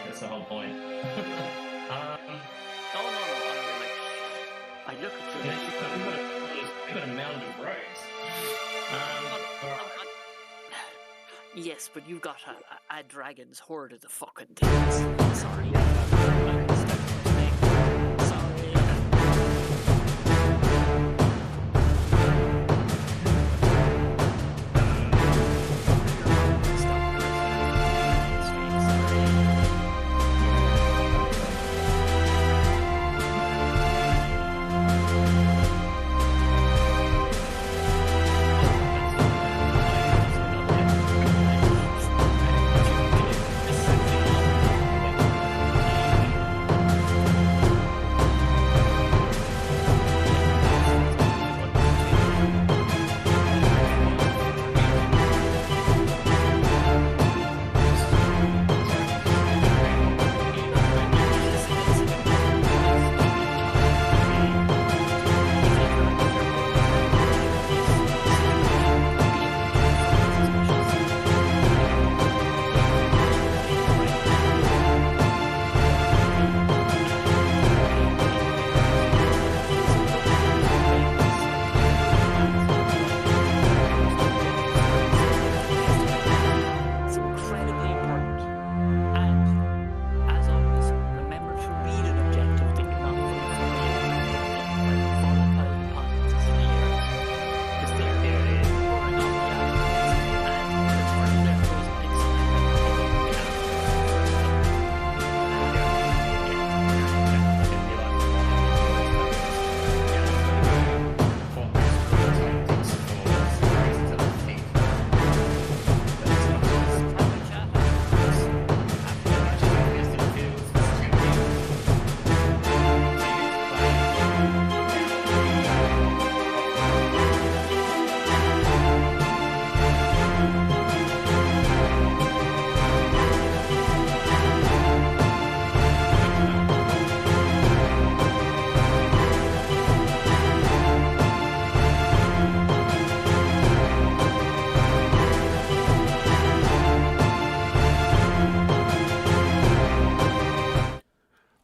That's the whole point. No. I look at you. You've got a mound of rogues. Yes, but you got a dragon's horde of the fucking things. Sorry.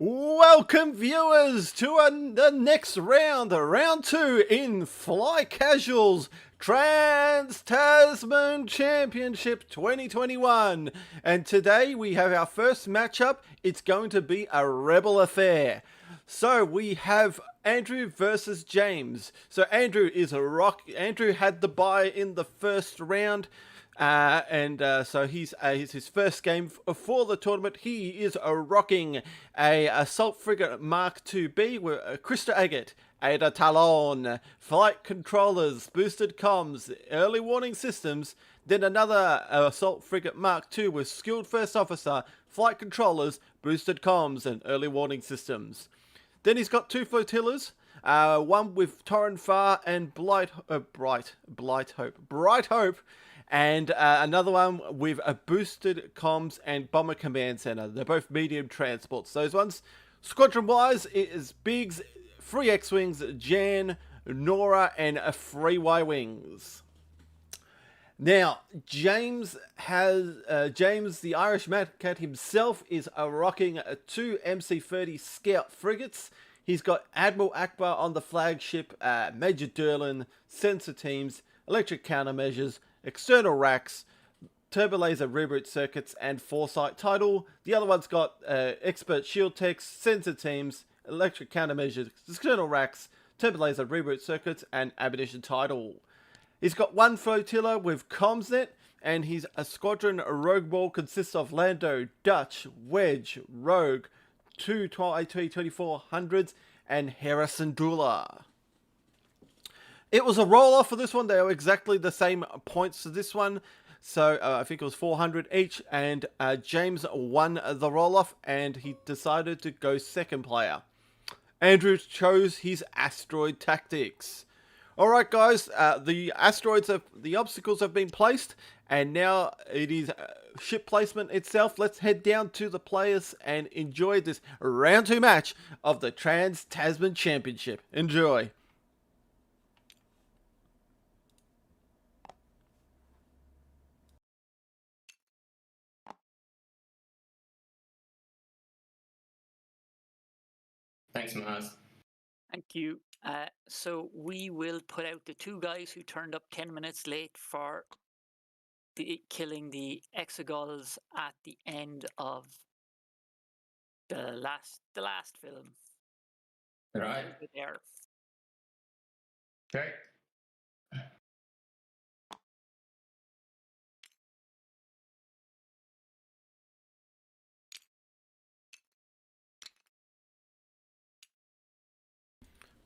Welcome viewers to the next round, round 2 in Fly Casuals Trans-Tasman Championship 2021. And today we have our first matchup. It's going to be a rebel affair. So we have Andrew versus James. So Andrew is a rock. Andrew had the bye in the first round. So he's his first game for the tournament. He is rocking a Assault Frigate Mark IIB with Krista Agate, Ada Talon, flight controllers, boosted comms, early warning systems. Then another Assault Frigate Mark II with skilled first officer, flight controllers, boosted comms, and early warning systems. Then he's got two flotillas. One with Torren Far and Bright Hope. And another one with a boosted comms and bomber command center. They're both medium transports. Those ones, squadron-wise, it is Biggs, 3 X-Wings, Jan, Nora, and 3 Y-Wings. Now, James, the Irish Mad Cat himself, is rocking 2 MC-30 Scout frigates. He's got Admiral Akbar on the flagship, Major Derlin, sensor teams, electric countermeasures, external racks, turbo laser reboot circuits, and foresight title. The other one's got expert shield techs, sensor teams, electric countermeasures, external racks, turbo laser reboot circuits, and ammunition title. He's got 1 flotilla with Comsnet, and he's a squadron rogue ball consists of Lando, Dutch, Wedge, Rogue, 2 2400s, and Harrison Dula. It was a roll-off for this one. They were exactly the same points to this one. So I think it was 400 each. And James won the roll-off and he decided to go second player. Andrew chose his asteroid tactics. Alright guys, the obstacles have been placed. And now it is ship placement itself. Let's head down to the players and enjoy this round 2 match of the Trans-Tasman Championship. Enjoy. Thanks, Mars. Thank you. So we will put out the 2 guys who turned up 10 minutes late for killing the Exegals at the end of the last film. Right. Over there. Okay.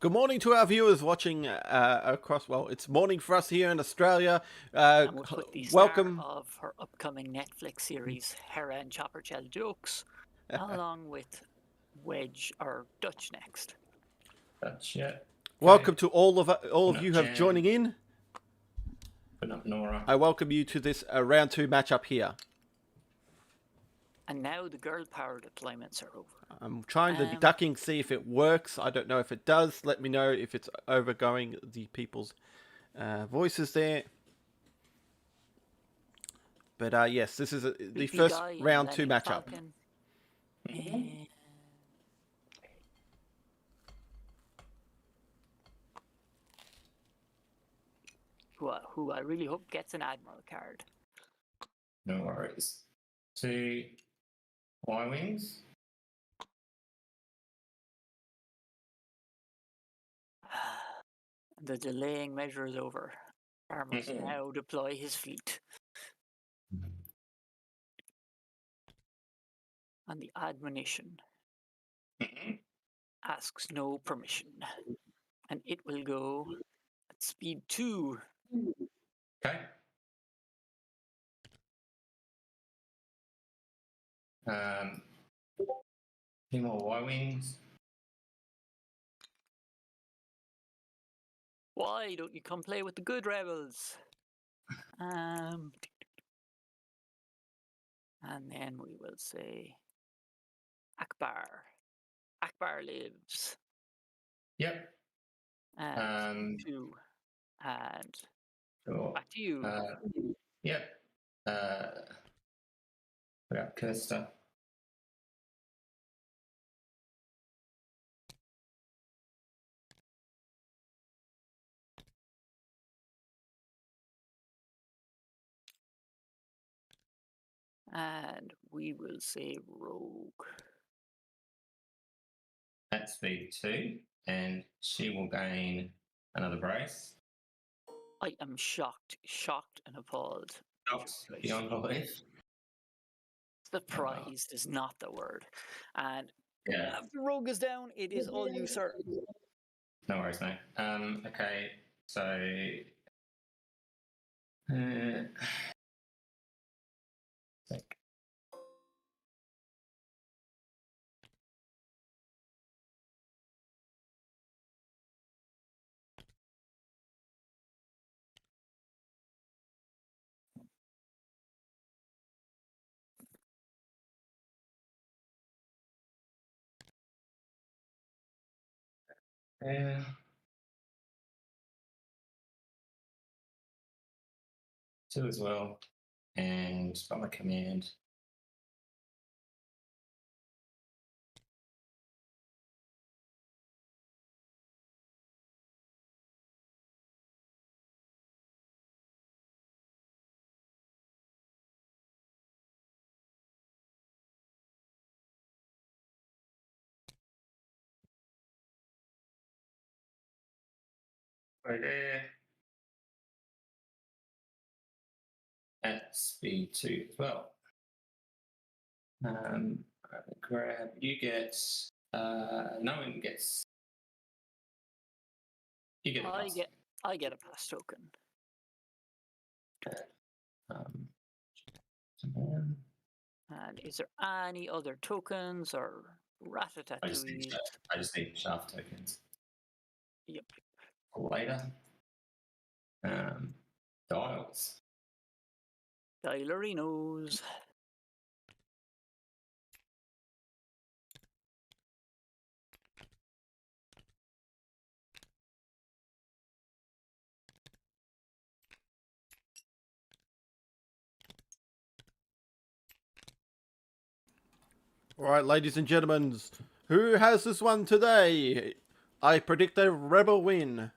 Good morning to our viewers watching across. Well, it's morning for us here in Australia. And we'll put the Welcome. star of her upcoming Netflix series, Hera and Chopper Tell Jokes, along with Wedge or Dutch next. That's it. Welcome to all of you who have joining in. Put up Nora. I welcome you to this round 2 matchup here. And now the girl power deployments are over. I'm trying the ducking, see if it works. I don't know if it does. Let me know if it's overgoing the people's voices there. But yes, this is the first round 2 matchup. Who I really hope gets an Admiral card. No worries. 2 Y-Wings. The delaying measure is over. Farmer must now deploy his fleet. And the admonition asks no permission. And it will go at speed 2. Okay. 2 more Y-Wings. Why don't you come play with the good rebels? And then we will say Akbar. Akbar lives. Yep. And 2. And Sure. back to you. Yep. We got Kirsta. And we will say Rogue. At speed 2, and she will gain another brace. I am shocked and appalled. Shocked beyond belief. Surprised is not the word. And Yeah. after Rogue is down, it is all you, sir. No worries, mate. Okay, so sec. Yeah. 2 as well, and by my command. Right there. At speed 2 as well. Grab. You get. No one gets. You get a pass. I get a pass token. And is there any other tokens or ratatouilles? I just need shaft tokens. Yep. Later. Dials. Dialerinos. All right, ladies and gentlemen, Who has this one today? I predict a rebel win.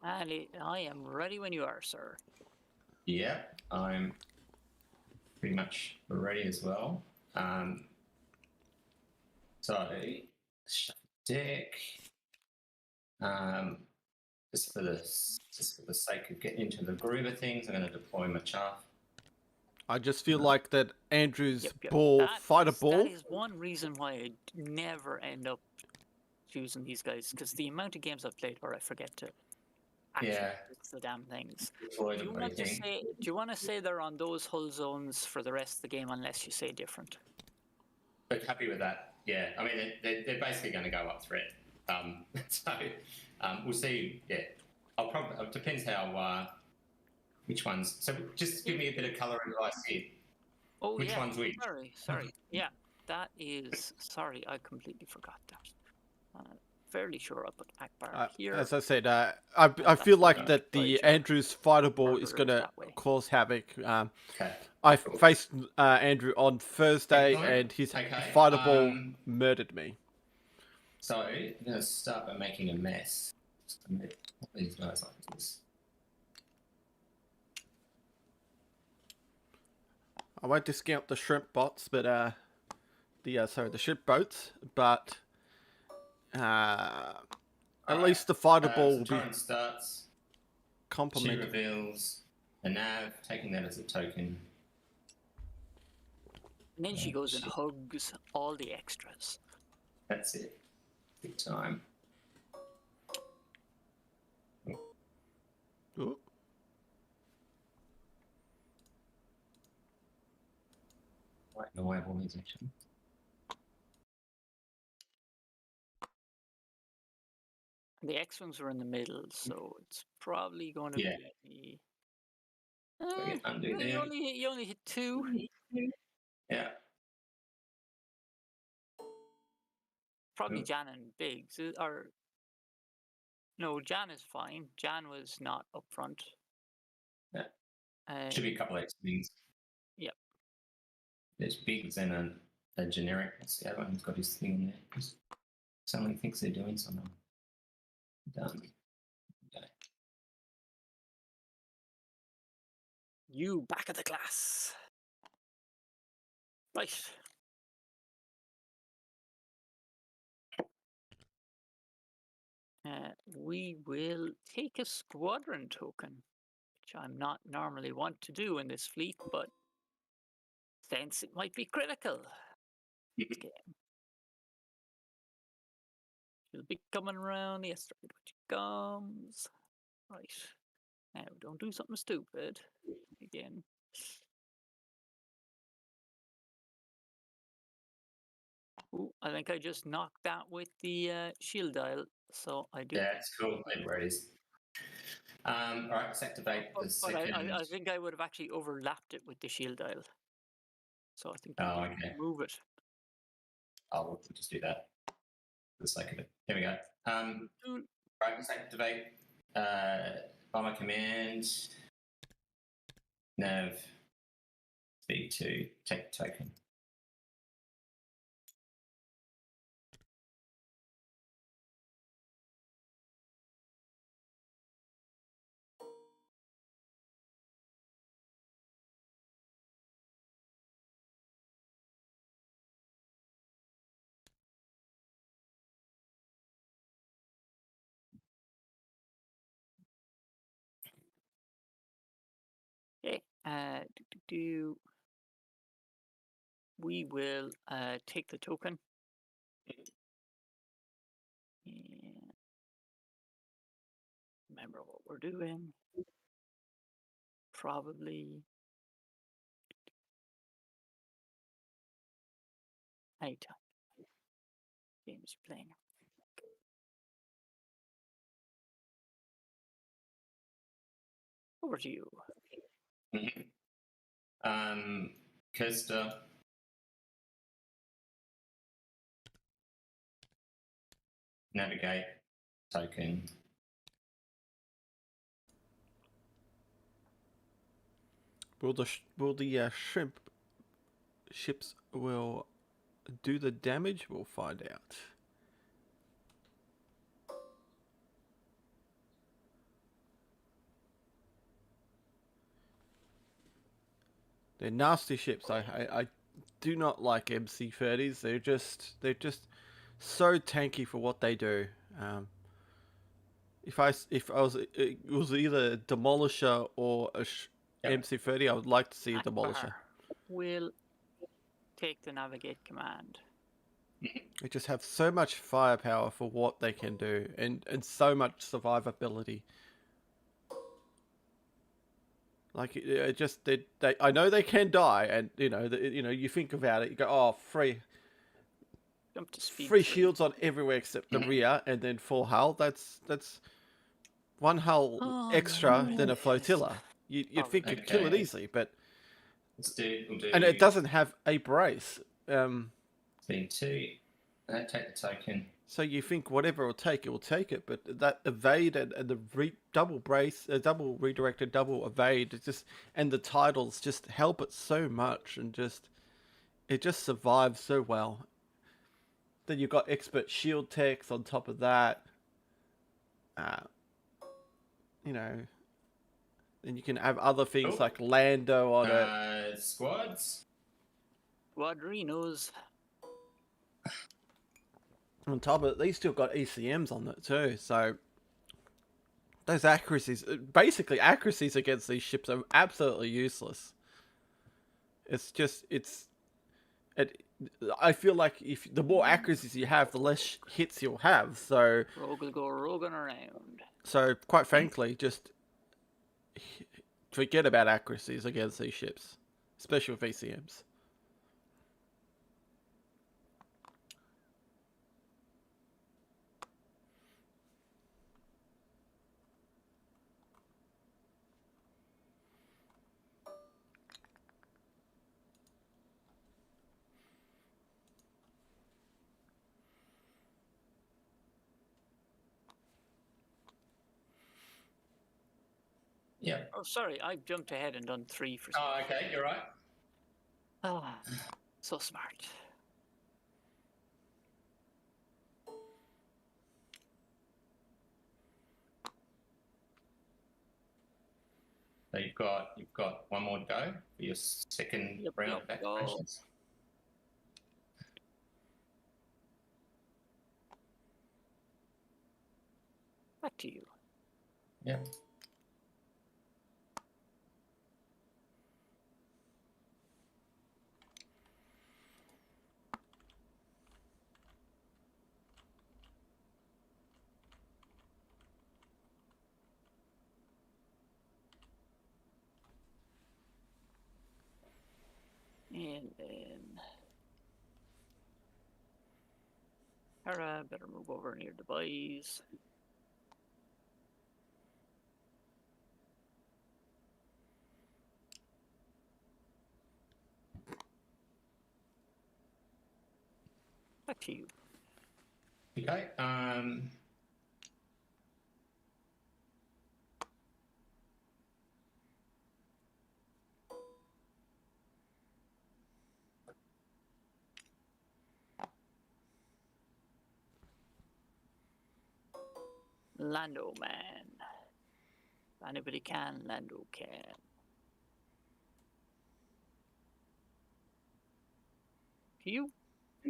And I am ready when you are, sir. Yeah, I'm pretty much ready as well. So, deck. Just for the sake of getting into the groove of things, I'm going to deploy my chaff. I just feel like that Andrew's Yep. ball, fighter That ball. is one reason why I never end up choosing these guys, because the amount of games I've played where I forget to actually fix the damn things. Deploy Do the you bloody want to thing. say? Do you want to say they're on those hull zones for the rest of the game, unless you say different? But happy with that. Yeah, I mean they're basically going to go up threat. So we'll see. Yeah, I'll probably. It depends how. Which ones? So just give me a bit of colour advice here. Oh, Which yeah. one's which? Sorry. Yeah, that is. Sorry, I completely forgot that. Fairly sure I put Akbar here. As I said, I feel like that the Andrew's fighter ball is going to cause havoc. Okay. I faced Andrew on Thursday, and his fighter ball murdered me. So I'm going to start by making a mess. These guys like this. I won't discount the shrimp bots, but the shrimp boats, but at least the fighter ball will be starts. complemented. She reveals a nav, taking that as a token. And then she goes and hugs all the extras. That's it. Big time. Ooh. Right, no, I have all these actions. The X-Wings are in the middle, so it's probably going to be... you only hit 2. Yeah. Probably Jan and Biggs. No, Jan is fine. Jan was not up front. Yeah. Should be a couple of X things. Yep. There's Biggs and a generic. That's the other one who's got his thing in there. Someone thinks they're doing something. Done. Okay. You back of the class. Right. We will take a squadron token, which I'm not normally want to do in this fleet, but since it might be critical. Okay. She'll be coming around the asteroid when she comes. Right. Now, don't do something stupid. Again. Ooh, I think I just knocked that with the shield dial, so I do. Yeah, it's cool. No worries. All right, let's activate the second. I think I would have actually overlapped it with the shield dial. So I think move it. Oh, we'll just do that for the sake of it. Here we go. Right, let's activate bomber command. Nav V2, take token. Okay. We will take the token. And remember what we're doing. Probably anytime. Games playing. Over to you. Kirsta. Navigate token. Will the shrimp ships will do the damage? We'll find out. They're nasty ships. I do not like MC30s. They're just so tanky for what they do. If I was it was either a demolisher or a MC30, I would like to see a demolisher. Will take the navigate command. They just have so much firepower for what they can do, and so much survivability. Like it just they I know they can die, and you think about it, you go, oh, free Jump to speed free 3. shields on everywhere except the rear, and then 4 hull. That's one hull extra than a flotilla. You'd think you'd kill it easily, but we'll do. And it doesn't have a brace. Speed 2. Take the token. So you think whatever it will take it, but that evade and the double brace, double redirected, double evade, and the titles just help it so much, and it just survives so well. Then you've got expert shield techs on top of that. Then you can have other things like Lando on it. Squads. Squadrinos. On top of it, these still got ECMs on it too, so those accuracies against these ships are absolutely useless. I feel like if the more accuracies you have, the less hits you'll have. So Rogue will go roguing around. So quite frankly, just forget about accuracies against these ships, especially with ECMs. Yeah. Oh, sorry, I jumped ahead and done 3 for. Oh, okay, you're right. Ah, so smart. So you've got one more to go for your second round of activations. Back to you. Yeah. And then Hera better move over near the boys. Back to you. Okay. Lando man. If anybody can, Lando can. You?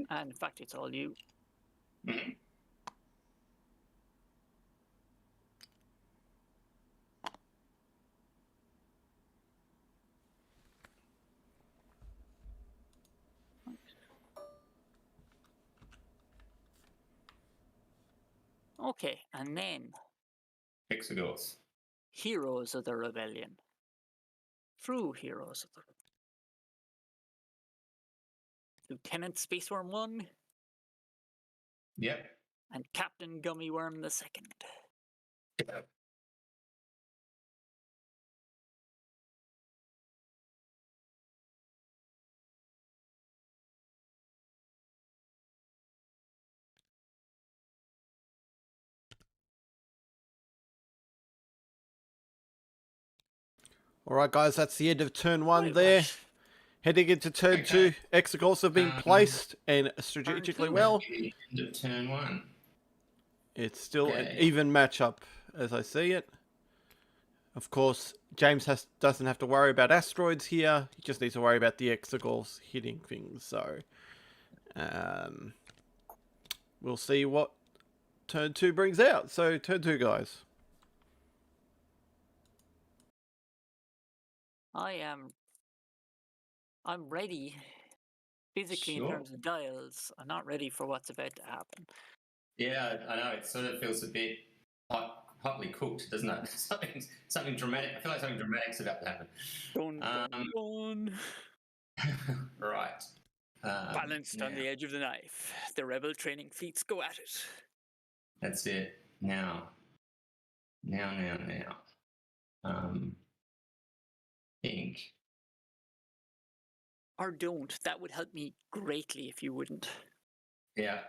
And in fact, it's all you. Mm-hmm. Okay, and then Hexagons. Heroes of the Rebellion. True Heroes of the Rebellion. Lieutenant Spaceworm 1. Yep. And Captain Gummyworm the 2nd. Yep. All right, guys, that's the end of turn 1 there. Heading into turn two, exegals have been placed and Turn strategically two. well. End of turn one. It's still an Okay. even matchup as I see it. Of course, James doesn't have to worry about asteroids here. He just needs to worry about the exegals hitting things. So, we'll see what turn two brings out. So, turn two, guys. I'm ready physically in Sure. terms of dials. I'm not ready for what's about to happen. Yeah, I know. It sort of feels a bit hotly cooked, doesn't it? something dramatic. I feel like something dramatic's about to happen. Dun, dun. Right. Balanced on now, the edge of the knife. The rebel training fleets go at it. That's it. Now. Think. Or don't. That would help me greatly if you wouldn't. Yeah.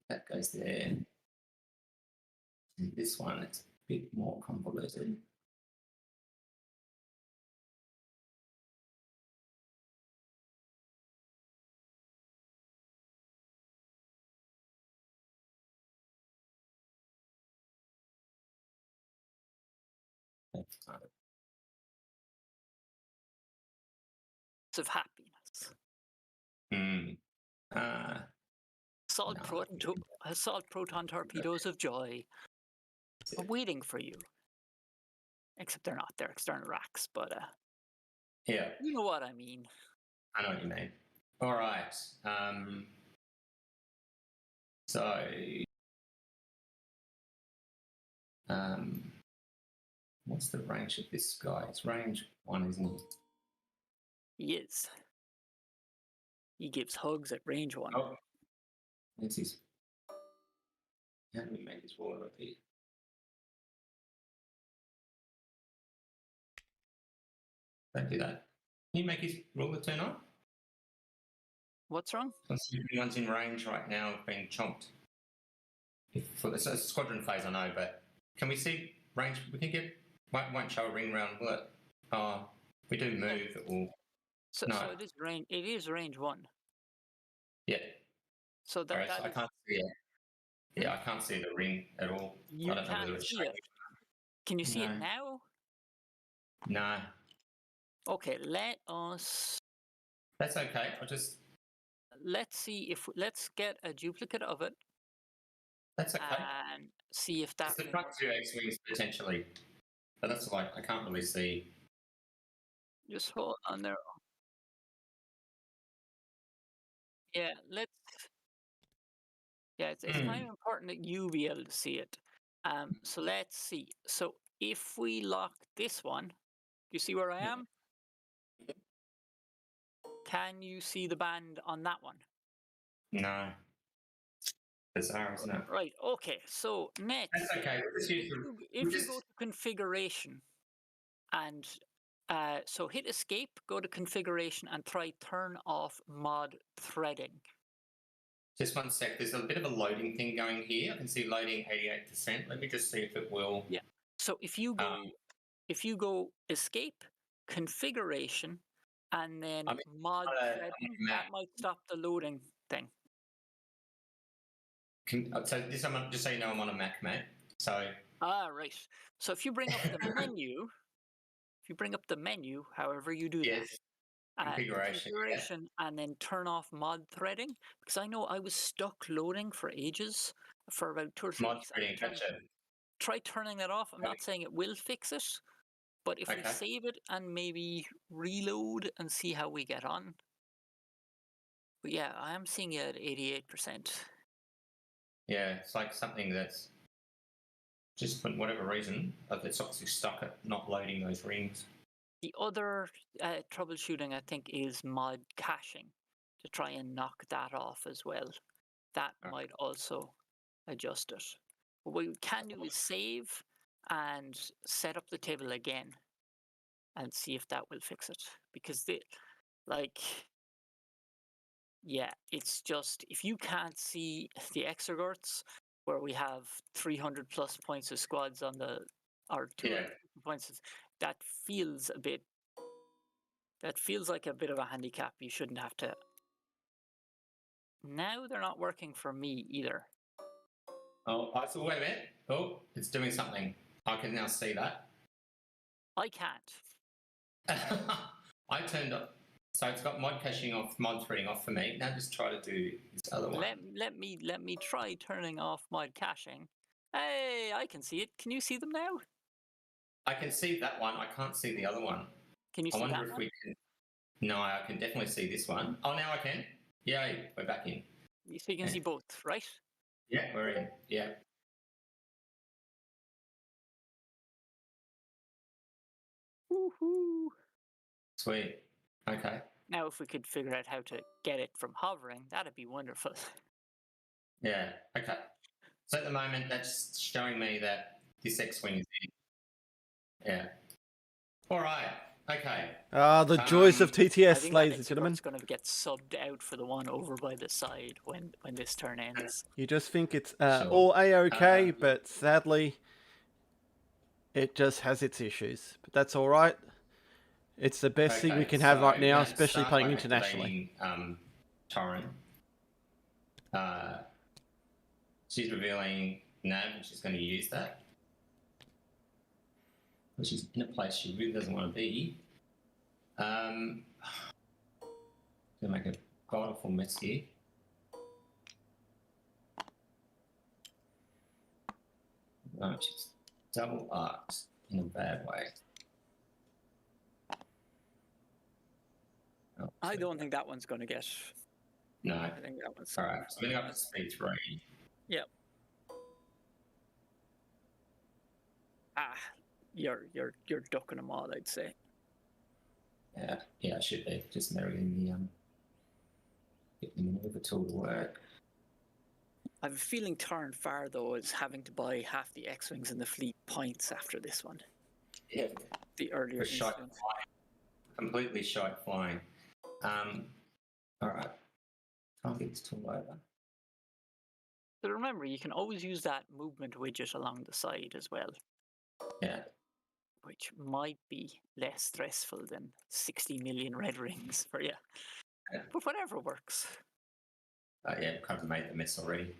That goes there. And this one, it's a bit more convoluted. Of happiness. Assault proton torpedoes of joy are waiting for you. Except they're not. They're external racks, but yeah, you know what I mean. I know what you mean. All right. So, what's the range of this guy? It's range 1, isn't it? He is. He gives hugs at range 1. Oh, this is. How do we make this wall up here? Don't do that. Can you make his ruler turn on? What's wrong? Everyone's in range right now of being chomped. It's a squadron phase, I know, but can we see range? We can get. Won't show a ring round, will it? Oh, if we do move, it will. So it is range. It is range 1. Yeah. So that, Right, that so I is, can't see it. Yeah, I can't see the ring at all. you I don't know can't whether it's see it. Can you see it now? No. Okay, let us. That's okay. Let's see if let's get a duplicate of it. That's okay. And see if that. It's the front two X Wings potentially, but that's like I can't really see. Just hold on there. Yeah, let's. Yeah, it's kind of important that you be able to see it. So let's see. So if we lock this one, do you see where I am? Can you see the band on that one? No. Bizarre, isn't it? Right. Okay. So next, That's okay. if you go to configuration, and so hit escape, go to configuration, and try turn off mod threading. Just one sec. There's a bit of a loading thing going here. I can see loading 88%. Let me just see if it will. Yeah. So if you go escape, configuration, and then mod threading, that might stop the loading thing. So this, just so you know, I'm on a Mac, mate. So. Right. So if you bring up the menu, however you do that. Configuration and then turn off mod threading, because I know I was stuck loading for ages for about 2 or 3 weeks. Try turning that off. I'm not saying it will fix it, but if we save it and maybe reload and see how we get on. But yeah, I am seeing it at 88%. Yeah, it's like something that's just for whatever reason, it's obviously stuck at not loading those rings. The other troubleshooting, I think, is mod caching to try and knock that off as well. That might also adjust it. What we can do is save and set up the table again and see if that will fix it. Because it's just, if you can't see the exergorts where we have 300 plus points of squads on or 200 points, that feels a bit That feels like a bit of a handicap. You shouldn't have to. Now they're not working for me either. Oh, so wait a minute. Oh, it's doing something. I can now see that. I can't. I turned up. So it's got mod caching off, mod threading off for me. Now just try to do this other one. Let me try turning off mod caching. Hey, I can see it. Can you see them now? I can see that one. I can't see the other one. Can you I see wonder that if one? we can. No, I can definitely see this one. Oh, now I can. Yay, we're back in. So you can see both, right? Yeah, we're in. Yeah. Woohoo! Sweet. Okay. Now, if we could figure out how to get it from hovering, that'd be wonderful. Yeah. Okay. So at the moment, that's showing me that this X Wing is in. Yeah. All right. Okay. The joys of I TTS, think ladies that and gentlemen. it's going to get subbed out for the one over by the side when this turn ends. You just think it's Sure. all A-OK, but sadly, it just has its issues. But that's all right. It's the best thing we can have right now, let's especially start playing by internationally. activating, Torrent. She's revealing Nav, and she's going to use that. But she's in a place she really doesn't want to be. Gonna make a god-awful mess here. No, she's double arcs in a bad way. Oh, I don't think that one's going to get. No. I think that one's. All right, so we're going to go up to speed 3. Yep. You're ducking them all, I'd say. Yeah, I should be. Just marrying the get the maneuver tool to work. I have a feeling Turn Far though is having to buy half the X-wings in the fleet points after this one. Yeah. The earlier For shite incident. flying. Completely shite flying. All right. Can't get this tool over. But remember, you can always use that movement widget along the side as well. Yeah. Which might be less stressful than 60 million red rings for you. Yeah. But whatever works. Yeah, I've kind of made the mess already.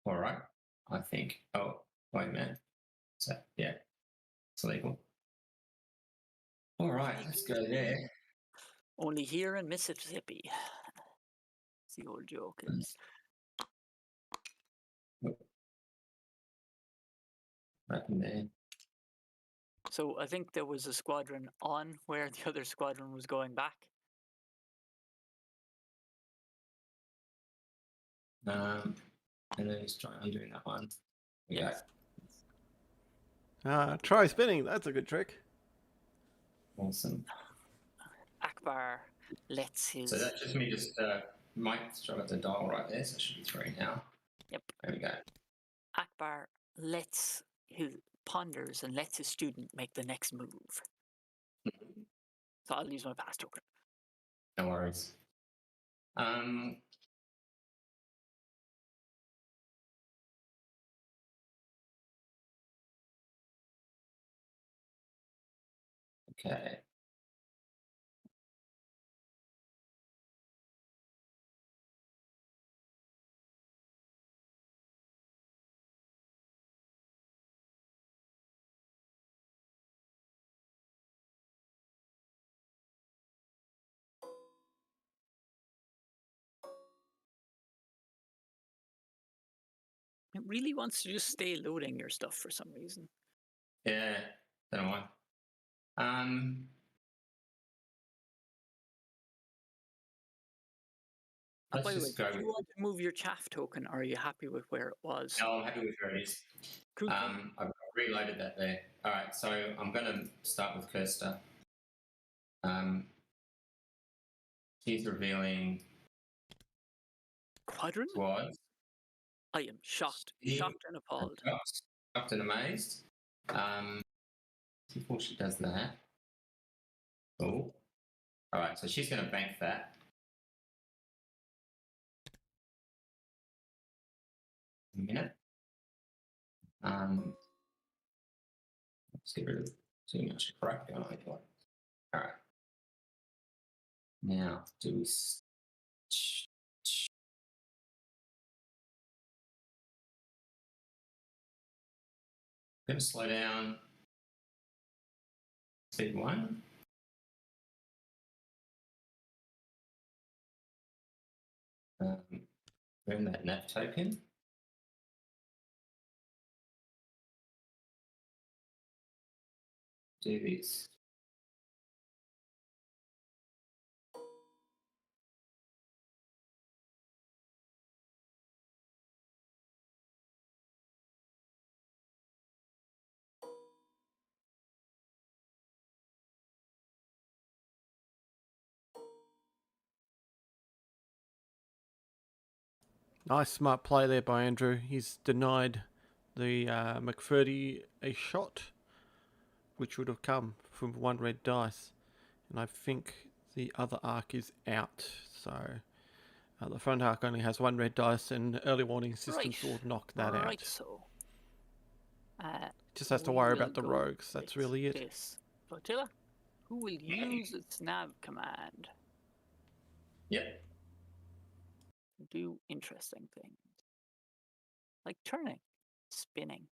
All right. I think. Oh, wait a minute. So, yeah, it's legal. All right, let's go there. Only here in Mississippi. That's the old joke is. Right in there. So I think there was a squadron on where the other squadron was going back. And then he's trying undoing that one. Yes. Try spinning. That's a good trick. Awesome. Akbar lets his. So that's just me might struggle to dial right there, so it should be 3 now. Yep. There we go. Akbar lets his ponders and lets his student make the next move. So I'll use my pass token. No worries. Okay. It really wants to just stay loading your stuff for some reason. Yeah, don't know why. Let's By the way, just go. do you want to move your chaff token, or are you happy with where it was? No, I'm happy with where it is. Cool. I've reloaded that there. All right, so I'm going to start with Kirsta. She's revealing Quadrant? squads. I am shocked and appalled. Shocked and amazed. Before she does that, Oh. All right, so she's going to bank that. A minute. Let's get rid of too much crap going on here. All right. Now, do we... Going to slow down. Speed 1. Earn that nav token. Do this. Nice smart play there by Andrew. He's denied the McFurdy a shot, which would have come from 1 red dice. And I think the other arc is out. So the front arc only has 1 red dice, and early warning systems will knock that out. Right, so. Just has to worry about the rogues. That's really it. This flotilla, who will use its nav command. Yep. Do interesting things. Like turning, spinning.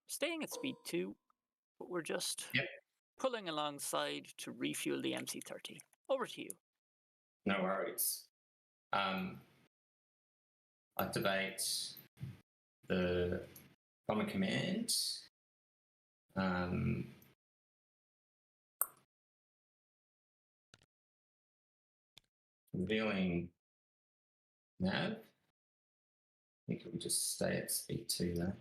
Staying at speed 2, but we're just pulling alongside to refuel the MC-30. Over to you. No worries. Activate the bomber command. Revealing nav. I think it will just stay at speed 2 though.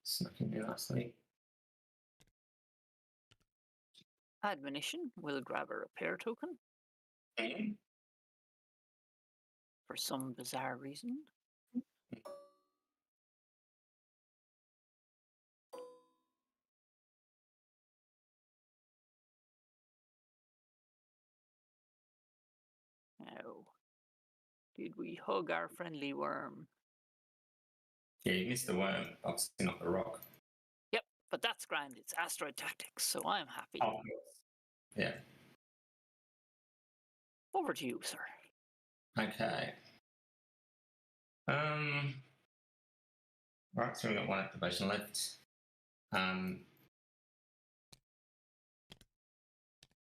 Snuck in there nicely. Admonition will grab a repair token. For some bizarre reason. Now, did we hug our friendly worm? Yeah, you missed the worm, obviously not the rock. Yep, but that's grand. It's asteroid tactics, so I'm happy. Oh, yeah. Over to you, sir. Okay. Right, so we've got 1 activation left.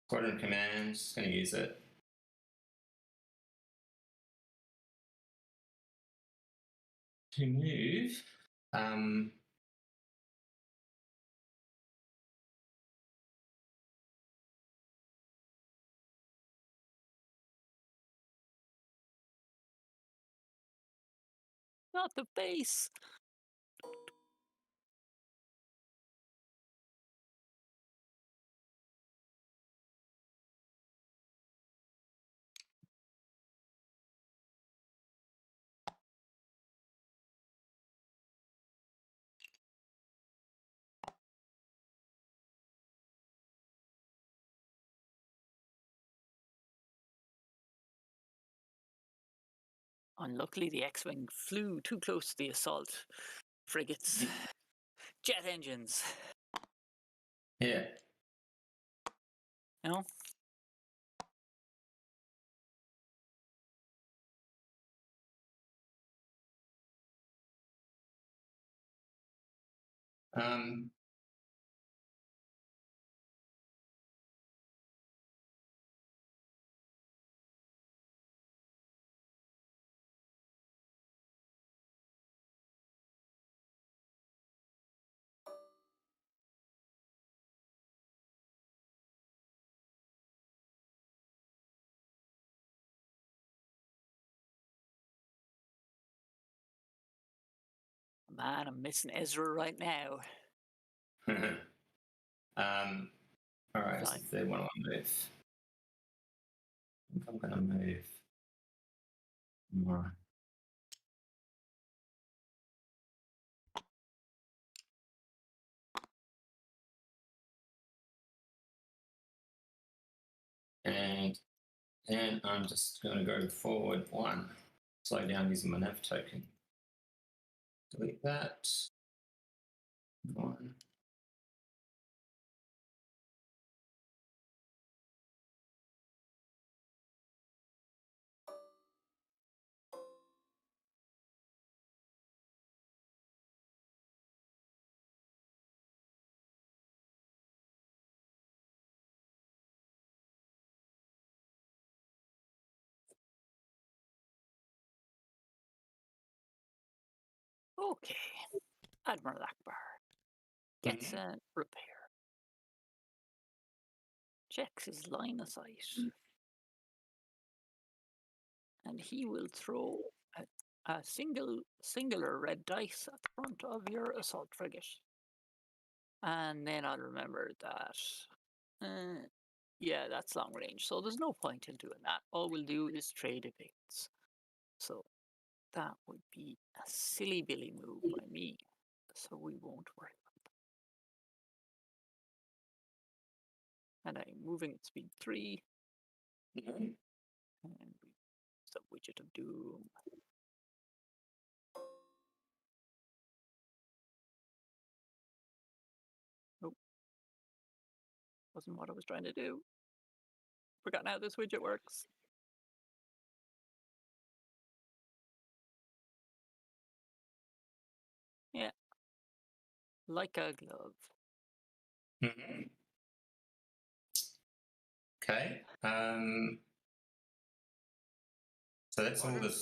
Squadron command, just going to use it. To move, Not the base. Unluckily, the X Wing flew too close to the assault frigates. Jet engines. yeah. You know? man, I'm missing Ezra right now. All right, so Fine. they want to move. I think I'm going to move. More. And then I'm just going to go forward one. Slow down using my nav token. Delete that. One. Okay. Admiral Akbar gets a repair. Checks his line of sight. And he will throw a singular red dice at the front of your assault frigate. And then I'll remember that. Yeah, that's long range, so there's no point in doing that. All we'll do is trade evades. So that would be a silly billy move by me. So we won't worry about that. And I'm moving at speed 3. And the widget of doom. Oh, wasn't what I was trying to do. Forgotten how this widget works. Yeah. Like a glove. Okay. So that's all the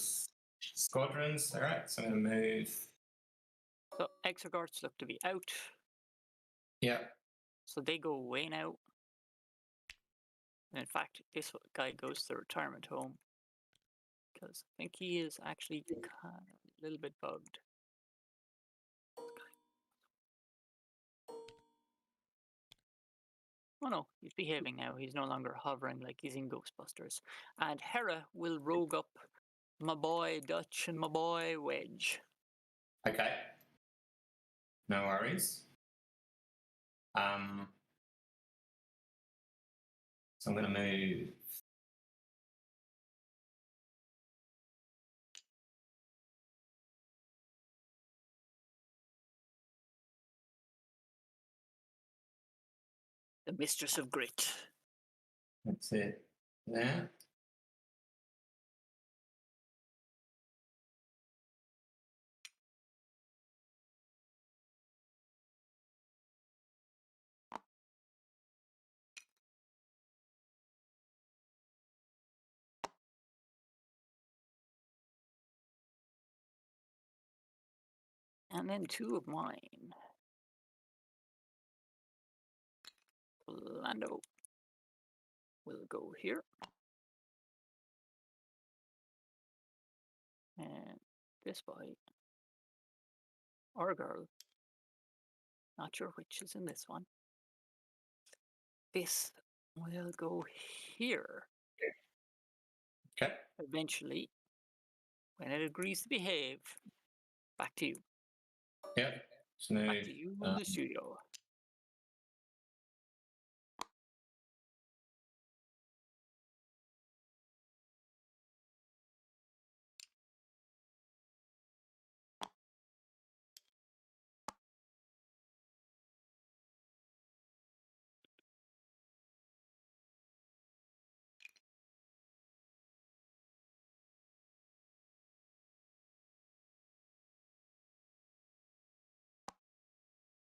squadrons. All right. So I'm going to move. So exorgards look to be out. Yeah. So they go away now. And in fact, this guy goes to the retirement home. Because I think he is actually kind of a little bit bugged. Oh no, he's behaving now. He's no longer hovering like he's in Ghostbusters. And Hera will rogue up my boy Dutch and my boy Wedge. Okay. No worries. So I'm going to move. The Mistress of Grit. That's it. There. And then 2 of mine. Lando will go here. And this boy, or girl, not sure which is in this one. This will go here. Okay. Eventually, when it agrees to behave, back to you. Yep. So Back to you in the studio.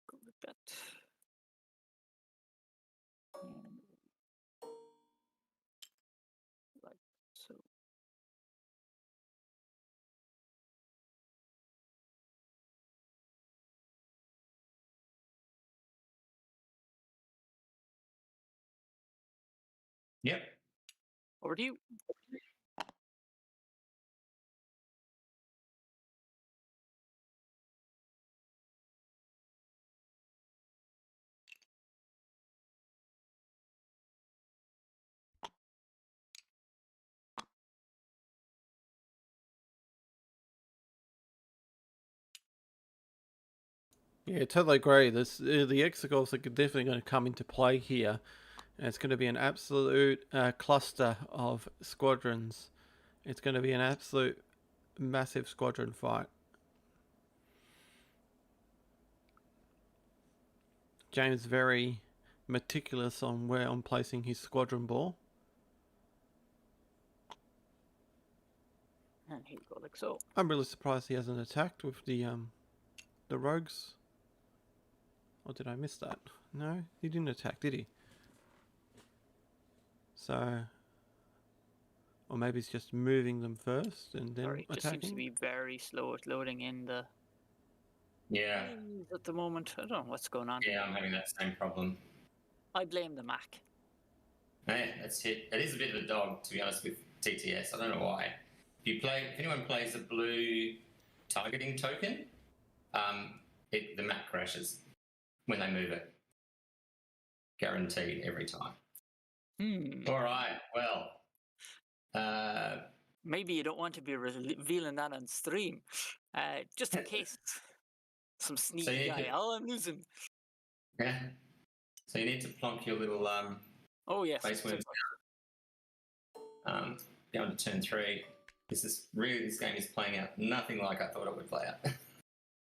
Go with that. And like so. Yep. Over to you. Yeah, totally agree. The Exegol's are definitely going to come into play here. And it's going to be an absolute cluster of squadrons. It's going to be an absolute massive squadron fight. James very meticulous on where I'm placing his squadron ball. And here we go, like so. I'm really surprised he hasn't attacked with the rogues. Or did I miss that? No, he didn't attack, did he? So, or maybe he's just moving them first and then Sorry, it just attacking. seems to be very slow at loading in the Yeah. at the moment. I don't know what's going on. Yeah, I'm having that same problem. I blame the Mac. Yeah, that's it. It is a bit of a dog, to be honest, with TTS. I don't know why. If anyone plays a blue targeting token, the map crashes when they move it. Guaranteed every time. All right. Well, maybe you don't want to be revealing that on stream, just in case some sneaky guy. Oh, I'm losing. Yeah. So you need to plonk your little oh yes. base wounds down. Going to turn 3. This game is playing out nothing like I thought it would play out.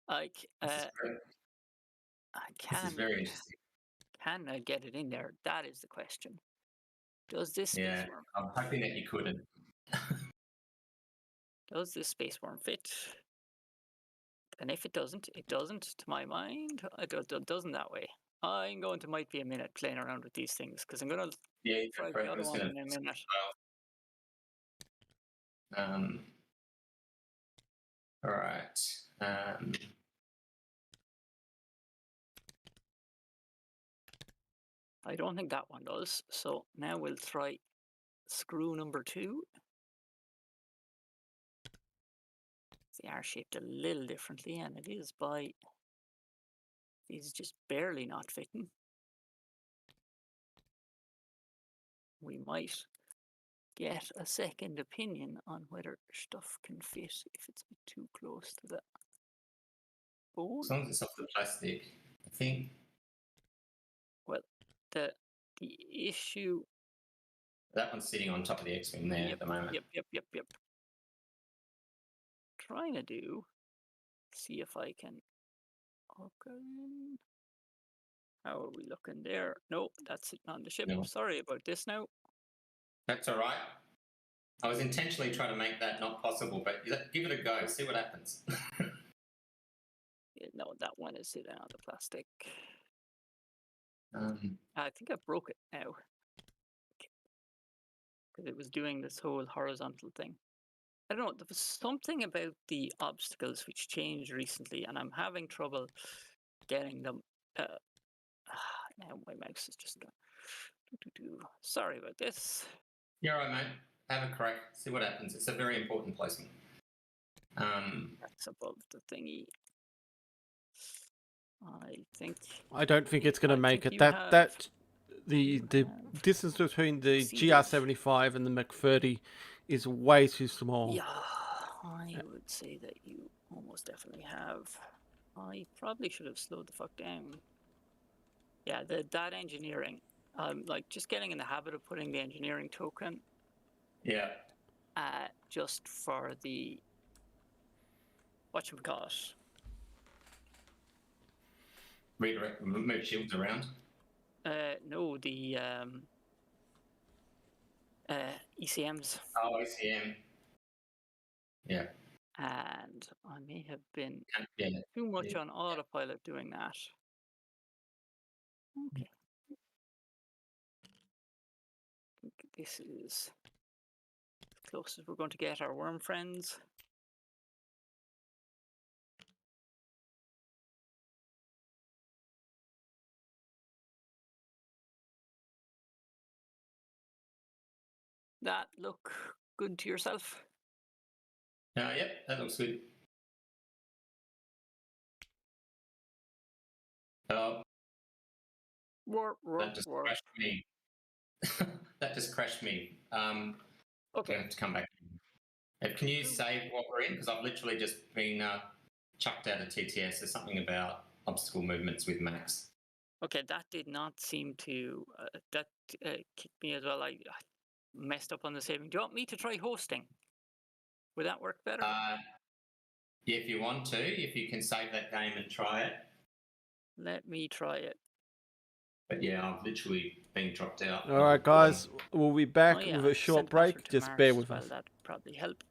Like this is very interesting. Can I get it in there? That is the question. Does this Yeah, space worm? I'm hoping that you couldn't. Does this space worm fit? And if it doesn't, to my mind. It doesn't that way. I'm going to might be a minute playing around with these things because I'm going to try the other one in a minute. All right. I don't think that one does. So now we'll try screw number 2. They are shaped a little differently, and it is by these just barely not fitting. We might get a second opinion on whether stuff can fit if it's a bit too close to the bone. As long as it's off the plastic, I think. Well, the issue. That one's sitting on top of the X Wing there at the moment. Yep. Trying to see if I can. Okay. How are we looking there? No, that's sitting on the ship. No. Sorry about this now. That's all right. I was intentionally trying to make that not possible, but give it a go. See what happens. Yeah, no, that one is sitting on the plastic. I think I broke it now. Because it was doing this whole horizontal thing. I don't know, there was something about the obstacles which changed recently, and I'm having trouble getting them. Now my mouse is just going. Sorry about this. You're all right, mate. Have a crack. See what happens. It's a very important placement. That's above the thingy. I don't think it's going to make it. The distance between the GR75 and the Mach-30 is way too small. Yeah, I would say that you almost definitely have. I probably should have slowed the fuck down. Yeah, that engineering. Like just getting in the habit of putting the engineering token. Yeah. Just for the whatchamacallit. Move shields around. No, the ECMs. Oh, ECM. Yeah. And I may have been too much on autopilot doing that. Okay. I think this is as close as we're going to get our worm friends. That look good to yourself? Yep, that looks good. Oh. That just crashed me. That just crashed me. Okay. I have to come back. Can you save what we're in? Because I've literally just been chucked out of TTS. There's something about obstacle movements with Max. Okay, that did not seem to that kicked me as well. I messed up on the saving. Do you want me to try hosting? Would that work better? Yeah, if you want to, if you can save that game and try it. Let me try it. But yeah, I've literally been dropped out. All right, guys, we'll be back Oh, yeah, with a I've short sent the password break. to Just Mars bear as with well. us. That'd probably help.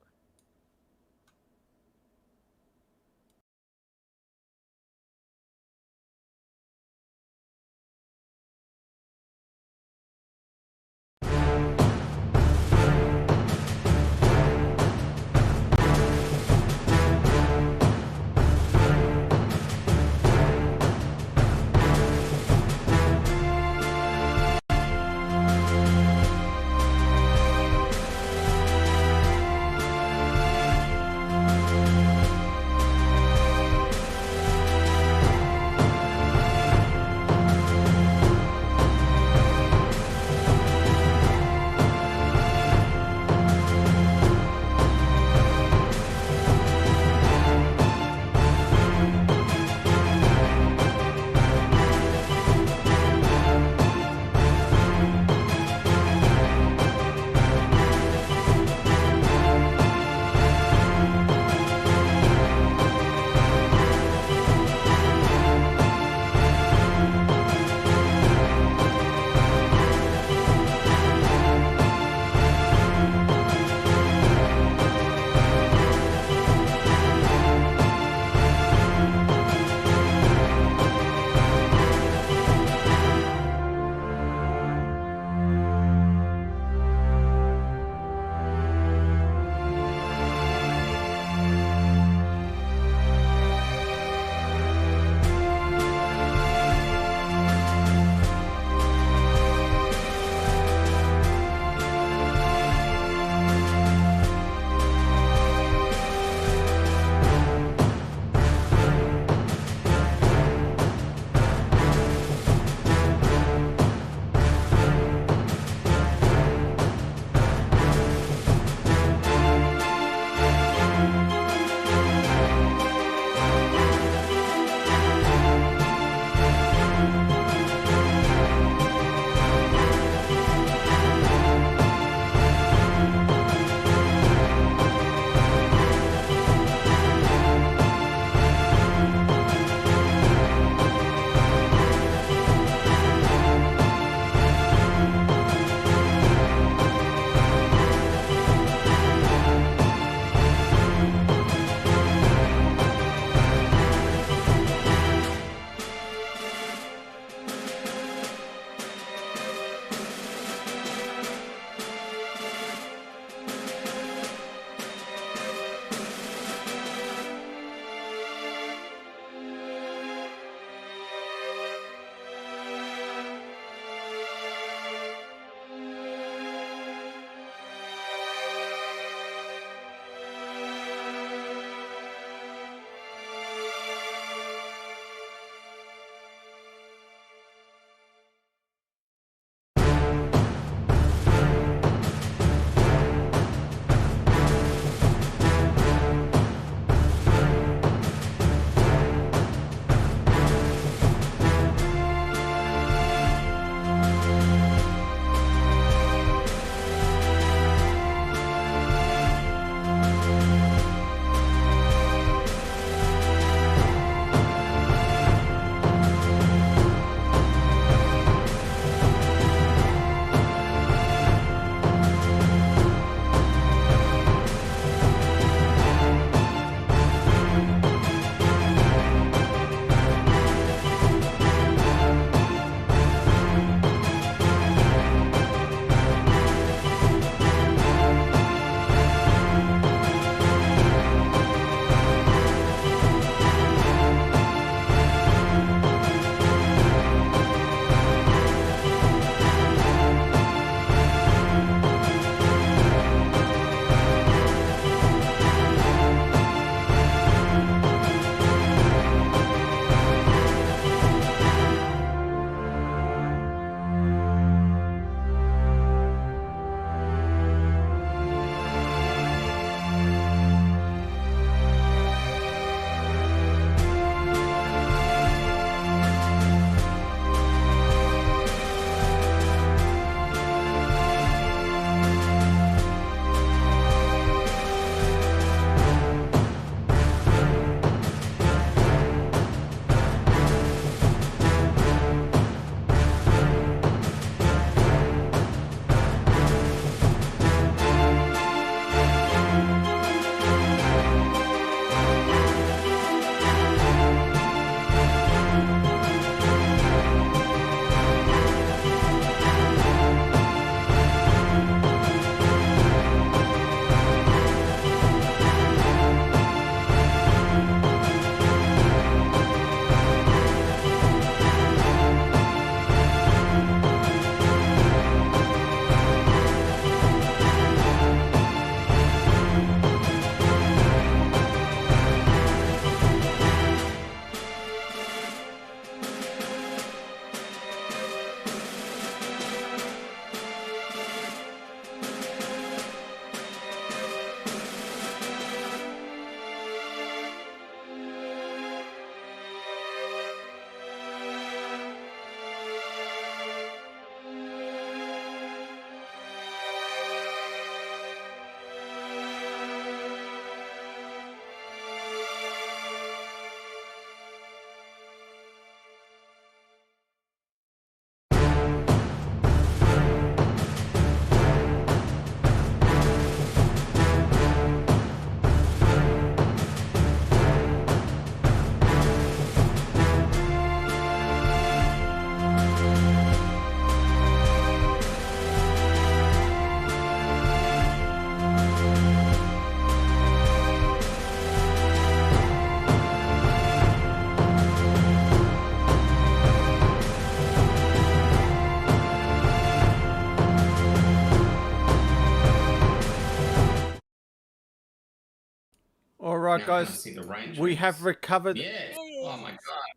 right, now I can't guys. see the range. We have recovered. Yeah. Oh my god.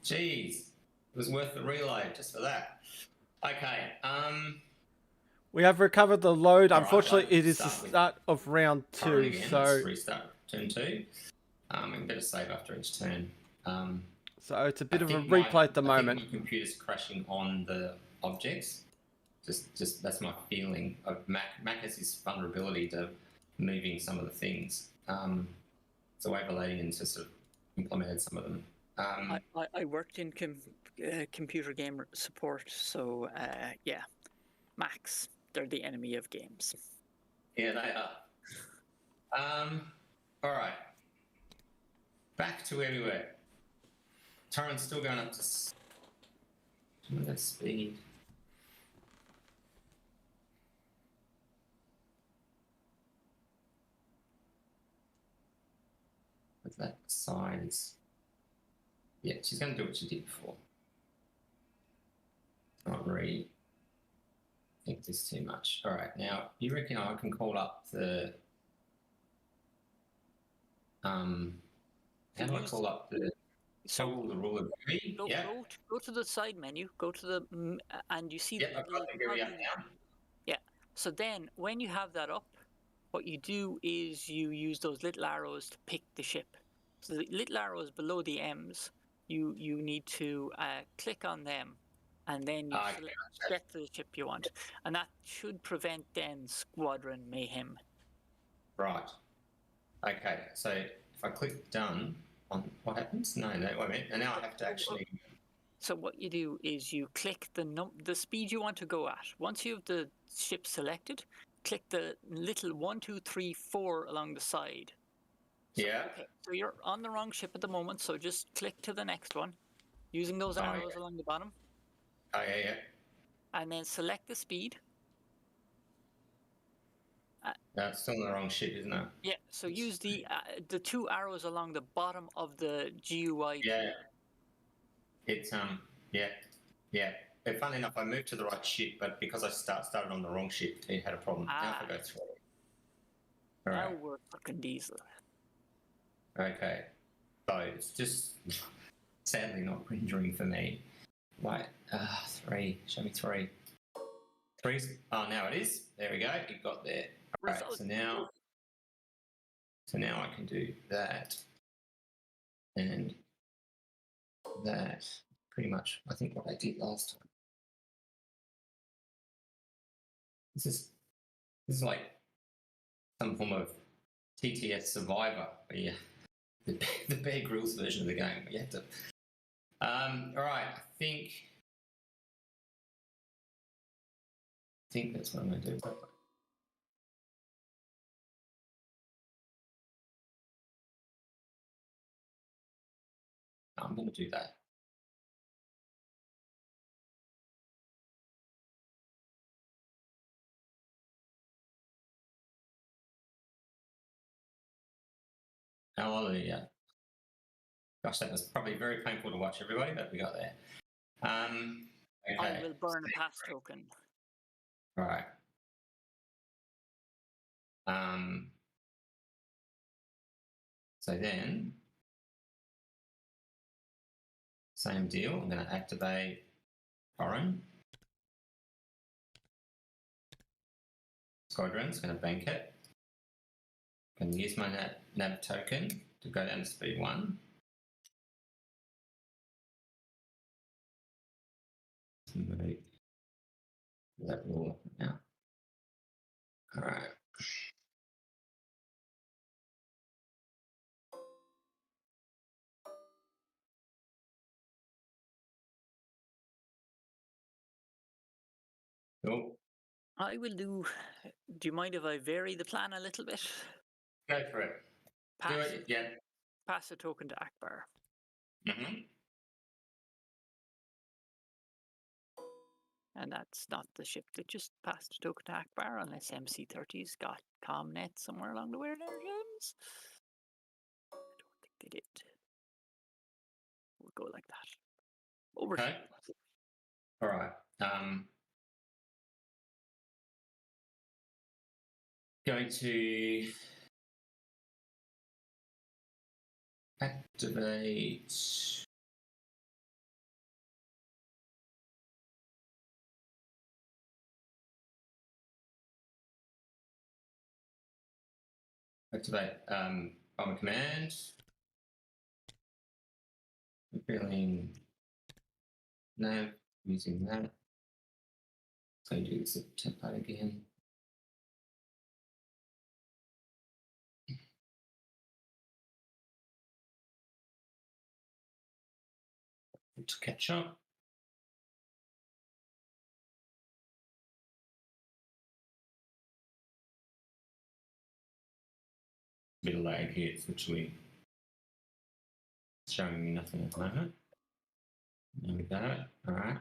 Jeez. It was worth the reload just for that. Okay. We have recovered the load. All right, Unfortunately, so it is the start with start of round current 2. again. So, Let's restart turn 2. We can better save after each turn. so it's a bit I of a think replay at the moment. I think my computer's crashing on the objects. Just that's my feeling. Mac has this vulnerability to moving some of the things. So overlating and just sort of implemented some of them. I worked in computer game support, so yeah, Macs, they're the enemy of games. Yeah, they are. All right. Back to where we were. Torrent's still going up to that speed. With that size. Yeah, she's going to do what she did before. Not really think this too much. All right, now you reckon I can call up the how do I call up the toggle the rule of gravity? Yeah. Go to the side menu. Go to the and you see. Yep, I've got the gravity up now. Yeah. So then, when you have that up, what you do is you use those little arrows to pick the ship. So the little arrows below the M's, you need to click on them, and then you select the ship you want, and that should prevent then squadron mayhem. Right. Okay. So if I click done on what happens? No, wait a minute. And now I have to actually. So what you do is you click the speed you want to go at. Once you have the ship selected, click the little 1, 2, 3, 4 along the side. So, Yeah. Okay, so you're on the wrong ship at the moment, so just click to the next one, using those arrows along the bottom. Oh, yeah. And then select the speed. That's still on the wrong ship, isn't it? Yeah, so use the 2 arrows along the bottom of the GUI. Yeah. It's yeah. But funnily enough, I moved to the right ship, but because I started on the wrong ship, it had a problem. Now if I go through it. All right. Now we're fucking diesel. Okay. So it's just sadly not rendering for me. Right. 3. Show me 3. 3's. Oh, now it is. There we go. It got there. All right. So now I can do that and that. Pretty much, I think, what I did last time. This is like some form of TTS Survivor, where you the Bear Grylls version of the game. Where you have to. All right, I think that's what I'm going to do. I'm going to do that. Hallelujah. Gosh, that was probably very painful to watch, everybody, but we got there. Okay. I will burn a pass token. All right. So then, same deal. I'm going to activate Foreign. Squadron's going to bank it. I'm going to use my nav token to go down to speed 1. Move that rule now. All right. Cool. I will do. Do you mind if I vary the plan a little bit? Go for it. Do it. Yeah. Pass a token to Akbar. Mm-hmm. And that's not the ship that just passed a token to Akbar, unless MC30's got ComNet somewhere along the way there, James. I don't think they did. We'll go like that. Over. Okay. All right. Going to Activate. Activate bomber command. Feeling nav using that. So do this template again. To catch up. Bit of lag here, it's literally showing me nothing at the moment. There we go. All right.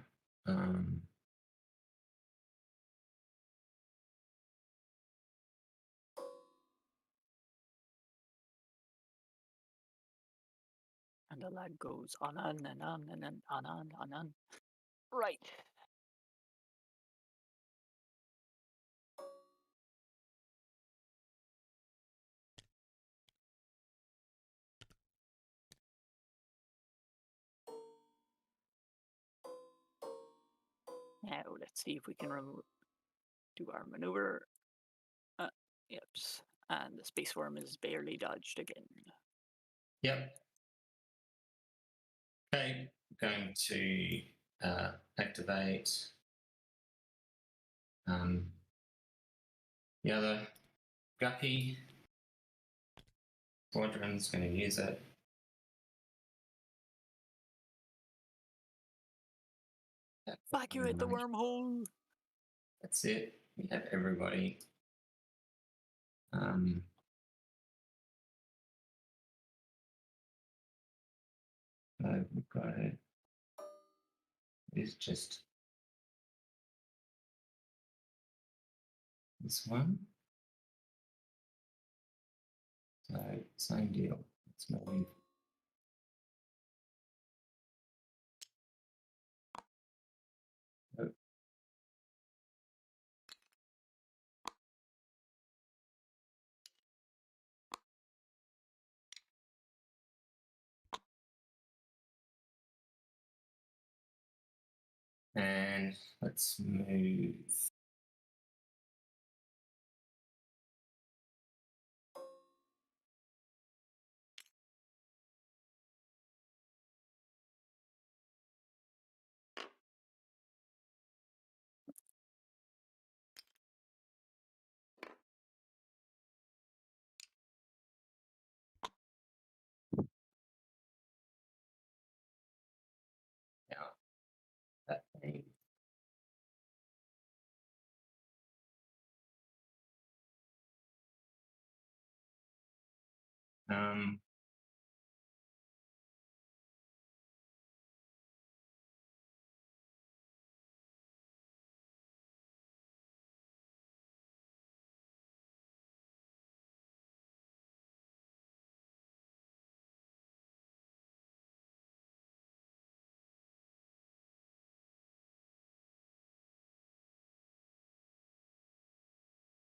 And the lag goes on and on and on. Right. Now let's see if we can do our maneuver. Yep. And the space worm is barely dodged again. Yep. Okay, I'm going to activate the other guppy. Squadron's going to use it. Evacuate the wormhole. That's it. We have everybody. We've got it. It's just this one. So same deal. Let's move. And let's move. Now, that thing.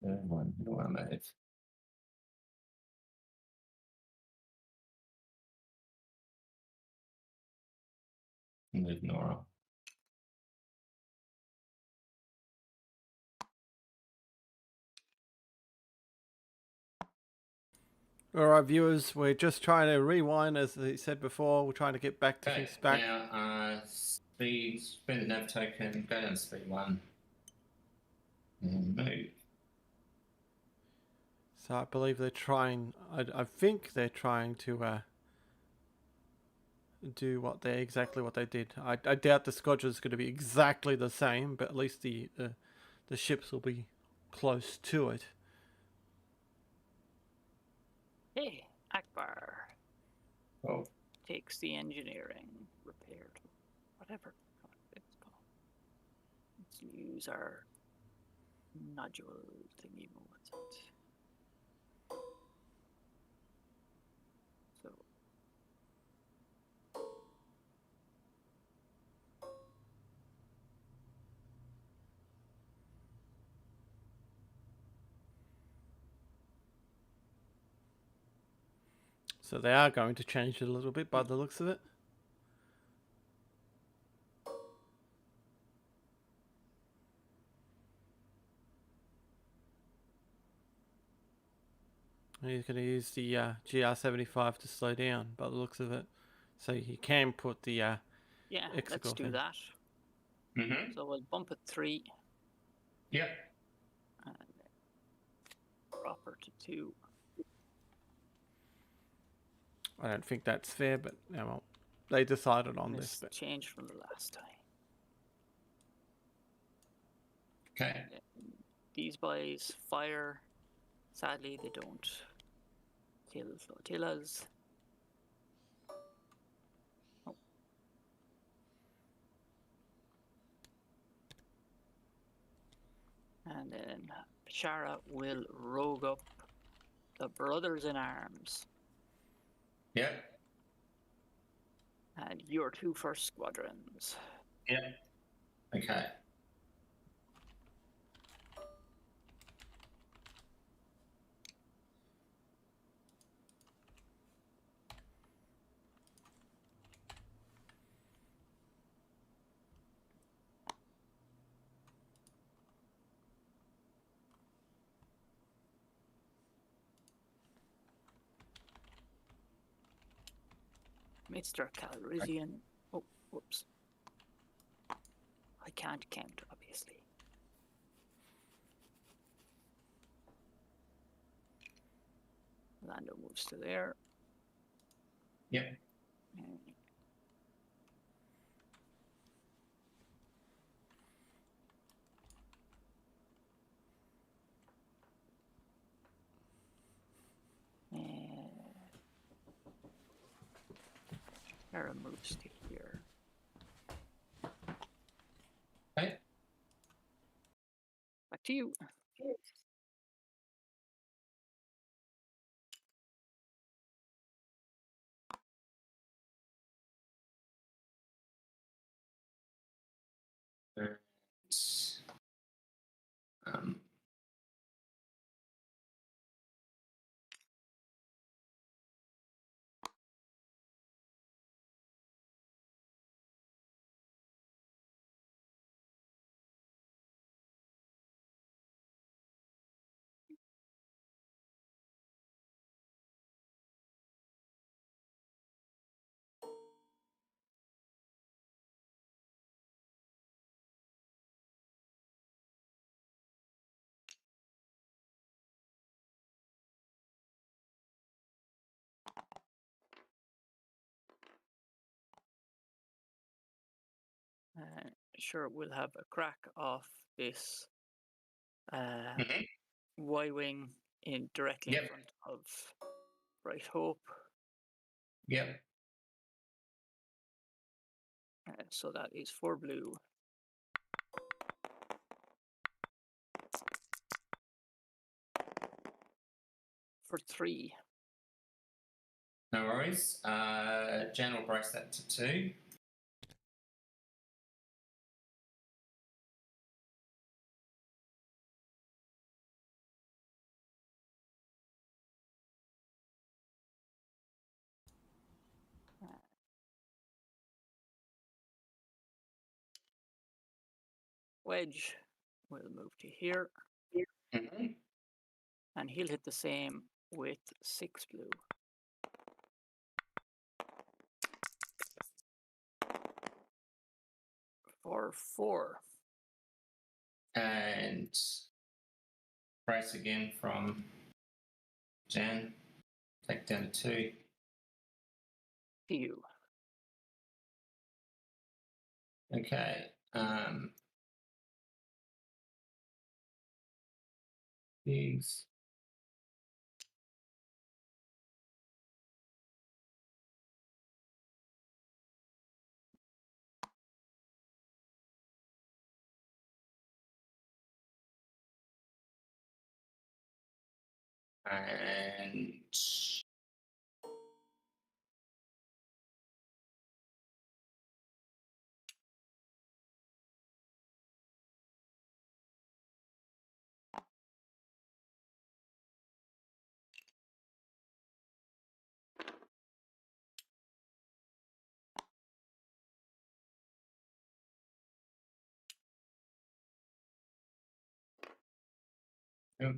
Third one, who am I? Move Nora. All right, viewers, we're just trying to rewind, as he said before. We're trying to get back to Okay, things back. now spend the nav token, go down to speed 1, and move. So I believe they're trying. I think they're trying to do exactly what they did. I doubt the squadron's going to be exactly the same, but at least the ships will be close to it. Hey, Akbar. Oh, Takes the engineering, repaired, whatever it's called. Let's use our nodule thingy. What's it? So. So they are going to change it a little bit by the looks of it. He's going to use the GR75 to slow down by the looks of it. So he can put the Yeah, X let's do in. that. Mm-hmm. So we'll bump it 3 Yep. and drop her to 2. I don't think that's fair, but well, they decided on this. This But changed from the last time. Okay. These boys fire. Sadly, they don't kill flotillas. Oh. And then Shara will rogue up the brothers in arms. Yep. And your 2 first squadrons. Yep. Okay. Mr. Calrissian. Oh, whoops. I can't count, obviously. Lando moves to there. Yep. Sarah moves to here. Okay. Back to you. Um, Sure, we'll have a crack off this mhm. Y-wing directly in Yep. front of Bright Hope. Yep. So that is 4 blue. For 3. No worries. Jen will brace that to 2. Wedge will move to here. Mm-hmm. And he'll hit the same with 6 blue. For 4. And brace again from Jan. Take down to 2. To you. Okay. These. And Yep.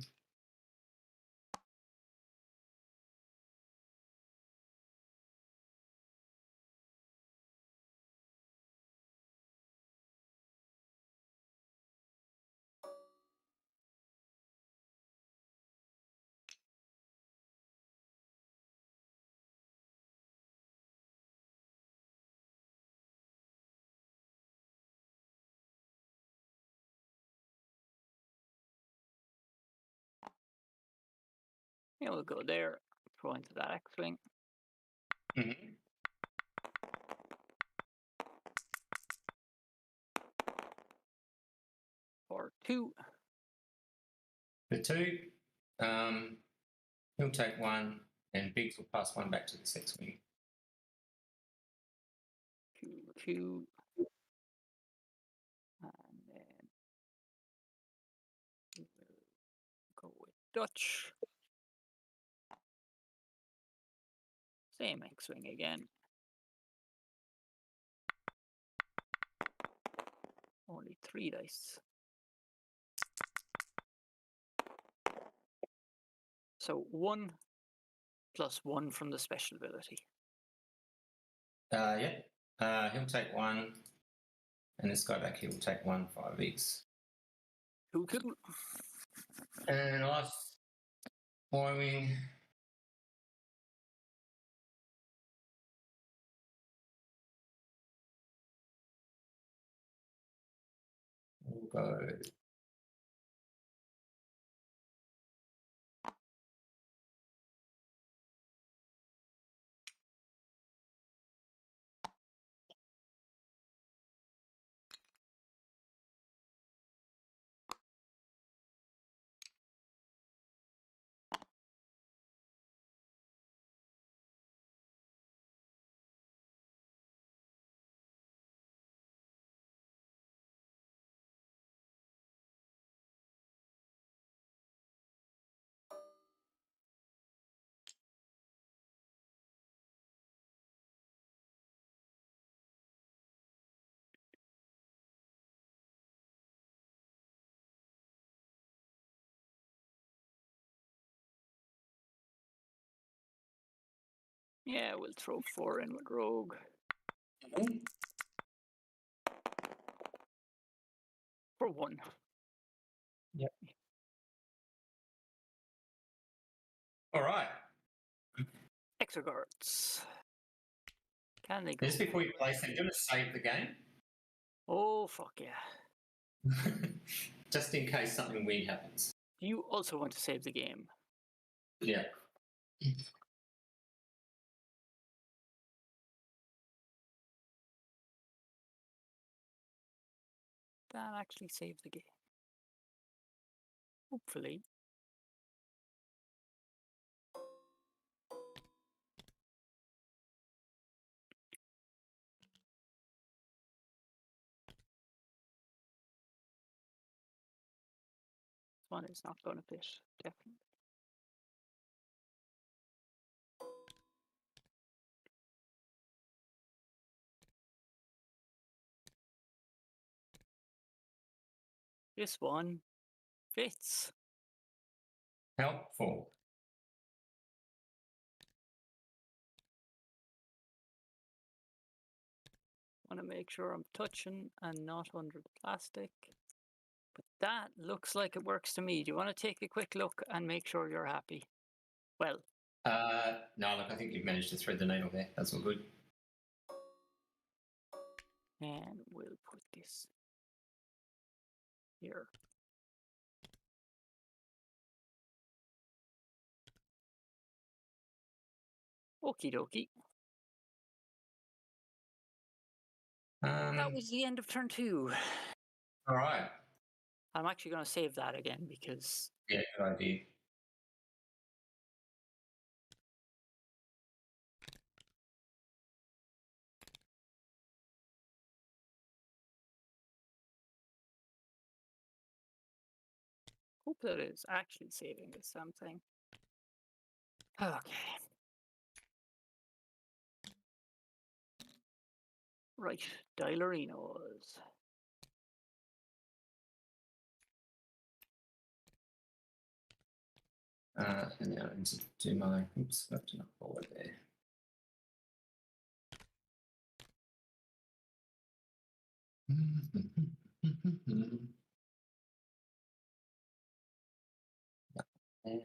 Yeah, we'll go there. Throw into that X-Wing. Mm-hmm. For 2. For 2, he'll take 1, and Biggs will pass 1 back to the X Wing. Q. And then we will go with Dutch. Same X-Wing again. Only 3 dice. So 1 plus 1 from the special ability. Yeah. He'll take 1, and this guy back here will take 1 5x. Cool. And last Y-Wing. We'll go. Yeah, we'll throw 4 in with Rogue. Mm-hmm. For 1. Yep. All right. Exoguards. Can they go? Just before you place them, do you want to save the game? Oh, fuck yeah. Just in case something weird happens. Do you also want to save the game? Yeah. That actually saves the game. Hopefully. This one is not going to fit, definitely. This one fits. Helpful. Want to make sure I'm touching and not under the plastic. But that looks like it works to me. Do you want to take a quick look and make sure you're happy? Well. No, look, I think you've managed to thread the needle there. That's all good. And we'll put this here. Okie dokie. That was the end of turn 2. All right. I'm actually going to save that again because... Yeah, good idea. Hope that is actually saving this something. Okay. Right, Dialerinos. And now I need to do my, oops, I've done a forward there. Yeah.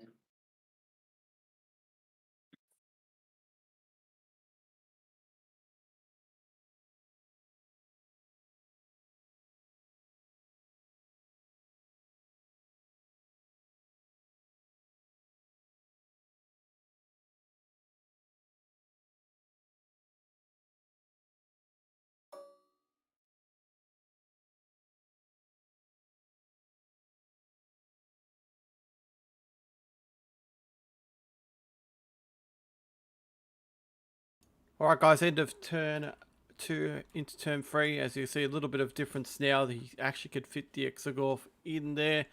All right, guys, end of turn 2 into turn 3. As you see, a little bit of difference now. He actually could fit the Exegorth in there.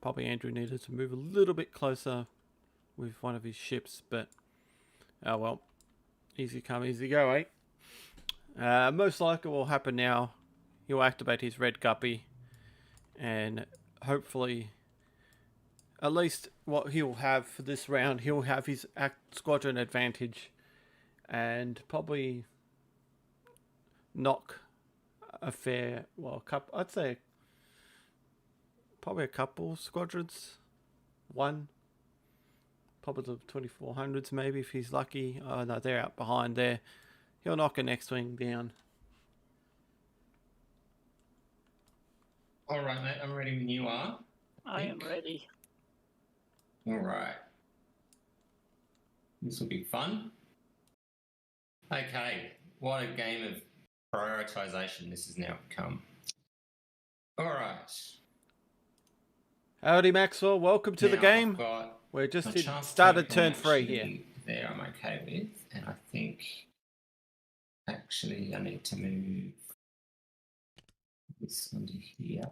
Probably Andrew needed to move a little bit closer with one of his ships, but oh well. Easy come, easy go, eh? Most likely what will happen now, he'll activate his red guppy, and hopefully, at least what he'll have for this round, he'll have his squadron advantage, and probably knock a fair, well, I'd say probably a couple squadrons, one, probably the 2400s maybe if he's lucky. Oh no, they're out behind there. He'll knock an X Wing down. All right, mate, I'm ready when you are. I am ready. All right. This will be fun. Okay, what a game of prioritization this has now become. All right. Howdy, Maxwell. Welcome to the game. We're just started turn 3 here. There, I'm okay with, and I think actually I need to move this onto here.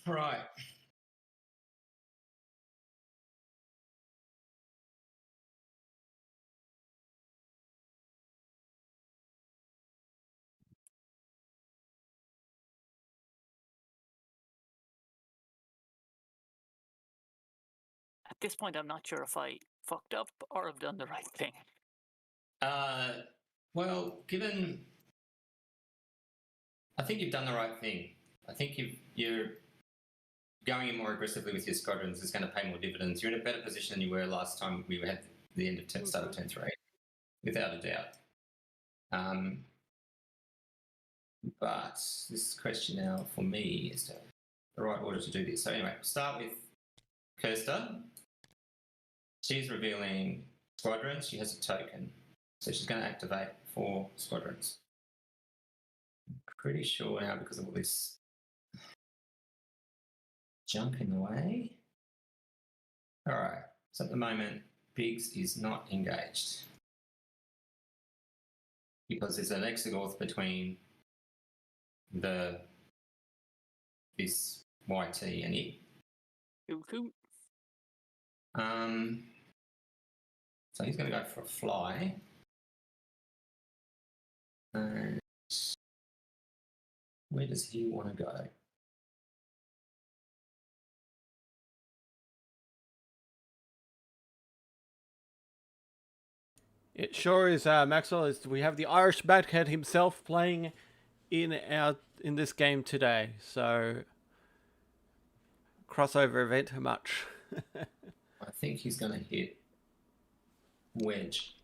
Right. At this point, I'm not sure if I fucked up or have done the right thing. Well, I think you've done the right thing. I think you're going in more aggressively with your squadrons is going to pay more dividends. You're in a better position than you were last time we had the end of start of turn 3, without a doubt. But this question now for me is the right order to do this. So anyway, start with Kirsta. She's revealing squadrons. She has a token. So she's going to activate 4 squadrons. I'm pretty sure now because of all this junk in the way. All right. So at the moment, Biggs is not engaged because there's an Exegorth between this YT and it. So he's going to go for a fly. And where does he want to go? It sure is, Maxwell. We have the Irish Badhead himself playing in this game today. So crossover event much. I think he's going to hit wedge.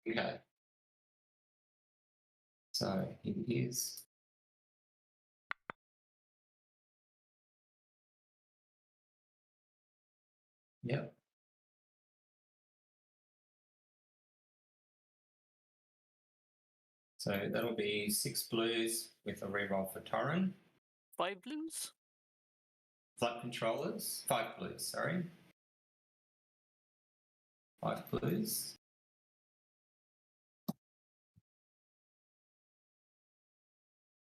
Okay. So he is. Yep. So that'll be 6 blues with a reroll for Torren. 5 blues? Flight controllers, 5 blues, sorry. 5 blues.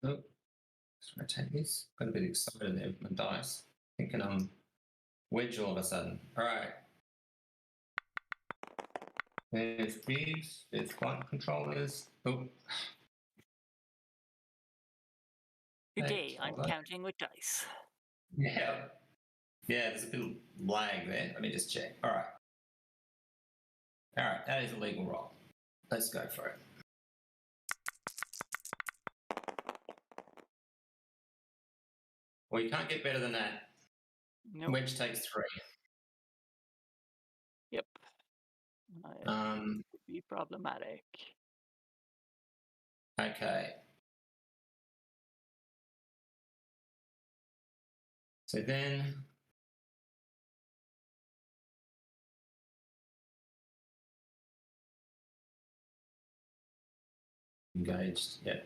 Oh, let's rotate this. Got a bit excited there with my dice. Thinking I'm wedge all of a sudden. All right. There's bigs, there's flight controllers. Oh. Today I'm counting with dice. Yeah. Yeah, there's a bit of lag there. Let me just check. All right. All right, that is a legal roll. Let's go for it. Well, you can't get better than that. Nope. Wedge takes 3. Yep. Could be problematic. Okay. So then engaged, yeah.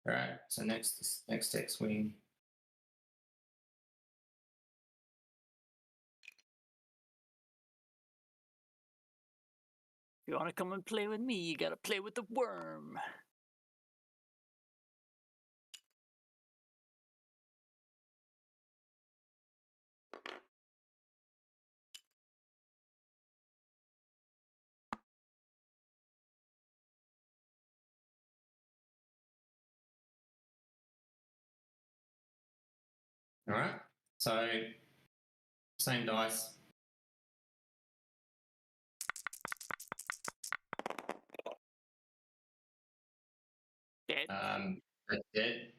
All right, so next X Wing. If you want to come and play with me, you gotta play with the worm. All right, so same dice. Dead. That's dead.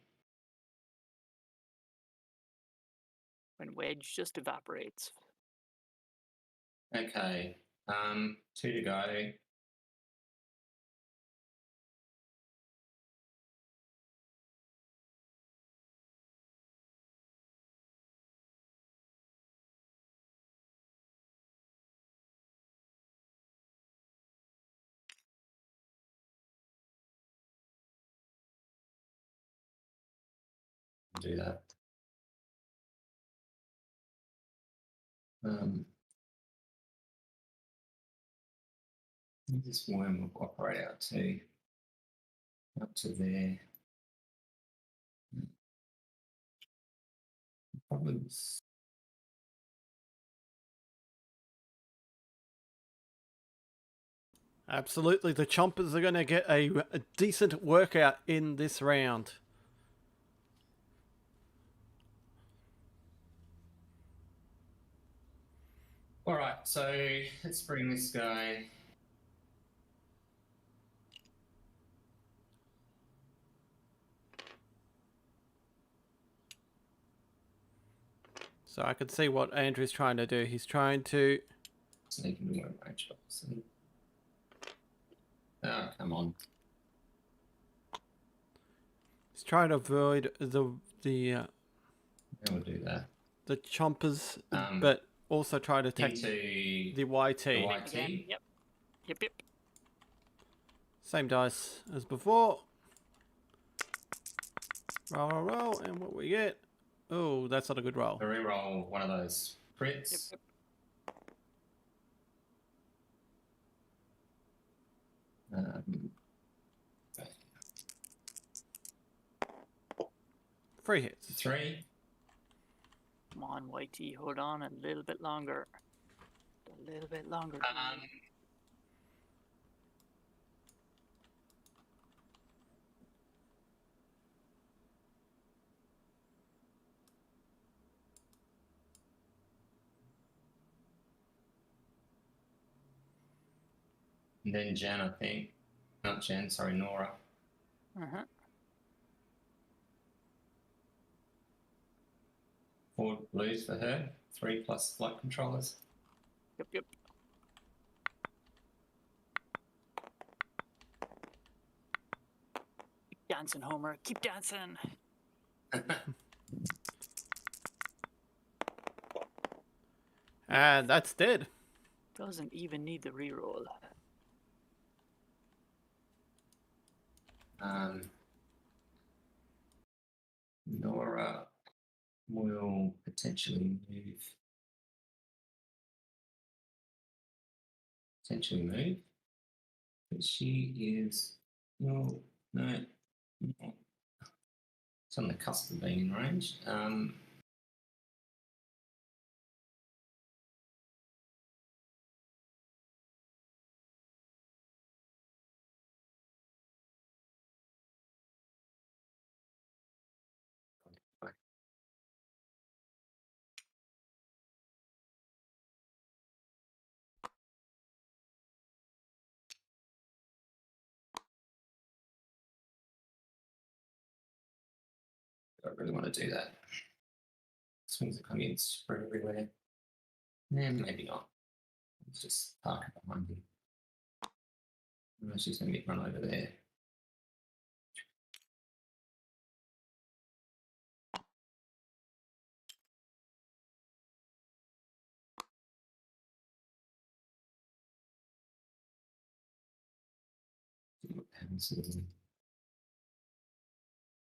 When wedge just evaporates. Okay, 2 to go. Do that. This worm will operate out to up to there. Problems. Absolutely, the Chompers are going to get a decent workout in this round. All right, so let's bring this guy. So I can see what Andrew's trying to do. He's trying to... Sneak into one range box. Oh, come on. He's trying to avoid the We'll do that. the Chompers, but also try to attack Into the YT. the YT. Again. Yep. Yep. Same dice as before. Roll, and what we get? Oh, that's not a good roll. So reroll one of those crits. Yep. 3 hits. 3. Come on, YT, hold on a little bit longer. A little bit longer. And then Jen, I think. Not Jen, sorry, Nora. Uh-huh. 4 blues for her. 3 plus flight controllers. Yep. Keep dancing, Homer. Keep dancing. And that's dead. Doesn't even need the reroll. Nora will potentially move. But she is no. It's on the cusp of being in range. I really want to do that. Swings are coming in spread everywhere. Yeah, maybe not. Let's just park it behind him. She's going to get run over there. See what happens.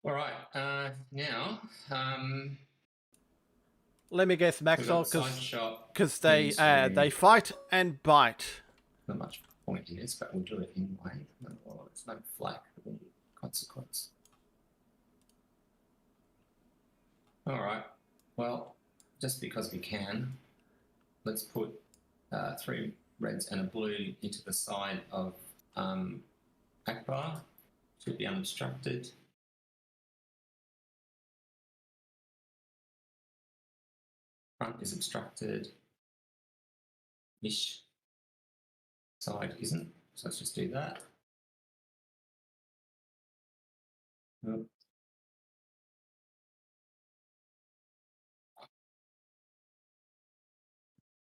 All right, now Let me guess, Maxwell, because they fight and bite. Not much point in this, but we'll do it anyway. No, it's no flak consequence. All right. Well, just because we can, let's put 3 reds and a blue into the side of Akbar. Should be unobstructed. Front is obstructed. Ish. Side isn't. So let's just do that. Oh.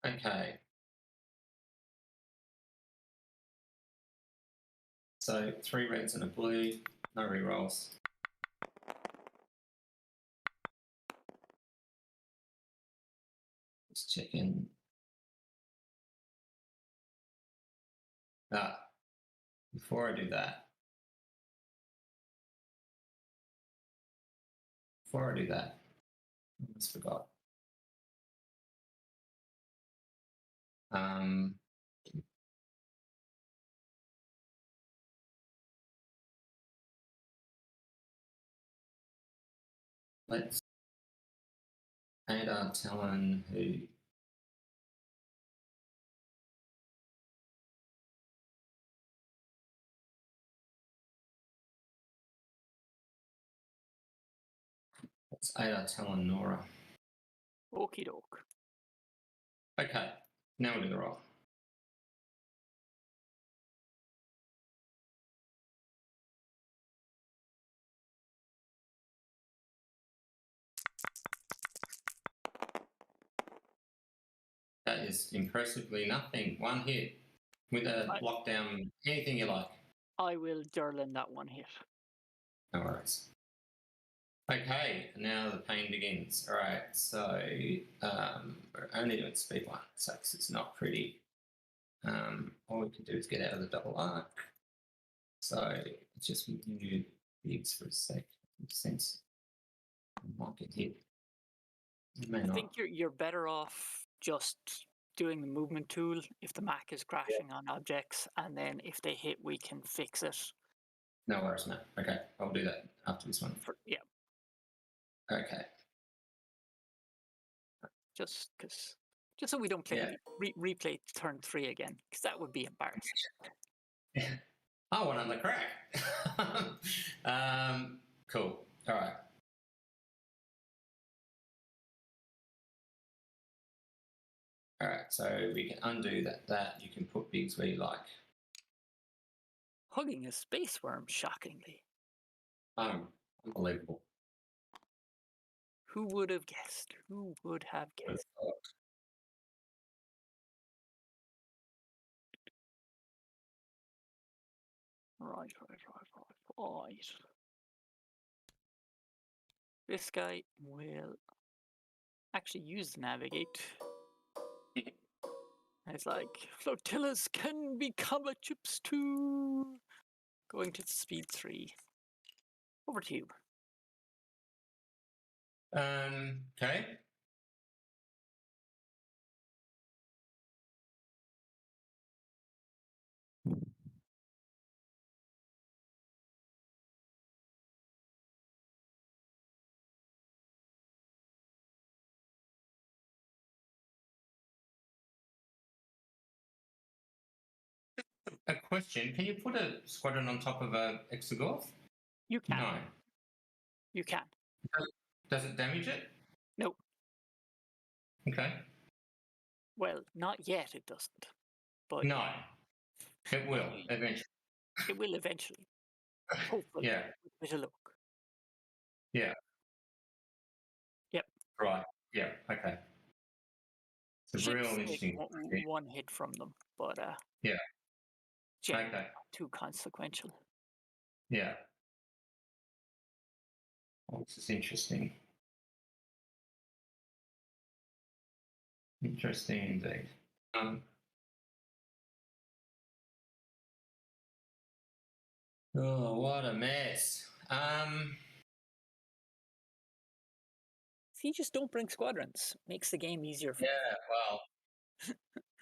Okay. So 3 reds and a blue, no rerolls. Just check in. Before I do that, I almost forgot. Let's add our Talon who let's add our Talon Nora. Okie doke. Okay, now we'll do the roll. That is impressively nothing. 1 hit with a lockdown, anything you like. I will Durlin that 1 hit. No worries. Okay, now the pain begins. All right, so we're only doing speed 1, so it's not pretty. All we can do is get out of the double arc. So it's just move bigs for a sec. Sense I might get hit. I think you're better off just doing the movement tool if the Mac is crashing on objects, and then if they hit, we can fix it. No worries, Matt. Okay, I'll do that after this one. Yeah. Okay. Just so we don't play replay turn 3 again, because that would be embarrassing. I went on the crack. Cool. All right. All right, so we can undo that. You can put bigs where you like. Hugging a space worm, shockingly. Unbelievable. Who would have guessed? Who would have guessed? Right. This guy will actually use the navigate. It's like, flotillas can be combat ships too. Going to speed 3. Over to you. Okay. A question: can you put a squadron on top of a Exegol? You can. No. You can. Does it damage it? No. Okay. Well, not yet. It doesn't. But No. It will eventually. it will eventually. Hopefully. Yeah. With a look. Yeah. Yep. Right. Yeah. Okay. It's a Ships real take interesting. one hit from them, but Yeah. generally Okay. not too consequential. Yeah. Oh, this is interesting. Interesting indeed. Oh, what a mess. See, just don't bring squadrons. Makes the game easier for Yeah, well,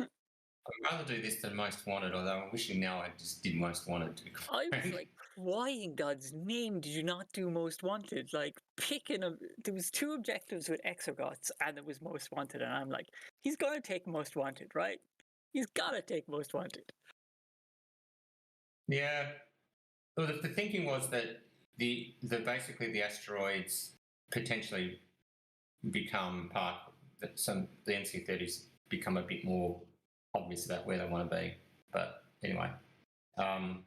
I'd rather do this than Most Wanted, although I'm wishing now I just did Most Wanted. I was like, why in God's name did you not do Most Wanted? Like, there was 2 objectives with Exogots, and it was Most Wanted, and I'm like, he's gonna take Most Wanted, right? He's gotta take Most Wanted. Yeah. Well, the thinking was that the basically the asteroids potentially become part that the NC-30s become a bit more obvious about where they want to be. But anyway, I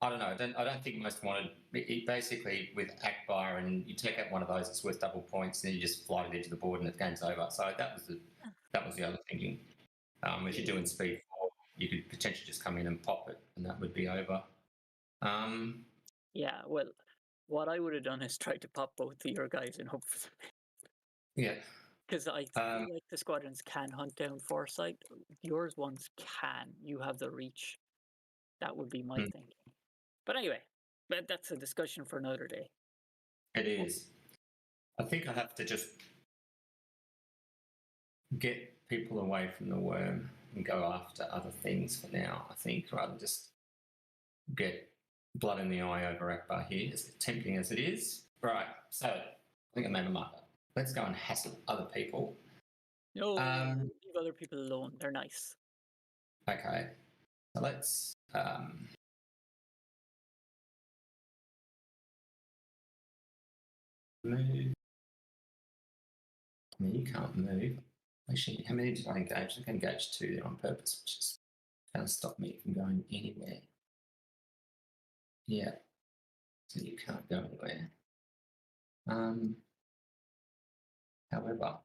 don't know. I don't think Most Wanted. It basically with Akbar, and you take out one of those, it's worth double points, and then you just fly to the edge of the board, and the game's over. So that was the other thinking. If you're doing speed 4, you could potentially just come in and pop it, and that would be over. Yeah, well, what I would have done is tried to pop both of your guys and hope for the best. Yeah. Because I feel like the squadrons can hunt down Foresight. Yours ones can. You have the reach. That would be my thinking. But anyway, that's a discussion for another day. It is. I think I have to just get people away from the worm and go after other things for now, I think, rather than just get blood in the eye over Akbar here, as tempting as it is. Right, so I think I made a marker. Let's go and hassle other people. No, leave other people alone. They're nice. Okay, so let's... move. I mean, you can't move. Actually, how many did I engage? I engaged 2 there on purpose, which is going to stop me from going anywhere. Yeah, so you can't go anywhere. However,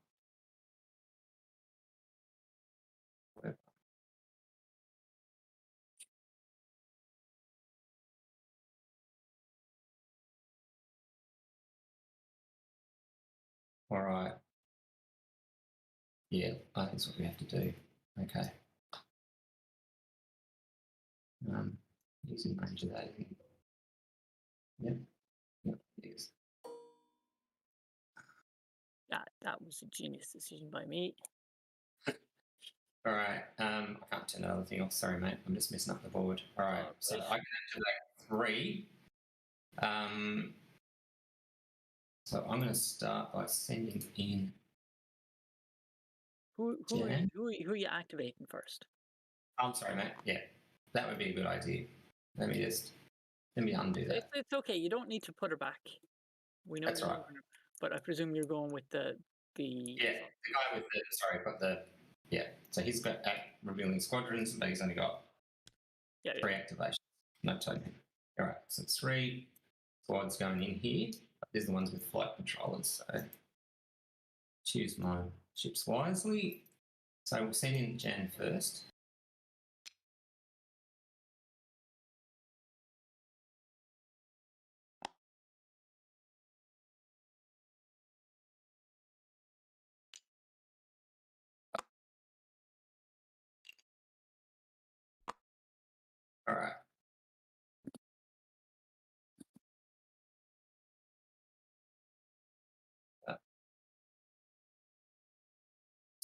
all right. Yeah, I think that's what we have to do. Okay. Using range of that. Yep. Yep, yes. That was a genius decision by me. All right. I can't turn another thing off. Sorry, mate. I'm just messing up the board. All right. So I can activate 3. So I'm going to start by sending in. Who are you activating first? I'm sorry, mate. Yeah, that would be a good idea. Let me undo that. It's okay. You don't need to put her back. We know That's right. But I presume you're going with the. Yeah, the guy with the. Sorry, but the. Yeah, so he's got revealing squadrons, but he's only got 3 activations. No token. All right, so 3 squads going in here. These are the ones with flight controllers. So choose my ships wisely. So we'll send in Jan first. All right.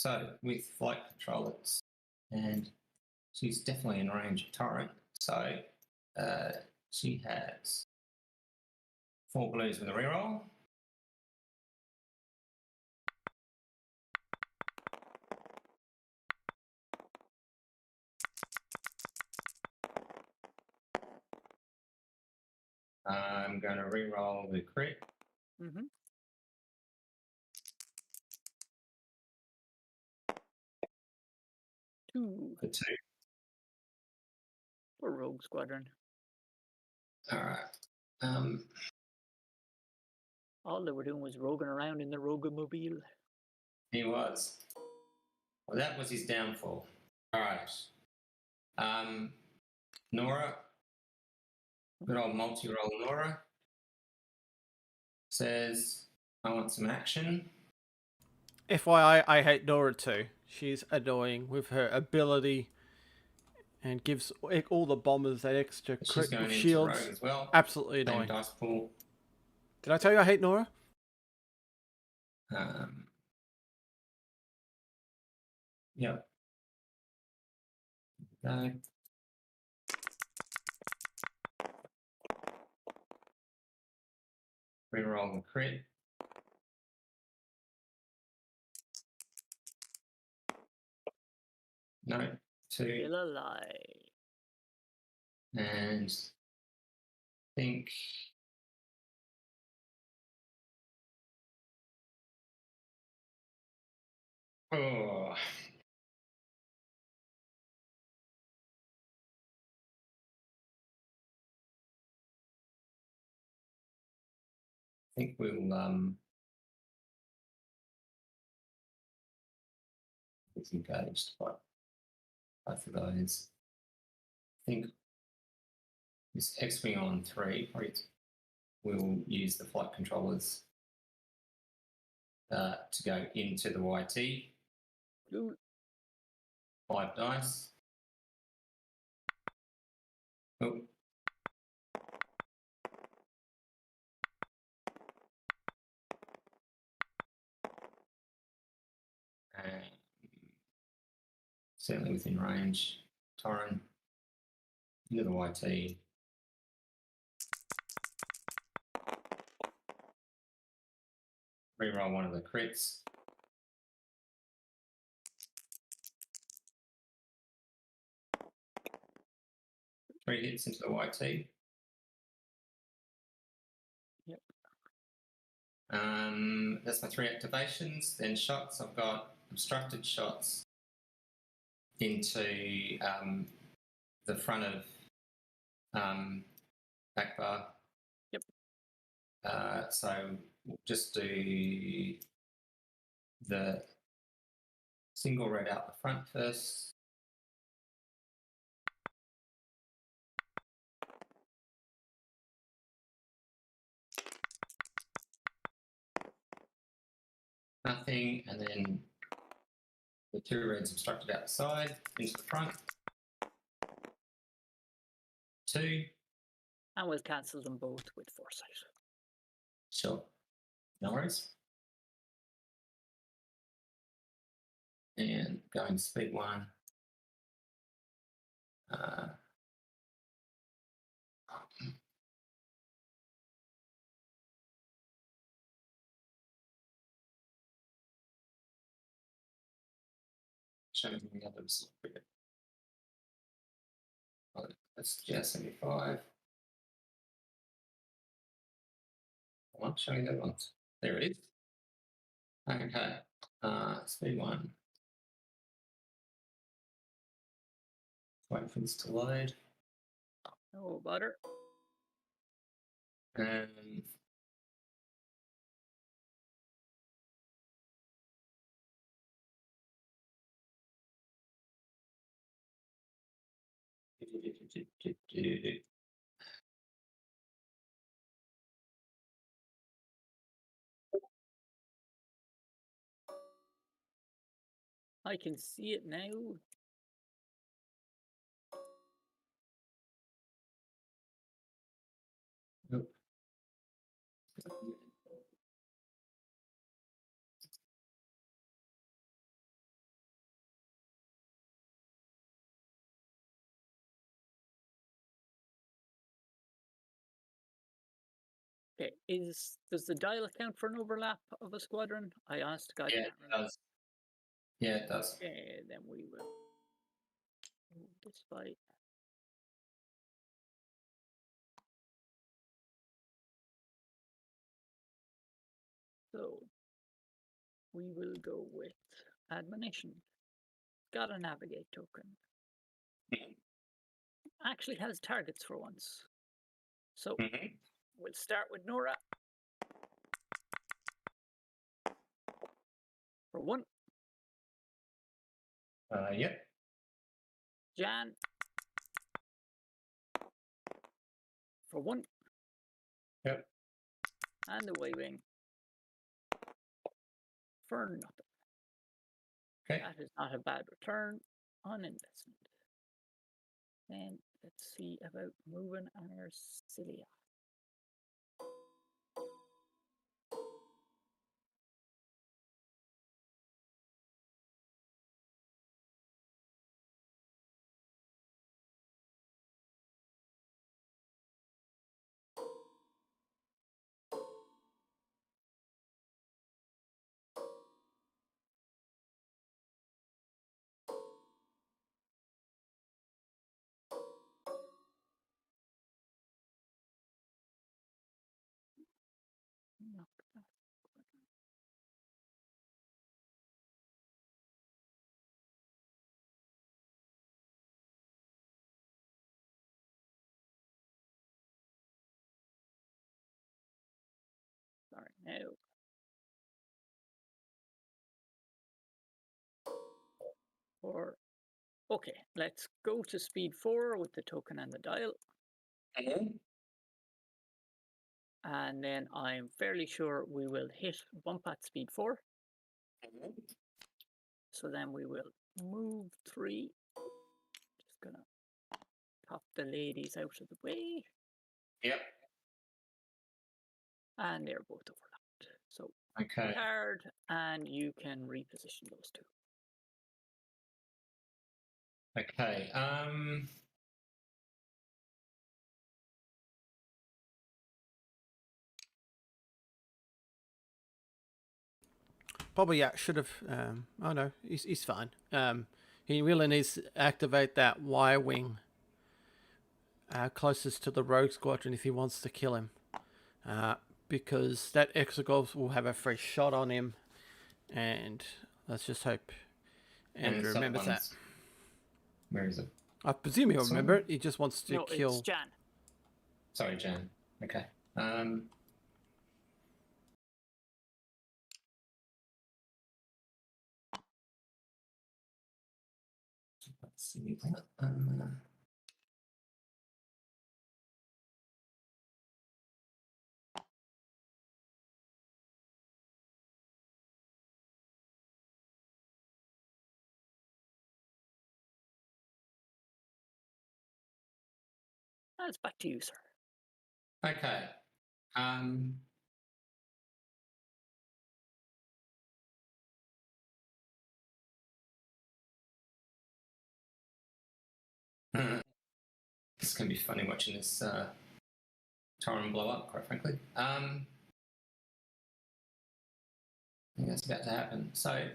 So with flight controllers, and she's definitely in range of Torrent. So she has 4 blues with a reroll. I'm going to reroll the crit. Mm-hmm. Two For 2. for Rogue Squadron. All right. All they were doing was roguing around in the Rogamobile. He was. Well, that was his downfall. All right. Nora, good old multi-roll Nora, says, I want some action. FYI, I hate Nora too. She's annoying with her ability and gives all the bombers that extra She's crit going into shields. rogue as well. Absolutely Same annoying. dice pool. Did I tell you I hate Nora? Yep. No. Reroll the crit. No. 2. Still alive. And think. Oh. I think we'll it's engaged, but both of those. I think this X Wing on 3 probably will use the flight controllers to go into the YT. Blue. 5 dice. Oh. Certainly within range. Torrent into the YT. Reroll one of the crits. Three hits into the YT. Yep. That's my 3 activations. Then shots. I've got obstructed shots into the front of back bar. Yep. So we'll just do the single red out the front first. Nothing, and then the 2 reds obstructed out the side, into the front. 2. And we'll cancel them both with Foresight. Sure. No worries. And going to speed 1. Show me the others. That's just 75. I'm not showing that ones. There it is. Okay. Speed 1. Wait for this to load. No butter. I can see it now. Nope. Okay, does the dial account for an overlap of a squadron? I honest to God Yeah, can't it remember. does. Yeah, it does. Okay, then we will move this by. So we will go with admonition. Got a navigate token. Actually has targets for once. So we'll start with Nora. For 1. Yep. Jan. For 1. Yep. And the Y-Wing. For nothing. Okay. That is not a bad return on investment. Then let's see about moving our cilia. Knock that. Sorry, no. Okay, let's go to speed 4 with the token and the dial. And then I'm fairly sure we will hit bump at speed 4. So then we will move 3. Just gonna pop the ladies out of the way. Yep. And they're both overlapped. So Okay. card, and you can reposition those 2. Okay. Probably, yeah, should have. Oh no, he's fine. He really needs to activate that Y-Wing closest to the Rogue Squadron if he wants to kill him. Because that Exegol will have a fresh shot on him, and let's just hope Andrew remembers that. Where is it? I presume he'll remember it. He just wants to kill. It's Jan. Sorry, Jan. Okay. Let's see. That's back to you, sir. Okay. It's going to be funny watching this Torrent blow up, quite frankly. I think that's about to happen. So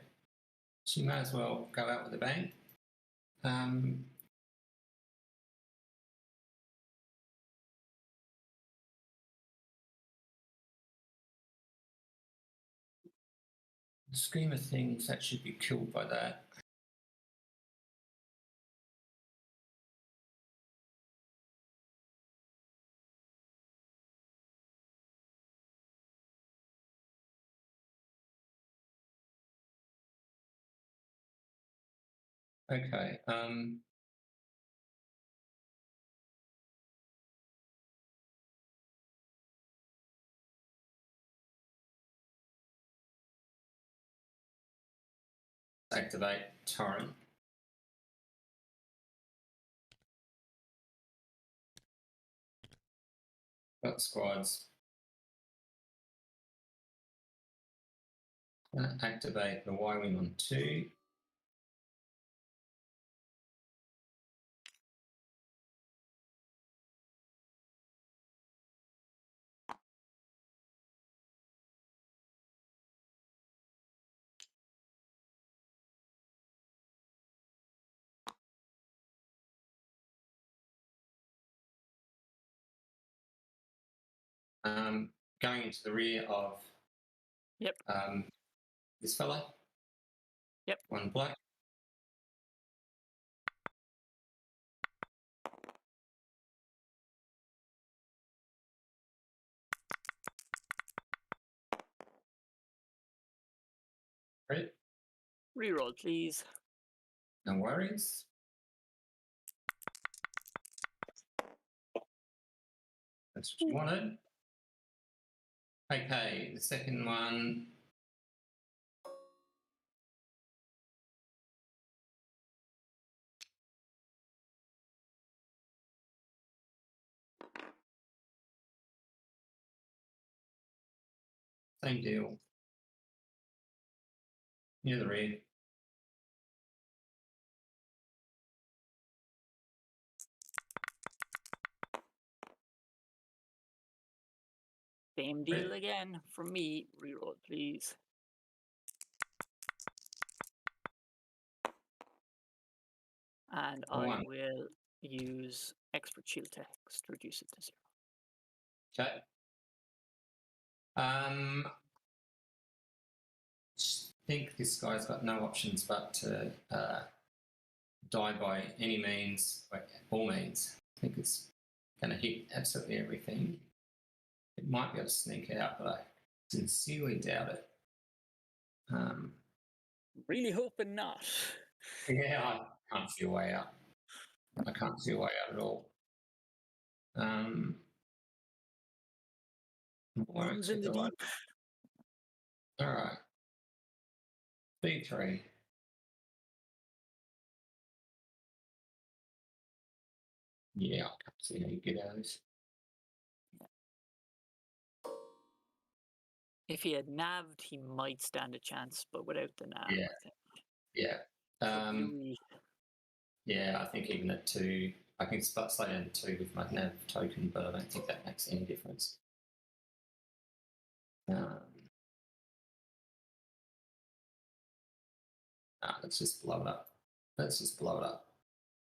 she may as well go out with a bang. The scheme of things, that should be killed by that. Okay. Activate torrent. Got squads. Activate the Y-Wing on 2. Going into the rear of Yep. this fella. Yep. One black. Right. Reroll, please. No worries. That's what you wanted. Okay, the second one. Same deal. Near the rear. Same deal again from me. Reroll, please. And I will use expert shield text to reduce it to 0. Okay. I think this guy's got no options but to die by any means, all means. I think it's going to hit absolutely everything. It might be able to sneak out, but I sincerely doubt it. Really hoping not. Yeah, I can't see a way out. I can't see a way out at all. Arms in the deep. All right. B3. Yeah, I can't see how you get out of this. If he had navved, he might stand a chance, but without the nav, Yeah. I think. Yeah. Yeah, I think even at 2, I can slow down to 2 with my nav token, but I don't think that makes any difference. Let's just blow it up. Let's just blow it up.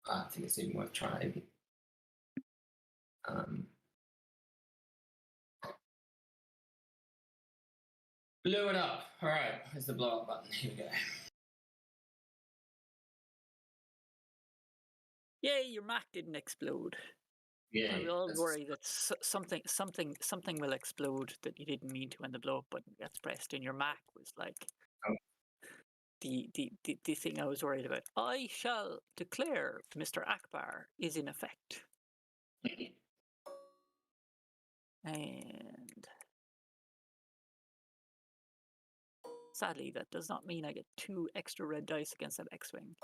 I think it's even worth trying. Blew it up. All right, here's the blow up button. Here we go. Yay, your Mac didn't explode. Yeah. We all worry that something will explode that you didn't mean to when the blow up button gets pressed, and your Mac was like the thing I was worried about. I shall declare Mr. Akbar is in effect. And sadly, that does not mean I get 2 extra red dice against that X-Wing.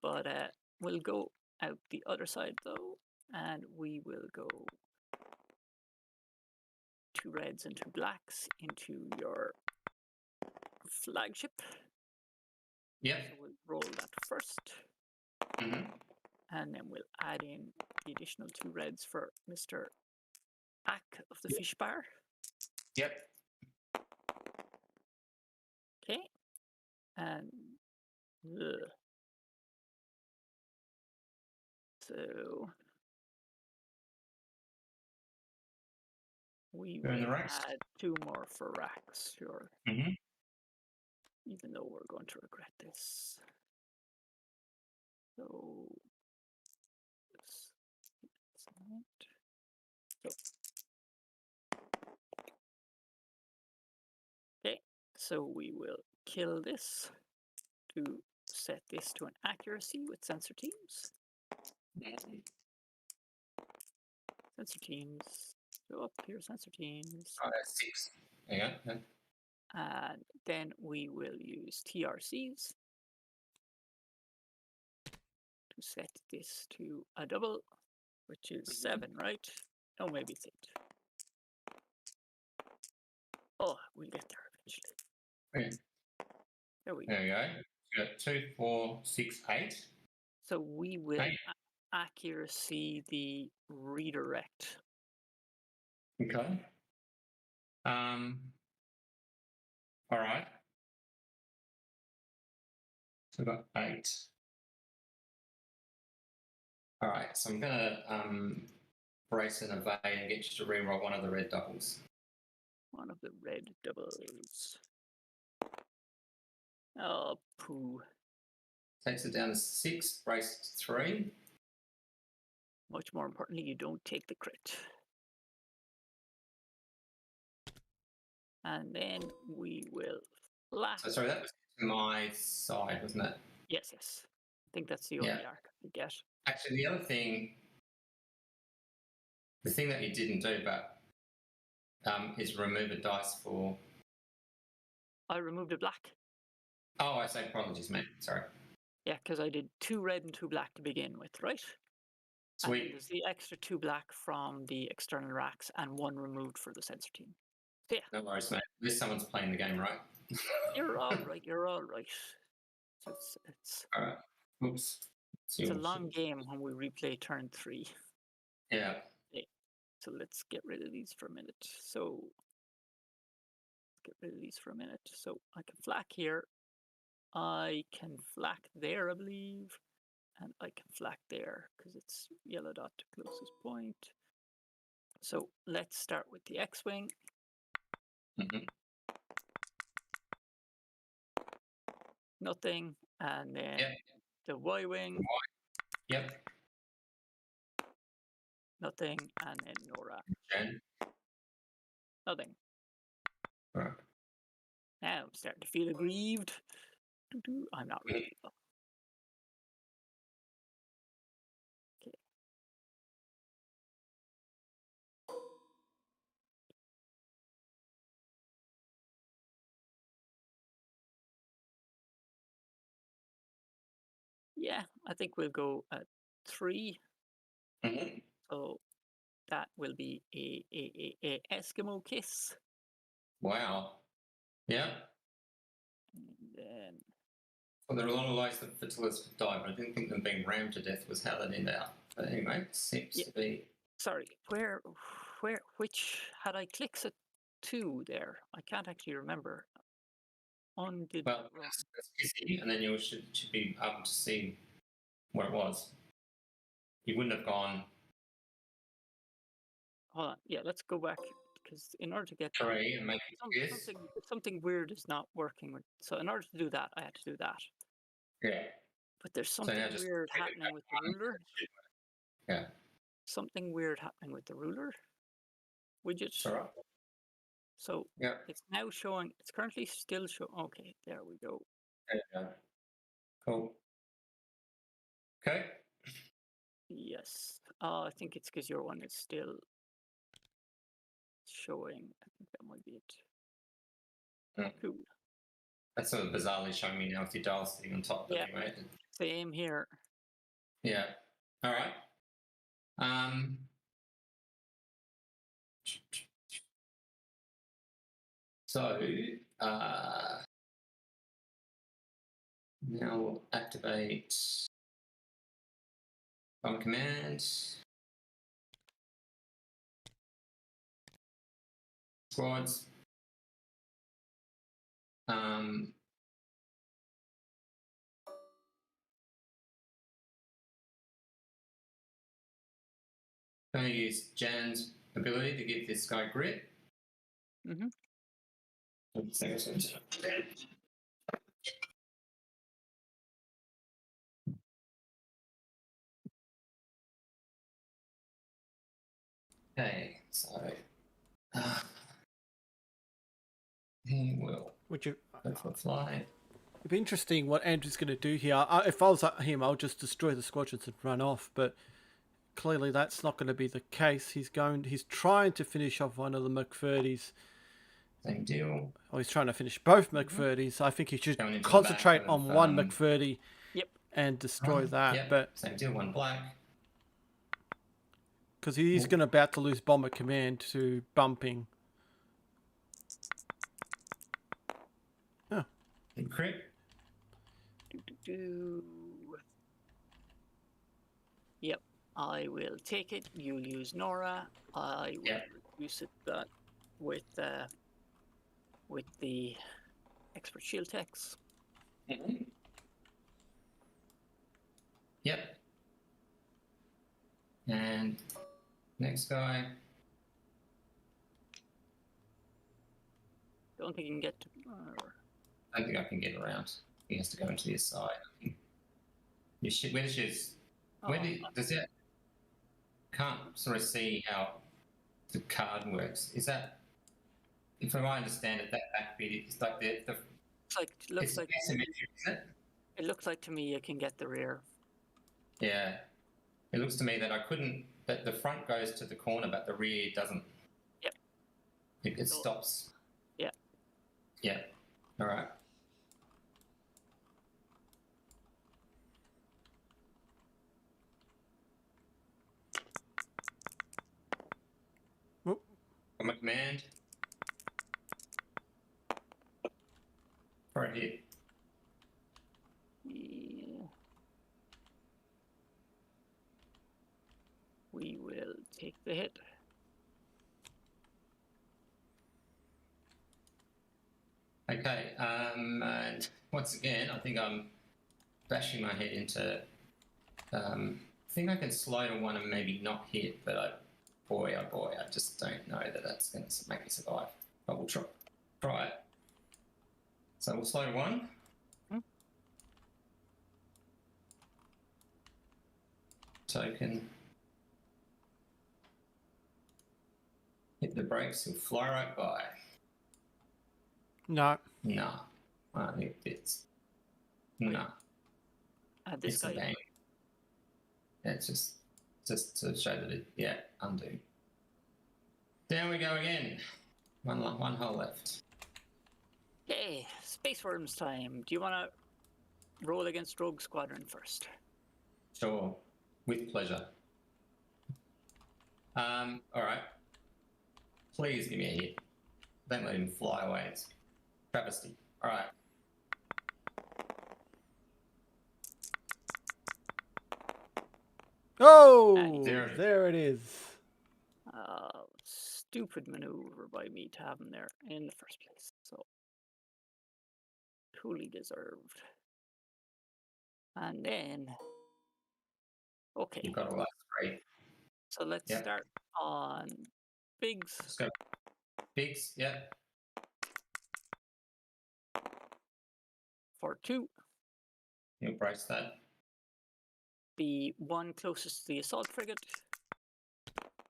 But we'll go out the other side, though, and we will go 2 reds and 2 blacks into your flagship. Yep. So we'll roll that first. And then we'll add in the additional 2 reds for Mr. Ack of the Fish Bar. Yep. Okay. And so we will add 2 more for racks, sure. Even though we're going to regret this. So okay, so we will kill this to set this to an accuracy with sensor teams. Sensor teams. Go up here, sensor teams. Oh, that's 6. Yeah. And then we will use TRCs to set this to a double, which is 7, right? Oh, maybe it's 8. Oh, we'll get there eventually. Okay. There we go. There we go. You got 2, 4, 6, 8. So we will accuracy the redirect. Okay. All right. So we've got 8. All right. So I'm gonna brace and evade and get you to reroll one of the red doubles. One of the red doubles. Oh, poo. Takes it down to 6, brace 3. Much more importantly, you don't take the crit. And then we will flash. So sorry, that was to my side, wasn't it? Yes, yes. I think that's the only arc I get. Actually, the other thing, the thing that you didn't do, but is remove a dice for. I removed a black. Oh, I say apologies, mate. Sorry. Yeah, because I did 2 red and 2 black to begin with, right? And then Sweet. there's the extra 2 black from the external racks and 1 removed for the sensor team. So yeah. No worries, mate. At least someone's playing the game, right? You're all right. You're all right. So it's All right. Oops. it's a long game when we replay turn 3. Yeah. So let's get rid of these for a minute. So I can flak here. I can flak there, I believe. And I can flak there because it's yellow dot to closest point. So let's start with the X Wing. Mm-hmm. Nothing. And then the Y Wing. Yep. Nothing. And then Nora. Jen. Nothing. All right. Now I'm starting to feel aggrieved. I'm not really. Okay. Yeah, I think we'll go at 3. Mm-hmm. So that will be a Eskimo kiss. Wow. Yeah. And then Well, there are a lot of lives that Fertilus would die, but I didn't think them being rammed to death was how that ended out. But anyway, it seems to be. Sorry, which had I clicks at 2 there? I can't actually remember. Undid Well, that wrong. that's easy, and then you should be able to see where it was. You wouldn't have gone Hold on. Yeah, let's go back because in order to get 3 and make it this. something weird is not working with. So in order to do that, I had to do that. Yeah. But there's something now just weird happening with the ruler. Yeah. Something weird happening with the ruler widget. Sure. So it's now showing. It's currently still showing. Okay, there we go. There you go. Cool. Okay. Yes. I think it's because your one is still showing. I think that might be it. Cool. That's sort of bizarrely showing me now with your dial sitting on top of anyway. Same here. Yeah. All right. So now we'll activate bomb command. Squads. Going to use Jan's ability to give this guy grit. Mm-hmm. Okay, so he will go for a fly. It'd be interesting what Andrew's going to do here. If I was him, I'll just destroy the squadrons and run off. But clearly, that's not going to be the case. He's trying to finish off one of the McFurdies. Same deal. Oh, he's trying to finish both McFurdies. I think he should concentrate on one McFurdy and destroy that. Yep. But same deal, one black. Because he's about to lose bomber command to bumping. Oh. Crit. Yep, I will take it. You'll use Nora. I will reduce it with the expert shield text. Mm-hmm. Yep. And Next guy. Don't think you can get to. I don't think I can get around. He has to go into the side. Where's yours? Does it? Can't sort of see how the card works. Is that? If I understand it, that back bit is like the Looks like asymmetric, is it? it looks like to me you can get the rear. Yeah. It looks to me that I couldn't. That the front goes to the corner, but the rear doesn't. Yep. It stops. Yeah. Yeah. All right. Whoop. From a command. For a hit. Yeah. We will take the hit. Okay. And once again, I think I'm bashing my head into. I think I can slow to 1 and maybe not hit, but boy, I just don't know that that's going to make me survive. But we'll try it. So we'll slow to 1. Token. Hit the brakes, he'll fly right by. No. Nah. I think it fits. Nah. This It's a guy. bang. Yeah, it's just to show that it, yeah, undo. Down we go again. One hole left. Okay, Space Worms time. Do you want to roll against Rogue Squadron first? Sure. With pleasure. All right. Please give me a hit. Don't let him fly away. It's travesty. All right. Oh, there it is. Stupid maneuver by me to have him there in the first place. So, truly deserved. And then, okay. You've got a lot great. So let's start on Biggs. Let's go. Biggs, yeah. For 2. You'll brace that. The one closest to the assault frigate.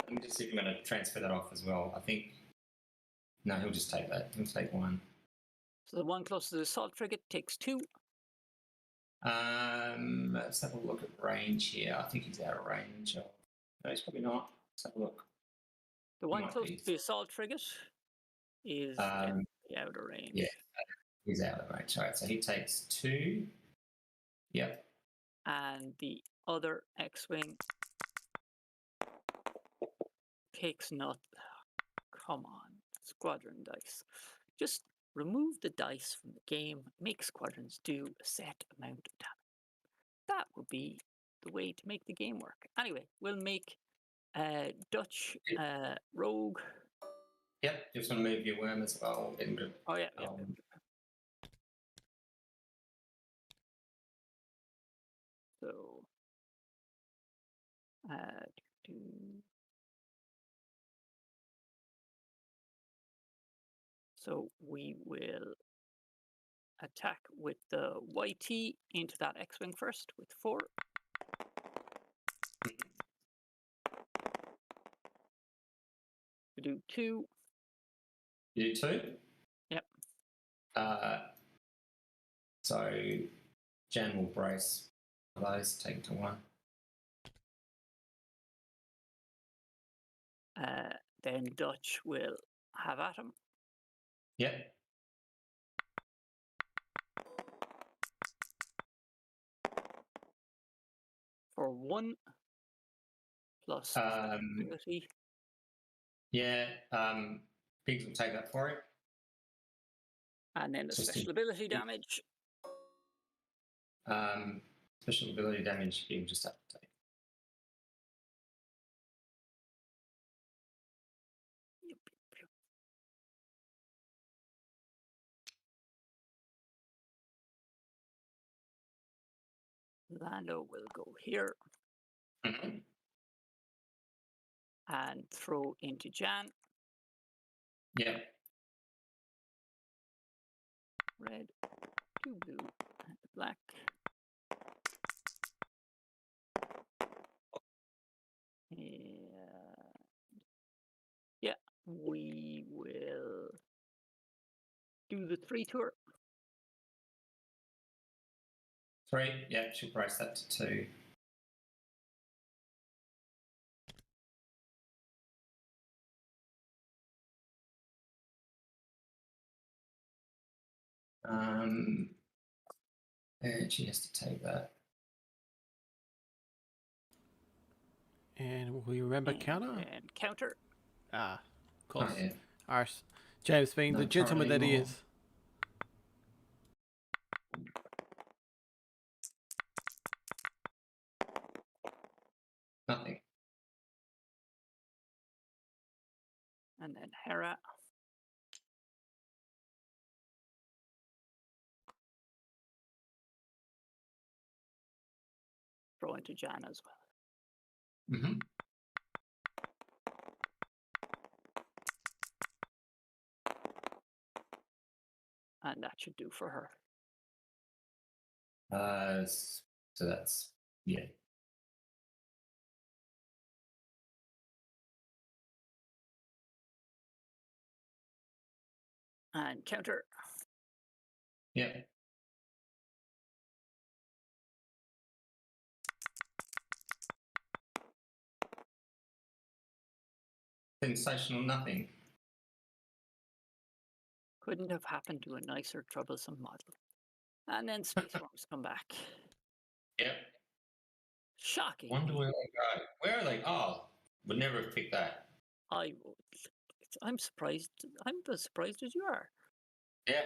Let me just see if I'm going to transfer that off as well. I think. No, he'll just take that. He'll take 1. So the one closest to the assault frigate takes 2. Let's have a look at range here. I think he's out of range. No, he's probably not. Let's have a look. The one closest to the assault frigate is out of range. Yeah, he's out of range. All right, so he takes 2. Yep. And the other X-Wing takes not. Come on, squadron dice. Just remove the dice from the game. Make squadrons do a set amount of damage. That would be the way to make the game work. Anyway, we'll make Dutch Rogue. Yep, just want to move your worm as well. Oh, yeah. So, so we will attack with the YT into that X-Wing first with 4. We do 2. You do 2? Yep. So Jan will brace those, take it to 1. Then Dutch will have at him. Yep. For 1 plus ability. Yeah, Biggs will take that for it. And then the special ability damage. Special ability damage, you just have to take. Lando will go here. and throw into Jan. Yeah. Red, 2 blue, and black. Yeah, we will do the 3 tour. 3. Yeah, she'll brace that to 2. And she has to take that. And we remember counter? And counter. Ah, of course. Oh, yeah. Alright. James being the Not gentleman that he anymore. is. Nothing. And then Hera. Throw into Jan as well. Mm-hmm. And that should do for her. So that's, yeah. And counter. Yeah. Sensational nothing. Couldn't have happened to a nicer, troublesome model. And then Space Worms come back. Yep. Shocking. Wonder where they go. Where are they? Oh, would never have picked that. I'm surprised. I'm as surprised as you are. Yeah.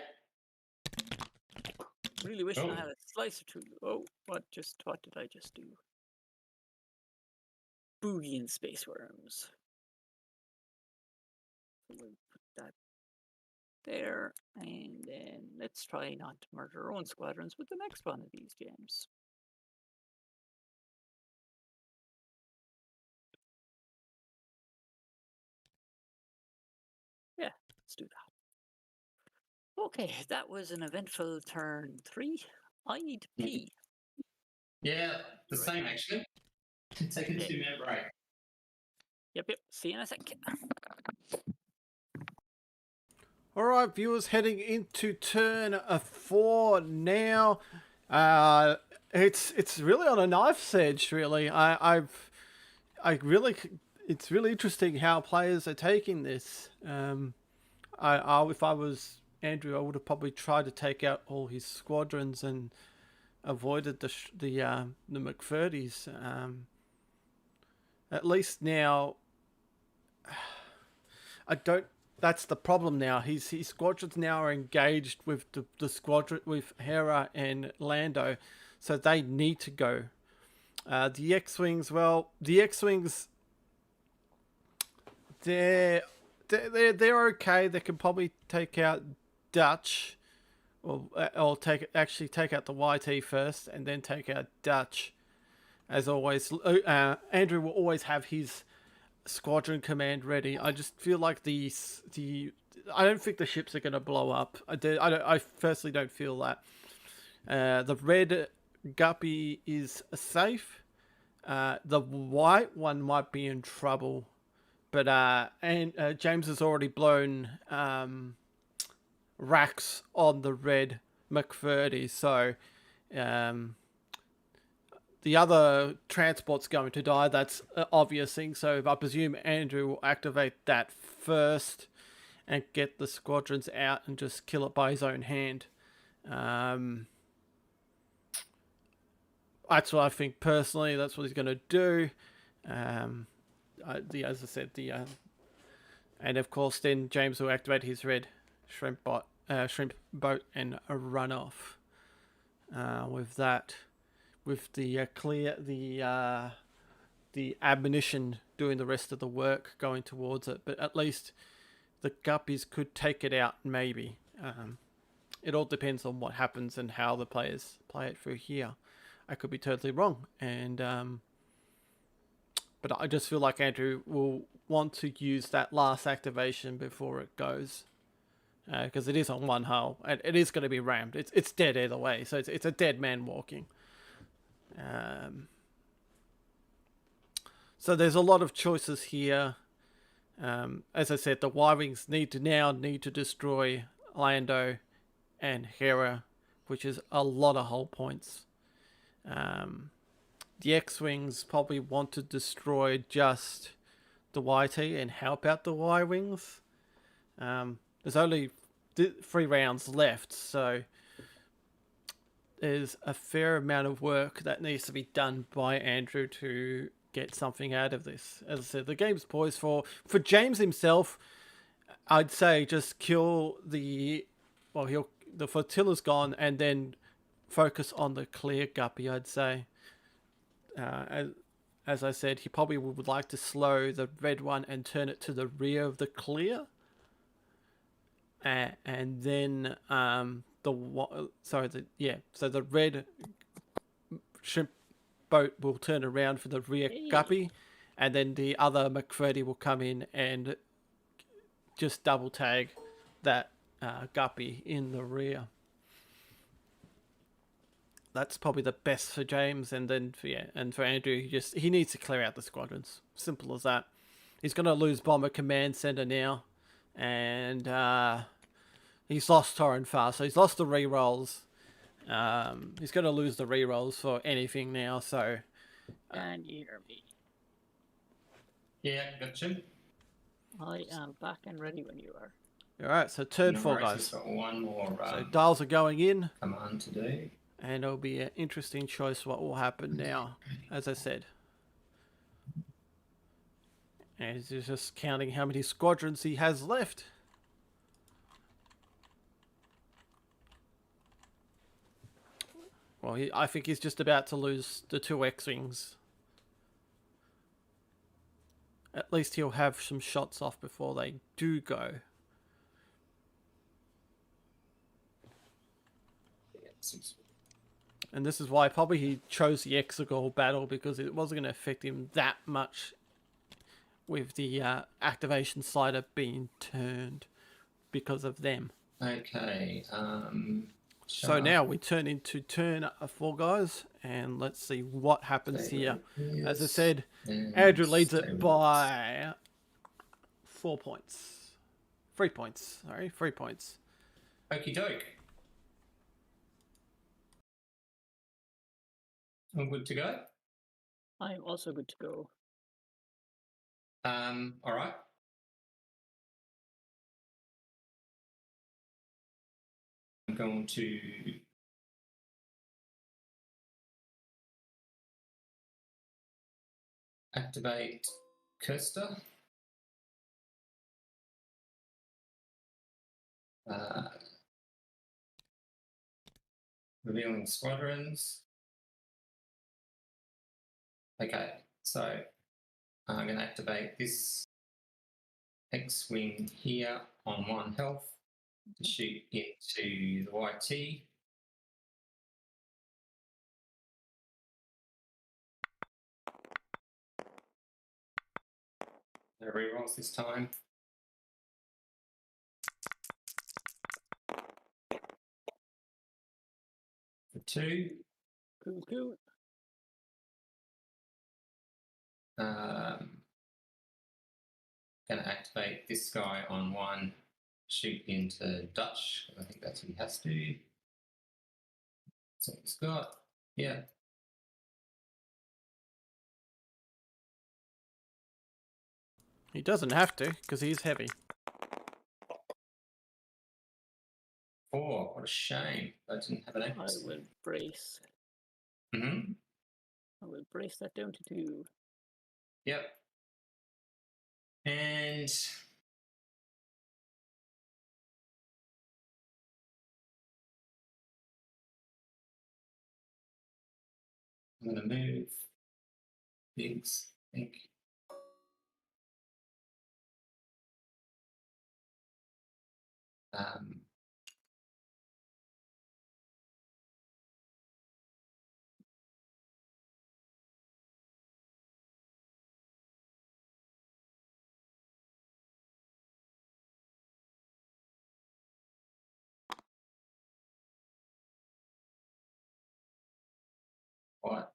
Really wish Oh. I had a slice or two. Oh, what did I just do? Boogie and Space Worms. So we'll put that there, and then let's try not to murder our own squadrons with the next one of these gems. Yeah, let's do that. Okay, that was an eventful turn 3. I need to pee. Yeah, the same actually. Take a 2-minute break. Yep. See you in a sec. Alright, viewers, heading into turn 4 now. It's really on a knife's edge, really. It's really interesting how players are taking this. If I was Andrew, I would have probably tried to take out all his squadrons and avoided the McFurdies. At least now, I don't. That's the problem now. His squadrons now are engaged with the squadron with Hera and Lando, so they need to go. The X-Wings, they're okay. They can probably take out Dutch, or take out the YT first and then take out Dutch. As always, Andrew will always have his squadron command ready. I just feel like I don't think the ships are going to blow up. I personally don't feel that. The red guppy is safe. The white one might be in trouble, but James has already blown racks on the red McFurdy, so the other transport's going to die. That's an obvious thing. So I presume Andrew will activate that first and get the squadrons out and just kill it by his own hand. That's what I think personally. That's what he's going to do. As I said, and of course then James will activate his red shrimp boat and run off with that. With the the ammunition doing the rest of the work going towards it, but at least the guppies could take it out maybe. It all depends on what happens and how the players play it through here. I could be totally wrong, and But I just feel like Andrew will want to use that last activation before it goes. Because it is on one hull, and it is going to be rammed. It's dead either way, so it's a dead man walking. So there's a lot of choices here. As I said, the Y-Wings need to destroy Lando and Hera, which is a lot of hull points. The X-Wings probably want to destroy just the YT and help out the Y-Wings. There's only 3 rounds left, so there's a fair amount of work that needs to be done by Andrew to get something out of this. As I said, the game's poised for James himself. I'd say just kill the flotilla's gone, and then focus on the clear guppy. I'd say, as I said, he probably would like to slow the red one and turn it to the rear of the clear, and then so the red shrimp boat will turn around for the rear guppy, and then the other McFreddy will come in and just double tag that guppy in the rear. That's probably the best for James, and then for Andrew, he needs to clear out the squadrons. Simple as that. He's going to lose Bomber Command Center now, and he's lost Torren Far, so he's lost the rerolls. He's going to lose the rerolls for anything now, so... And you hear me. Yeah, gotcha. I am back and ready when you are. Alright, so turn 4, Right, guys. just got one more So dials are going in. command to do. And it'll be an interesting choice what will happen now, as I said. And he's just counting how many squadrons he has left. Well, I think he's just about to lose the 2 X-Wings. At least he'll have some shots off before they do go. And this is why probably he chose the Exegol battle, because it wasn't going to affect him that much with the activation slider being turned because of them. Okay. So now we turn into turn 4, guys, and let's see what happens here. As I said, Andrew leads it by 4 points. 3 points, sorry, 3 points. Okie doke. I'm good to go. I'm also good to go. All right. I'm going to activate Kirsta. Revealing squadrons. Okay, so I'm going to activate this X Wing here on 1 health to shoot into the YT. No rerolls this time. For 2. Cool. Going to activate this guy on 1, shoot into Dutch. I think that's what he has to. So he's got, yeah. He doesn't have to, because he's heavy. 4, what a shame. I didn't have an I X. will brace. Mm-hmm. I will brace that down to 2. Yep. And I'm going to move Biggs, I think. What?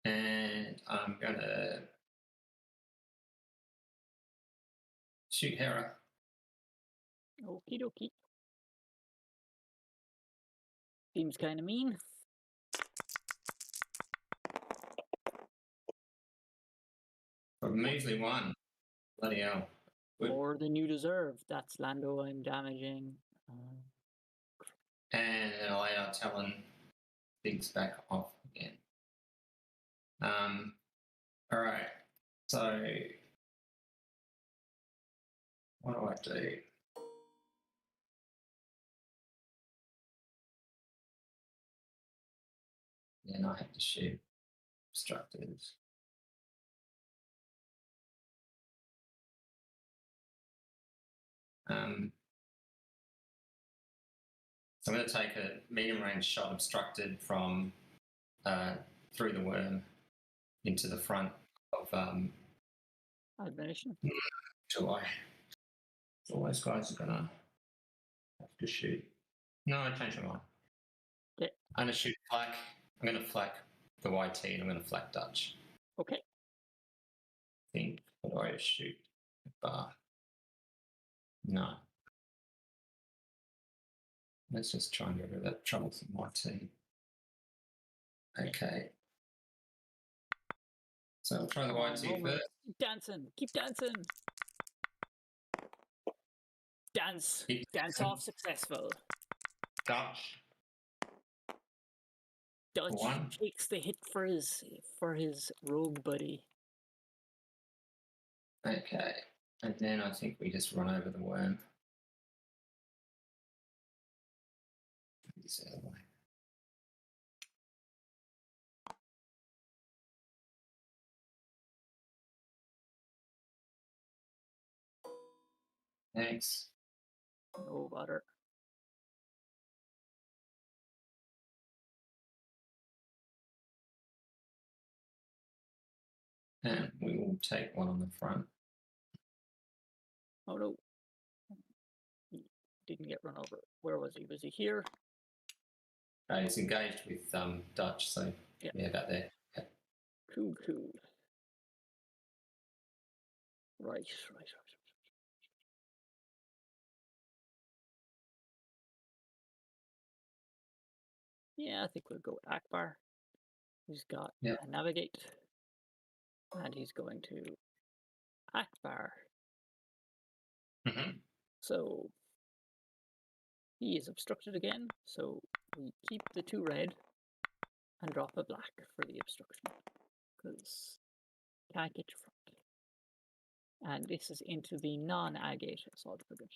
And I'm gonna shoot Hera. Okie dokie. Seems kind of mean. For a measly one. Bloody hell. Good. More than you deserve. That's Lando I'm damaging. And then I'll allow Talon things back off again. Alright. So what do I do? Then I have to shoot obstructors. So I'm going to take a medium range shot obstructed from through the worm into the front of Admonition. July. So all those guys are going to have to shoot. No, I changed my mind. Okay. I'm going to shoot flak. I'm going to flak the YT and I'm going to flak Dutch. Okay. I think, what do I shoot? Bar. No. Let's just try and get rid of that troublesome YT. Okay. So I'll try the YT first. Keep dancing. Keep dancing. Dance. Keep Dance dancing. off successful. Dutch. Dutch One. takes the hit for his rogue buddy. Okay. And then I think we just run over the worm. This other way. Thanks. No bother. And we will take one on the front. Oh no. He didn't get run over. Where was he? Was he here? He's engaged with Dutch, so yeah, about there. Yeah. Cool. Right. Yeah, I think we'll go with Akbar. He's got a navigate. And he's going to Akbar. Mm-hmm. So he is obstructed again. So we keep the 2 red and drop a black for the obstruction. Because can't get your front. And this is into the non-agate assault frigate.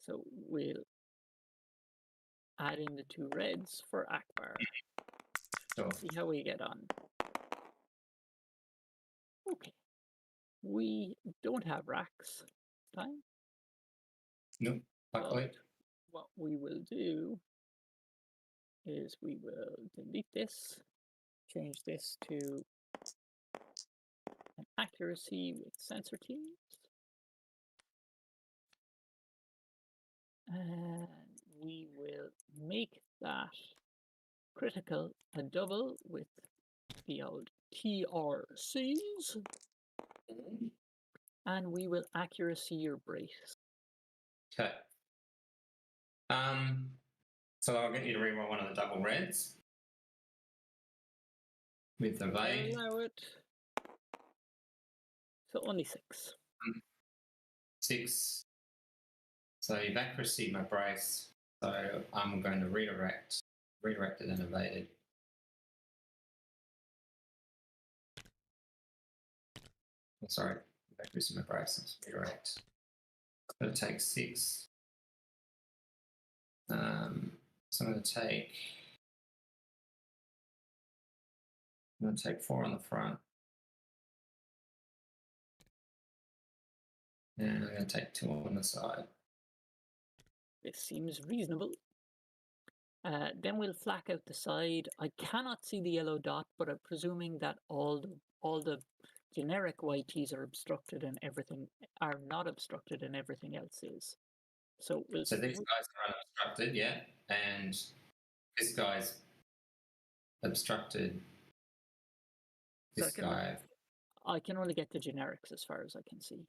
So we'll add in the 2 reds for Akbar. Sure. See how we get on. Okay. We don't have racks this time. Nope. Luckily. What we will do is we will delete this, change this to an accuracy with sensor teams. And we will make that critical a double with the old TRCs. And we will accuracy your brace. Okay. So I'll get you to reroll one of the double reds with the evade. Allow it. So only 6. 6. So you've accuracy my brace. So I'm going to redirect it and evaded. Oh, sorry, accuracy my brace. Let's redirect. It's going to take 6. So I'm going to take 4 on the front. And I'm going to take 2 on the side. This seems reasonable. Then we'll flak out the side. I cannot see the yellow dot, but I'm presuming that all the generic YTs are obstructed and everything are not obstructed and everything else is. So we'll. So these guys are unobstructed, yeah, and this guy's obstructed. This guy. I can only get the generics as far as I can see.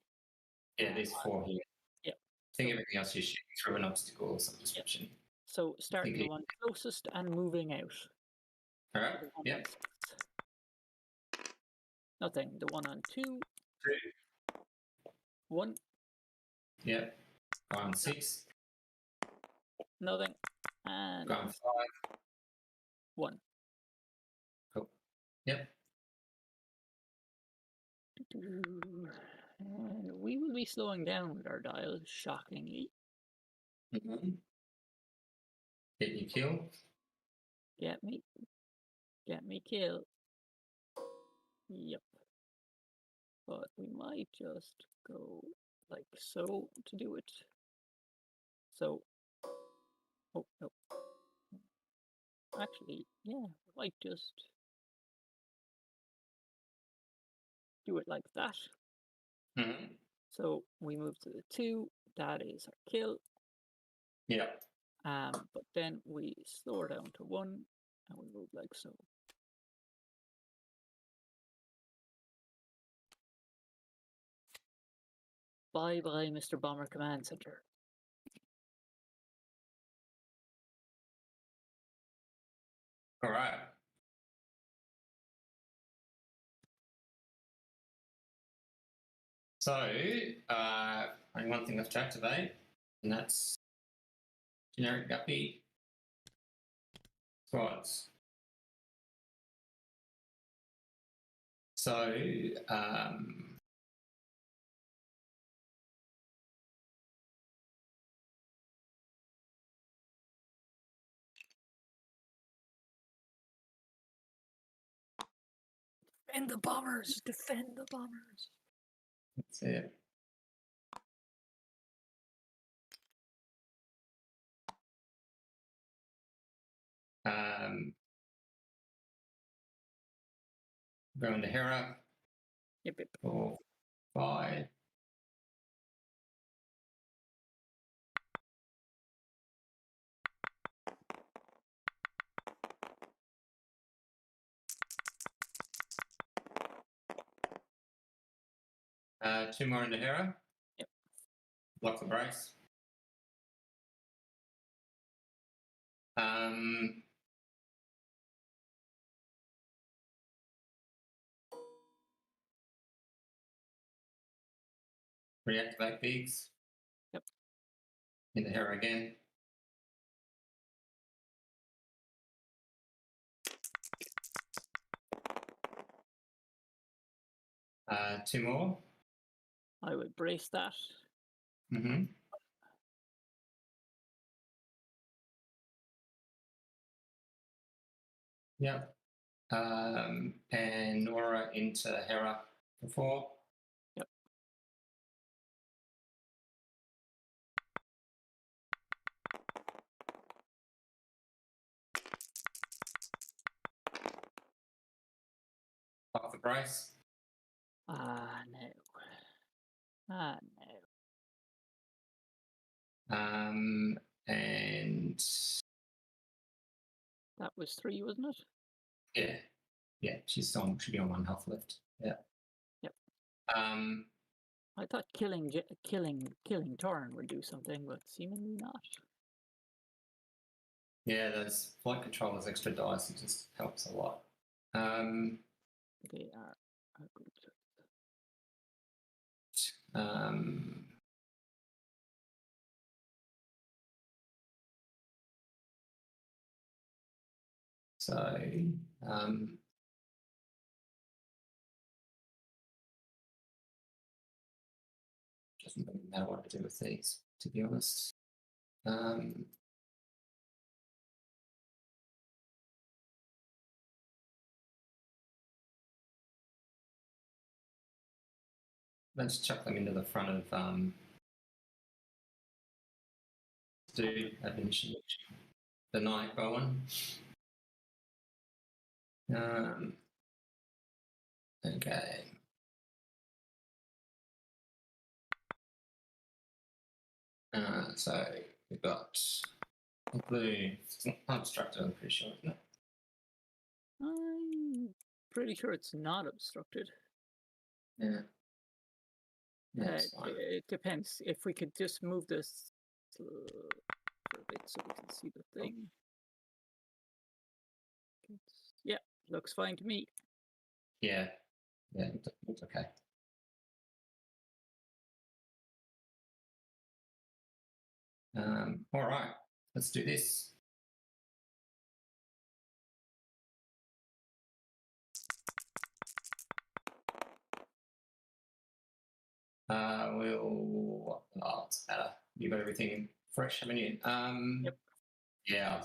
Yeah, there's 4 here. Yeah. I think everything else is shooting through an obstacle or some description. Yeah. So starting the one closest and moving out. All right. Yeah. Nothing. The one on 2. 2. 1. Yeah. Guy on 6. Nothing. And Guy on 5. 1. Cool. Yep. And we will be slowing down with our dial, shockingly. Mm-hmm. Get you kill. Get me. Get me kill. Yep. But we might just go like so to do it. So, oh no. Actually, yeah, we might just do it like that. Mm-hmm. So we move to the 2. That is our kill. Yeah. But then we slow her down to 1, and we move like so. Bye bye, Mr. Bomber Command Center. All right. So, only one thing left to activate, and that's generic guppy squads. So, Defend the bombers! Defend the bombers! that's it. Go into Hera. Yep. 4, 5. Two more into Hera. Yep. Block the brace. Reactivate Biggs. Yep. Into Hera again. Two more. I would brace that. Mm-hmm. Yep. And Nora into Hera for 4. Yep. Off the brace. Ah, no. Ah, no. And That was 3, wasn't it? yeah, yeah, she's on. Should be on 1 health left. Yeah. Yep. I thought killing Torn would do something, but seemingly not. Yeah, those flight controllers extra dice. It just helps a lot. They are a good. So, doesn't really matter what I do with these, to be honest. Let's chuck them into the front of do admonition. the night going. Okay. So we've got the blue. It's not obstructed, I'm pretty sure, isn't it? I'm pretty sure it's not obstructed. Yeah. Yeah, it's fine. It depends. If we could just move this for a bit so we can see the thing. Yeah, looks fine to me. Yeah. Yeah, it's okay. All right, let's do this. It's better. You've got everything fresh, haven't you? Yep. Yeah,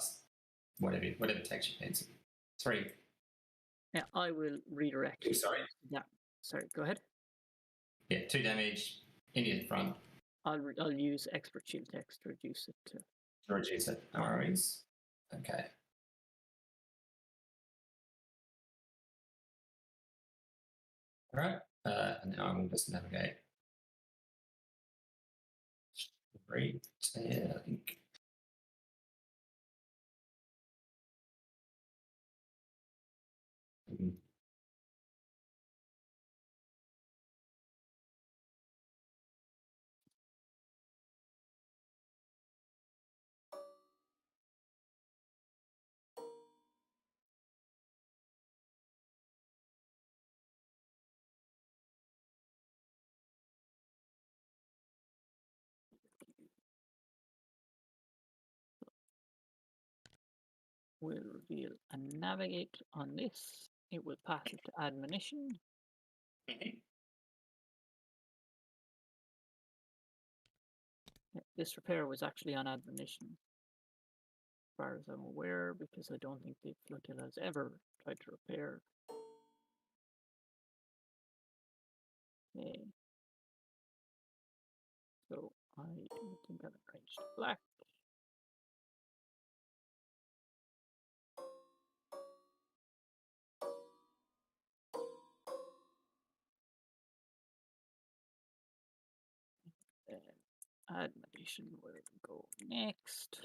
whatever takes your fancy. 3. Yeah, I will redirect. Oh, sorry. Yeah, sorry. Go ahead. Yeah, 2 damage into the front. I'll use expert shield text to reduce it to. Reduce it. No worries. Okay. All right. And now I will just navigate. Great. I think. We'll reveal and navigate on this. It will pass it to admonition. Yeah, this repair was actually on admonition, as far as I'm aware, because I don't think the flotilla has ever tried to repair. Okay. So I don't think I've arranged black. Admonition will go next.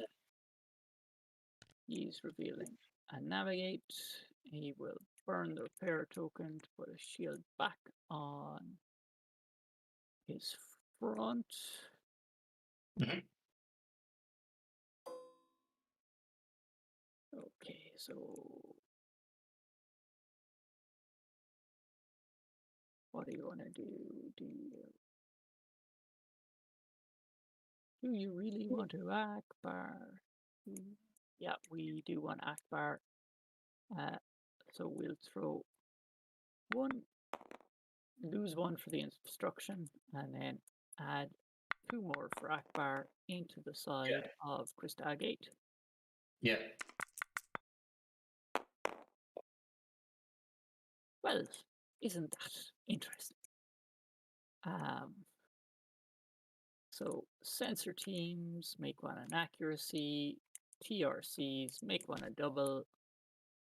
He's revealing and navigate. He will burn the repair token to put a shield back on his front. Mhm. Okay, so what do you want to do? Do you really want to Akbar? Yeah, we do want Akbar. So we'll throw 1, lose 1 for the instruction, and then add 2 more for Akbar into the side of Krista Gate. Yeah. Well, isn't that interesting? So sensor teams make 1 an accuracy, TRCs make 1 a double,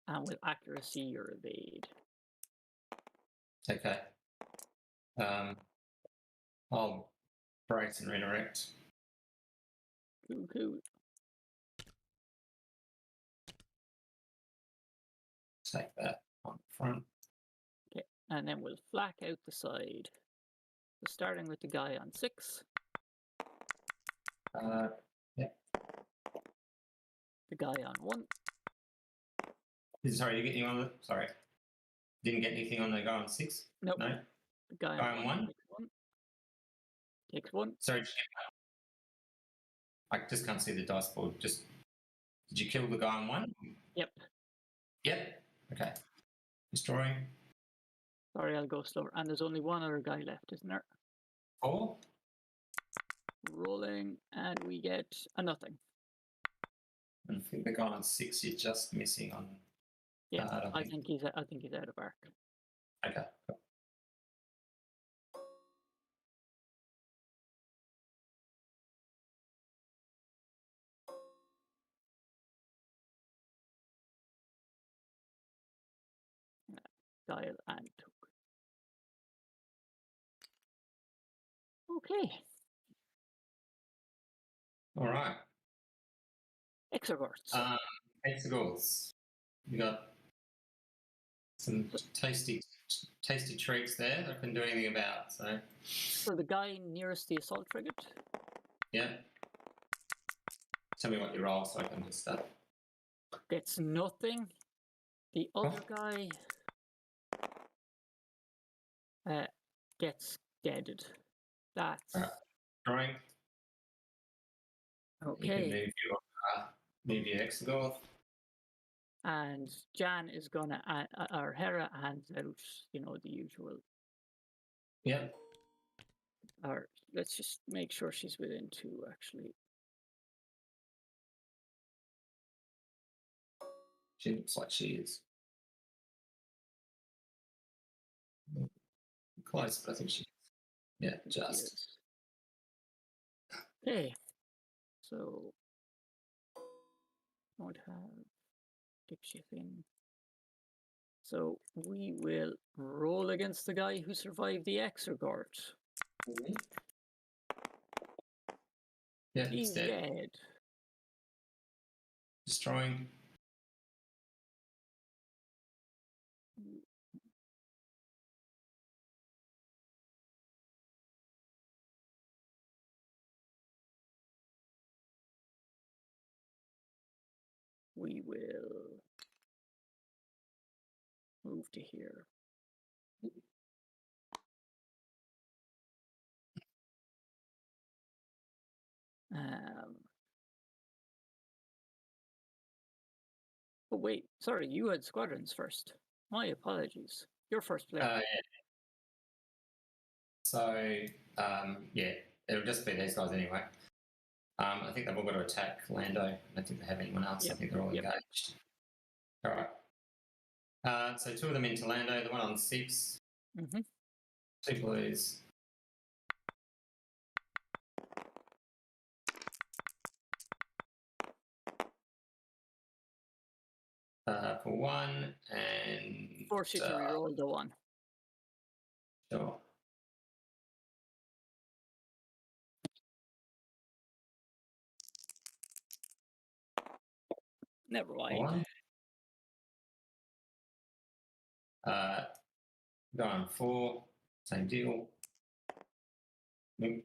and with accuracy your evade. Okay. I'll brace and redirect. Cool. Take that on the front. Okay, and then we'll flak out the side. So starting with the guy on 6. Yeah. The guy on 1. Sorry, you get anyone on the, sorry. Didn't get anything on the guy on 6? Nope. No. The guy on 1 takes 1. Sorry, I just can't see the dice board. Just did you kill the guy on 1? Yep. Okay. Destroying. Sorry, I'll go slower. And there's only 1 other guy left, isn't there? 4. Rolling, and we get a nothing. I think the guy on 6 is just missing on. Yeah, I think he's out of arc. Okay. Cool. dial and took. Okay. All right. Exogorts. Hexagons. You got some tasty treats there that I couldn't do anything about. So the guy nearest the assault frigate. Yeah. Tell me what you roll so I can just Gets nothing. The other guy gets deaded. That's drawing. okay. You can move your hexagon. And Jan is gonna, or Hera hands out, the usual. Yeah. Or let's just make sure she's within 2, actually. She looks like she is. Close, but I think she is. Yeah, just. Okay. So, won't have dipshit in. So, we will roll against the guy who survived the Exogort. Mm-hmm. Yeah, he's dead. Destroying. We will move to here. Oh wait, sorry, you had squadrons first. My apologies. Your first player. Yeah. So, yeah, it'll just be these guys anyway. I think they've all got to attack Lando. I don't think they have anyone else. Yep. I think they're all engaged. All right. So 2 of them into Lando, the one on 6. Mm-hmm. 2 blues. For 1 and... Force you to reroll the 1. Sure. Never mind. 1. Go on 4. Same deal. Nope.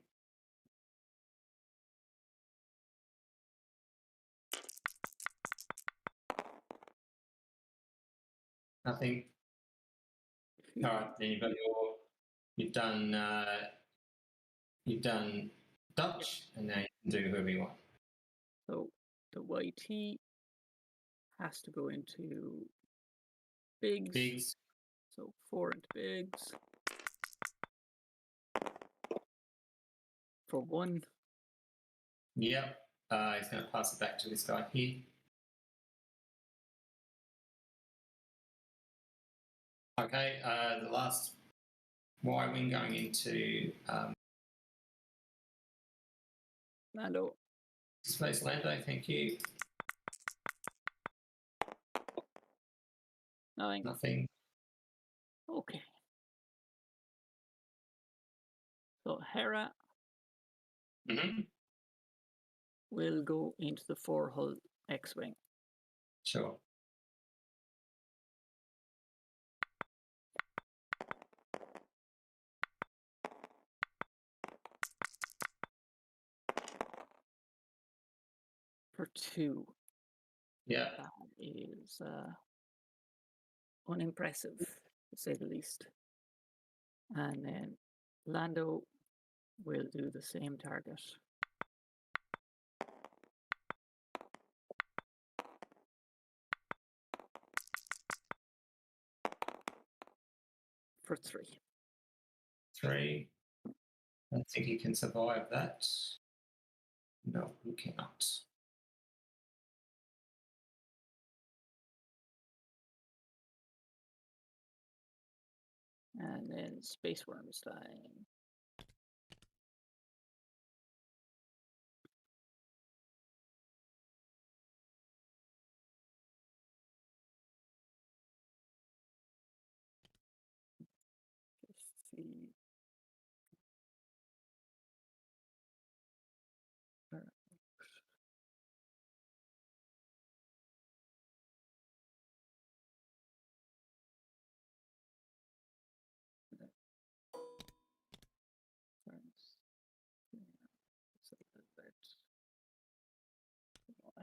Nothing. All right, then you've done Dutch, and now you can do whoever you want. So the YT has to go into bigs. Bigs. So 4 into bigs. For 1. Yep. He's going to pass it back to this guy here. Okay, the last Y-wing going into Lando. Space Lando, thank you. Nothing. Okay. So Hera will go into the 4-hull X-Wing. Sure. For 2. Yeah. That is unimpressive, to say the least. And then Lando will do the same target. For 3. 3. I think he can survive that. No, he cannot. And then Space Worms time.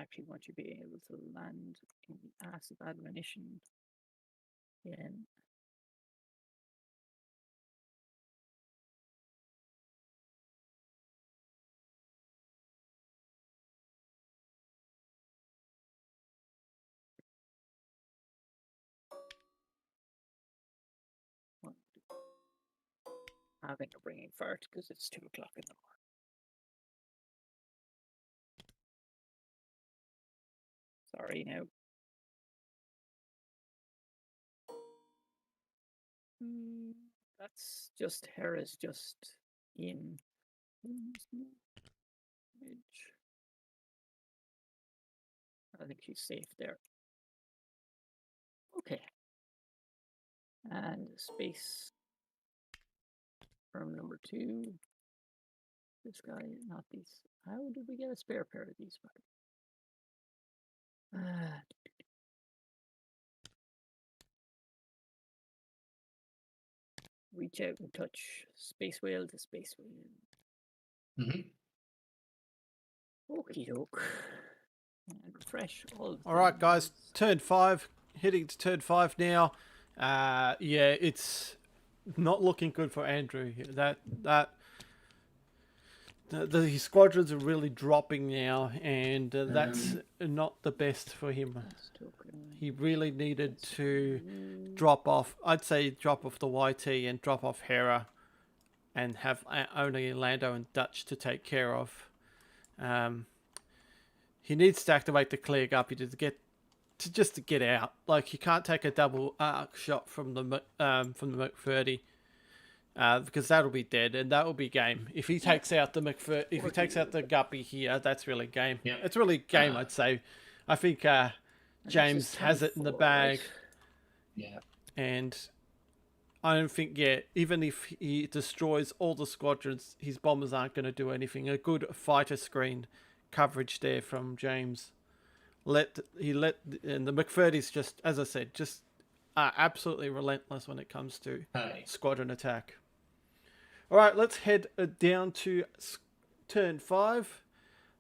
actually want you to be able to land in the ass of admonition again. Having a bringing fart because it's 2 o'clock in the morning. Sorry now. That's just Hera's just in. I think she's safe there. Okay. And space from number 2. This guy, not these. How did we get a spare pair of these? Reach out and touch space whale to space whale. Okie doke. And refresh all. All right, guys. Turn 5. Heading to turn 5 now. Yeah, it's not looking good for Andrew. The squadrons are really dropping now, and that's not the best for him. He really needed to drop off. I'd say drop off the YT and drop off Hera, and have only Lando and Dutch to take care of. He needs to activate the clear guppy to get out. Like, you can't take a double arc shot from the Merc 30. Because that'll be dead, and that will be game. If he takes out the if he takes out the guppy here, that's really game. Yeah. It's really game, I'd say. I think James has it in the bag. Yeah. And I don't think, even if he destroys all the squadrons, his bombers aren't going to do anything. A good fighter screen coverage there from James. And the McFurdy's just, as I said, just absolutely relentless when it comes to squadron attack. All right, let's head down to turn 5.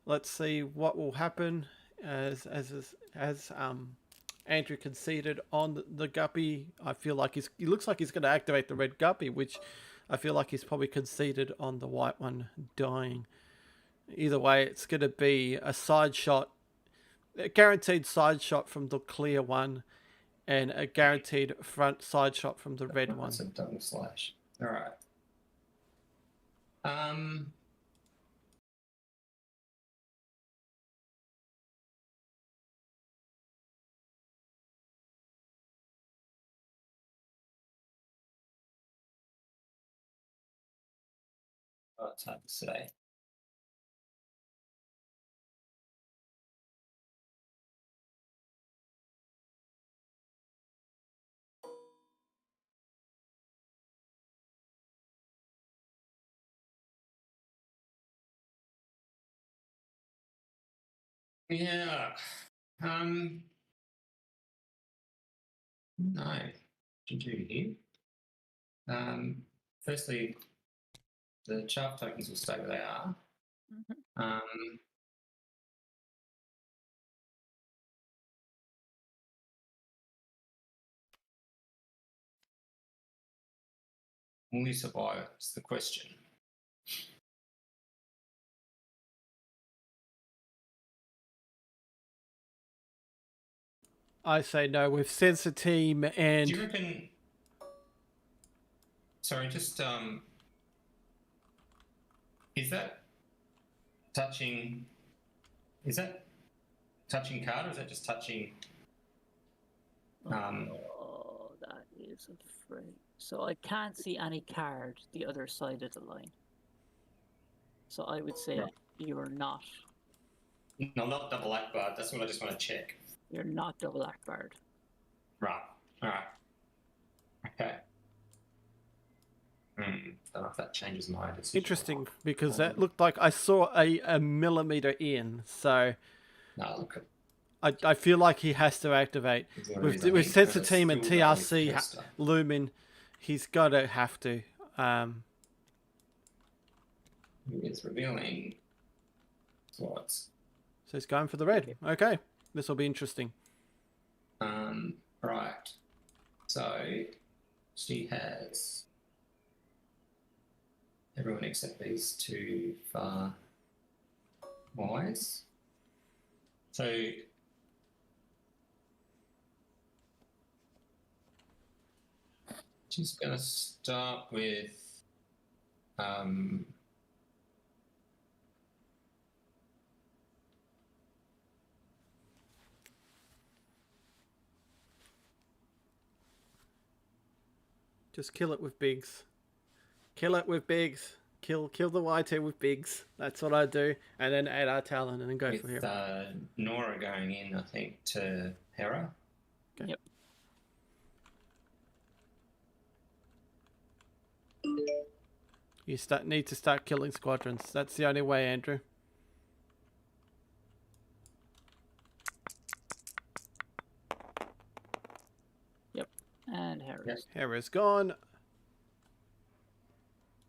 Let's see what will happen as Andrew conceded on the guppy. I feel like he looks like he's going to activate the red guppy, which I feel like he's probably conceded on the white one dying. Either way, it's going to be a side shot, a guaranteed side shot from the clear one, and a guaranteed front side shot from the red one. That's a double slash. All right. Oh, it's hard to say. Yeah. No. To do here. Firstly, the chaff tokens will stay where they are. Will we survive? Is the question. I say no. We've sensed the team, and do you reckon? Sorry, just is that touching? Is that touching card, or is that just touching? Oh, that is a frame. So I can't see any card the other side of the line. So I would say you are not. No, not double Akbar. That's what I just want to check. You're not double Akbar. Right. All right. Okay. Don't know if that changes my decision. Interesting, because that looked like I saw a millimeter in. So no, look. I feel like he has to activate. With Sensor Team and TRC looming, he's got to have to. It's revealing slots. So he's going for the red. Okay. This will be interesting. Right. So she has everyone except these two far wise. So she's going to start with just kill it with bigs. Kill it with bigs. Kill the YT with bigs. That's what I do. And then add our talent and then go for him. Nora going in, I think, to Hera. Okay. Yep. You need to start killing squadrons. That's the only way, Andrew. Yep. And Hera's. Yep. Hera's gone.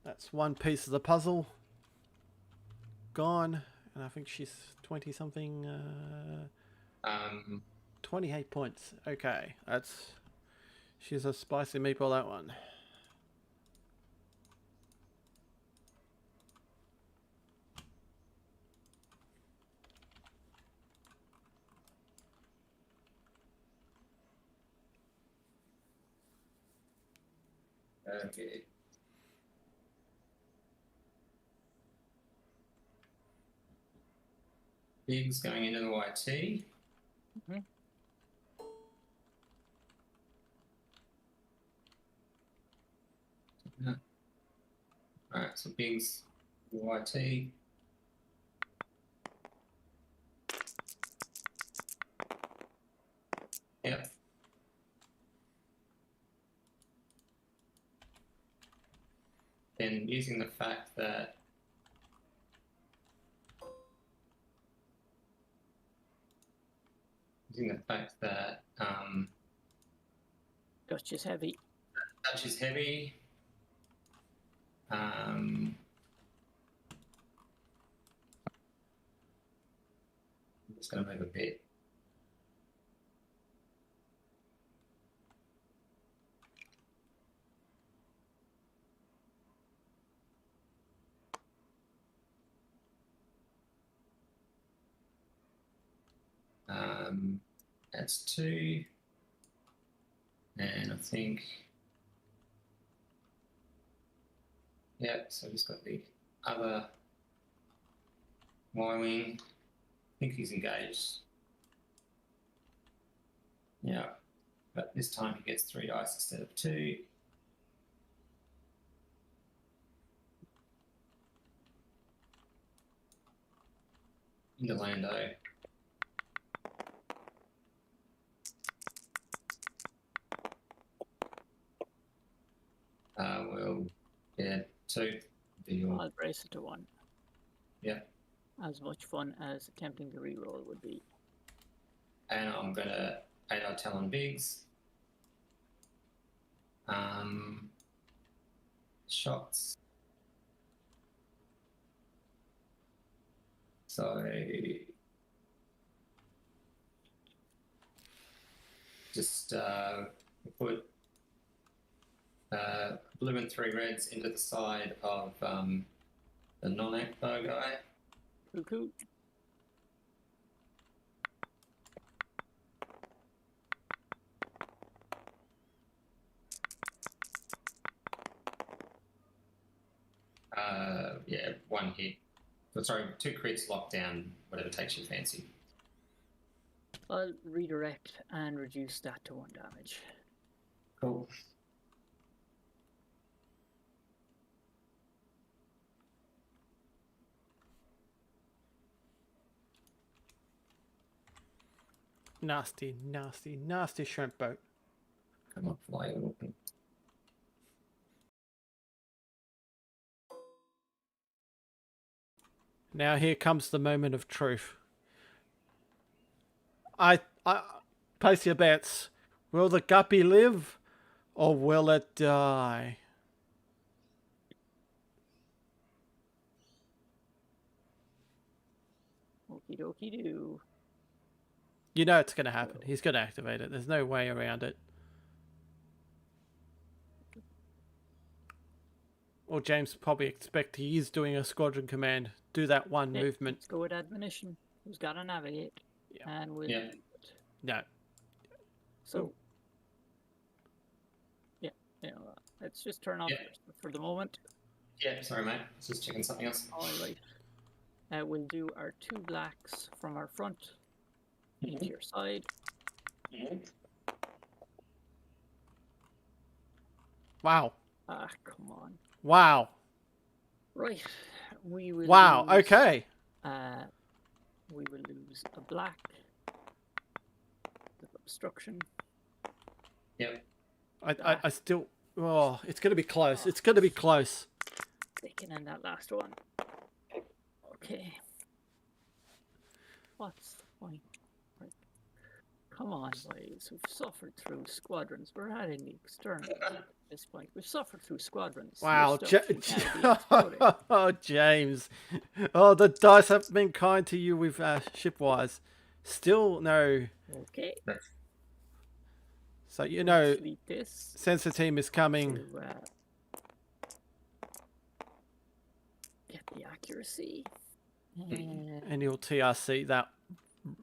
That's one piece of the puzzle. Gone. And I think she's 20-something. 28 points. Okay. She's a spicy meatball, that one. Okay. Bigs going into the YT. Mm-hmm. Yeah. Alright, so Bigs, YT. Yep. And using the fact that Dutch is heavy. Dutch is heavy. I'm just going to move a bit. That's 2. And I think, yeah, so I've just got the other Y-wing. I think he's engaged. Yeah, but this time he gets 3 dice instead of 2. Into Lando. Well, yeah, 2. I'll brace it to 1. Yeah. As much fun as attempting to reroll would be. And I'm going to add our Talon Bigs. Shots. So just put blue and 3 reds into the side of the non-acto guy. Cuckoo. Yeah, 1 hit. Oh, sorry, 2 crits, lockdown, whatever takes your fancy. I'll redirect and reduce that to 1 damage. Cool. Nasty, nasty, nasty shrimp boat. Come on, fly open. Now here comes the moment of truth. I place your bets. Will the guppy live or will it die? Okie dokie do. You know it's going to happen. He's going to activate it. There's no way around it. Or James probably expect he is doing a squadron command. Do that one movement. Let's go with admonition. Who's got to navigate? Yeah. And we'll Yeah. No. So, yeah, let's just turn off for the moment. Yeah, sorry, mate. Just checking something else. All right. We'll do our 2 blacks from our front into your side. Wow. Ah, come on. Wow. Right. We will. Wow. Lose, Okay. We will lose a black. With obstruction. Yep. I still. Oh, it's going to be close. It's going to be close. They can end that last one. Okay. What's the point? Right. Come on, boys. We've suffered through squadrons. We're heading the external at this point. We've suffered through squadrons. Wow. Your stuff can now be exploded. Oh, James. Oh, the dice have been kind to you with shipwise. Still no. Okay. So, you know, Delete this sensor team is coming. to get the accuracy. And he'll TRC that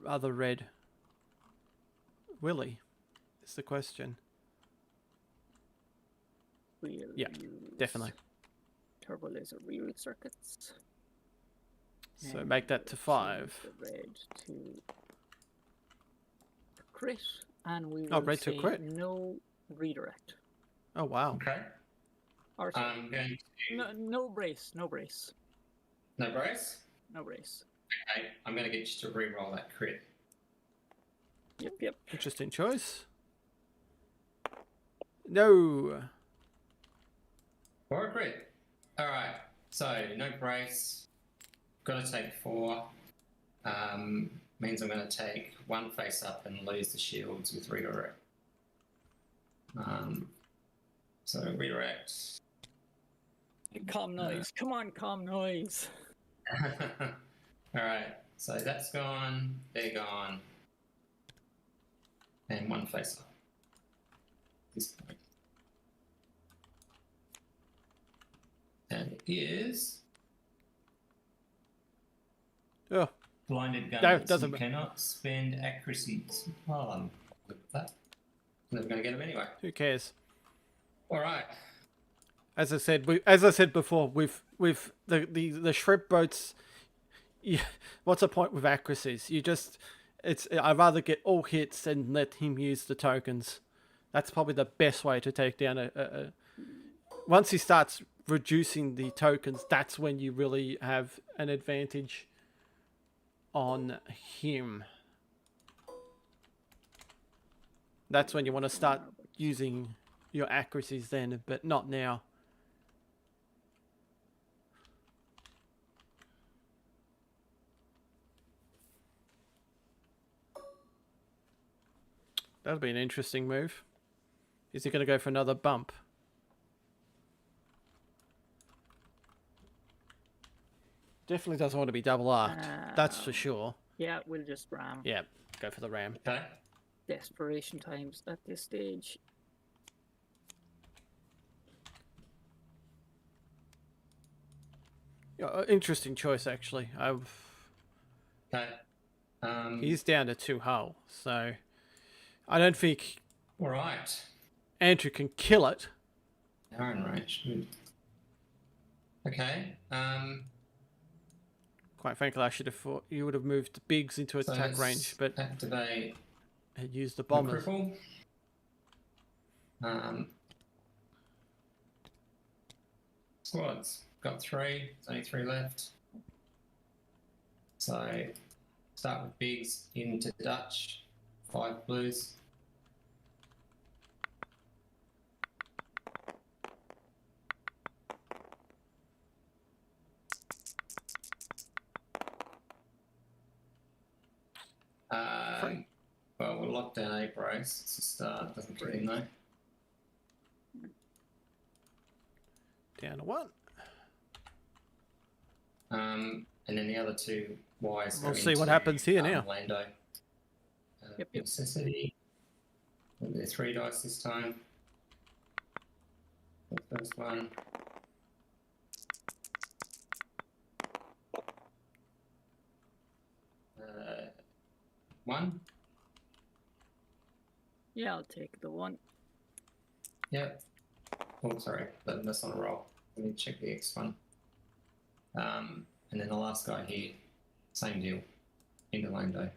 other red. Will he? Is the question. We'll Yeah, use definitely. turbo laser reroute circuits. So And make that to we'll 5. change the red to crit, and we will Oh, red to say crit. no redirect. Oh, wow. Okay. Or sorry, I'm going to... no brace, no brace, No brace? no brace. Okay, I'm going to get you to re-roll that crit. Yep. Interesting choice. No. For a crit. Alright, so no brace. Got to take 4. Means I'm going to take 1 face up and lose the shields with redirect. So redirect. Calm noise. Come on, calm noise. Alright, so that's gone, they're gone. And 1 face up. This point. And it is Oh, blinded No, guns. doesn't You ma- cannot spend accuracies. Well, I'm good with that. I'm never going to get them anyway. who cares? Alright. As I said before, with the shrimp boats, what's the point with accuracies? I'd rather get all hits and let him use the tokens. That's probably the best way to take down once he starts reducing the tokens, that's when you really have an advantage on him. That's when you want to start using your accuracies then, but not now. That'll be an interesting move. Is he going to go for another bump? Definitely doesn't want to be double arced. That's for sure. Yeah, we'll just ram. Yeah, go for the ram. Okay. Desperation times at this stage. Yeah, interesting choice, actually. Okay. He's down to 2 hull, so I don't think Alright. Andrew can kill it. Iron range. Good. Okay. Quite frankly, I should have thought you would have moved Biggs into So attack let's range, but activate had used the the bombers. cripple. Squads. Got 3. There's only 3 left. So start with Biggs into Dutch. 5 blues. Well, we'll lock down a brace. It's a start. Doesn't get in though. Down to 1. And then the other two Ys. We'll go see what into, happens here now. Lando. Yep. Necessity. And they're 3 dice this time. The first one. One. Yeah, I'll take the 1. Yep. Oh, sorry, that's not a roll. Let me check the X one. And then the last guy here, same deal. Into Lando.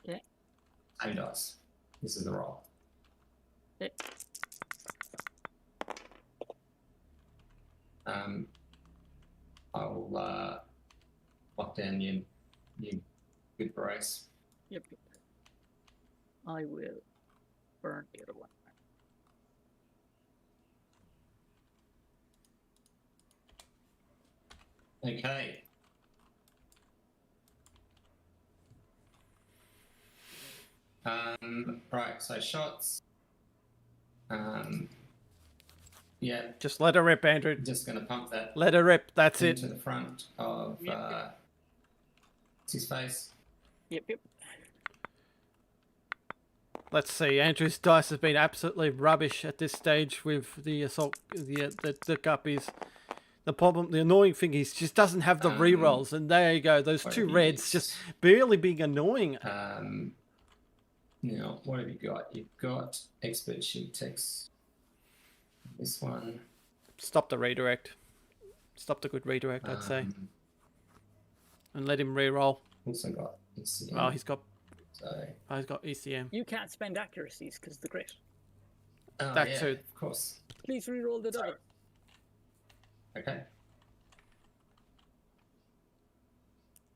Yeah. Same dice. This is the roll. Yeah. I'll lock down your good brace. Yep. I will burn the other one. Okay. Right, so shots. Yeah, Just let her rip, Andrew. just going to pump that Let her rip. That's it. into the front of Yep. his face. Yep. Let's see. Andrew's dice has been absolutely rubbish at this stage with the assault, the guppies. The problem, the annoying thing is, just doesn't have the rerolls, and there you go. Those two reds just barely being annoying. Now, what have you got? You've got expert shield text. This one. Stop the redirect. Stop the good redirect, I'd say, and let him reroll. Also got ECM. Oh, he's got ECM. You can't spend accuracies because the crit. Oh, That yeah, too. of course. Please reroll the double. Okay.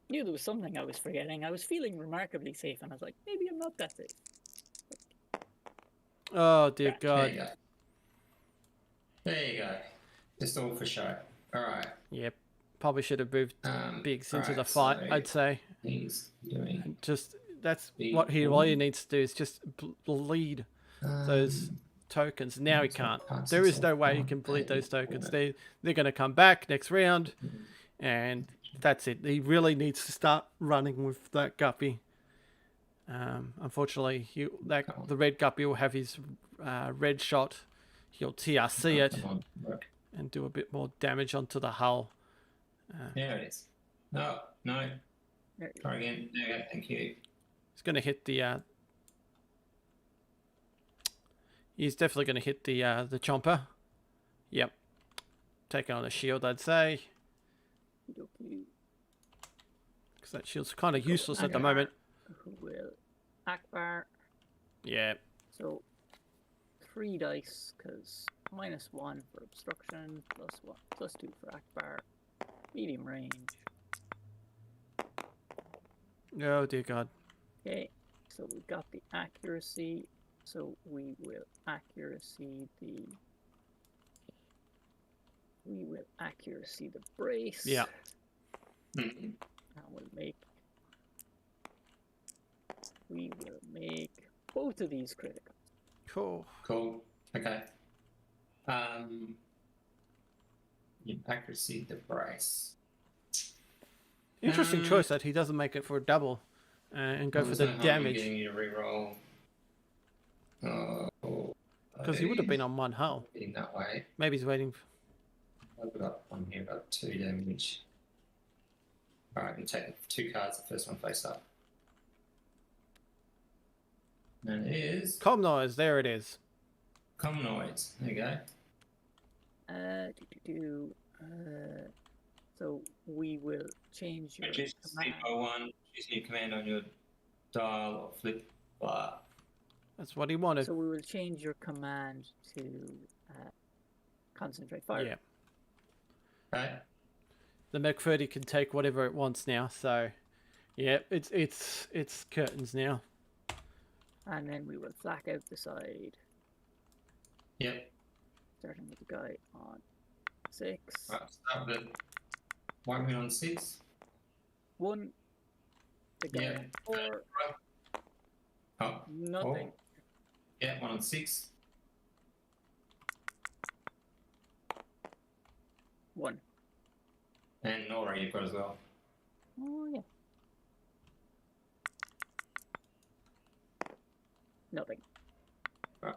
Knew there was something I was forgetting. I was feeling remarkably safe, and I was like, maybe I'm not that safe. Oh dear Yeah, There God. you go. There you go. Just all for show. All right. Yep. Probably should have moved Biggs into the alright, fight, so I'd say. he's doing And just that's Big what all one. he needs to do is just bleed those tokens. Now he so can't. passes There is no off way he on can bleed those a tokens. corner. They're going to come back next round, and that's it. He really needs to start running with that guppy. Unfortunately, the red guppy will have his red shot. He'll TRC it Come on, work. and do a bit more damage onto the hull. There it is. No. There you go. Try again. There you go. Thank you. He's going to hit the. He's definitely going to hit the chomper. Yep. Take on a shield, I'd say, Okey-dokey. because that shield's kind of useless at the Akbar, moment. Who will Akbar? Yeah. So 3 dice because -1 for obstruction, +1, +2 for Akbar, medium range. Oh dear God. Okay, so we've got the accuracy. So we will accuracy the. We will accuracy the brace. Yeah. Mhm. And we'll make. We will make both of these critical. Cool. Cool. Okay. Accuracy the brace. Interesting choice that he doesn't make it for a double and go for There's the no harm in damage, Getting you to reroll. because he would have been on one hull. Getting that way. Maybe he's waiting. I've got one here. I've got 2 damage. All right, you take 2 cards. The first one face up. And it is Comnoise, there it is. Comnoids. There you go. So we will change your Choose command. C1. Choose new command on your dial or flip bar. That's what he wanted. So we will change your command to concentrate fire. Yeah. Okay. The Mech 30 can take whatever it wants now, so yeah, it's curtains now. And then we will flak out the side, Yep. starting with the guy on 6. Right. Start with the white wing on 6. 1. The guy Yeah. on 4. Oh. Nothing. Yeah. 1 on 6. 1. And Nora you've got as well. Oh, yeah. Nothing. Right.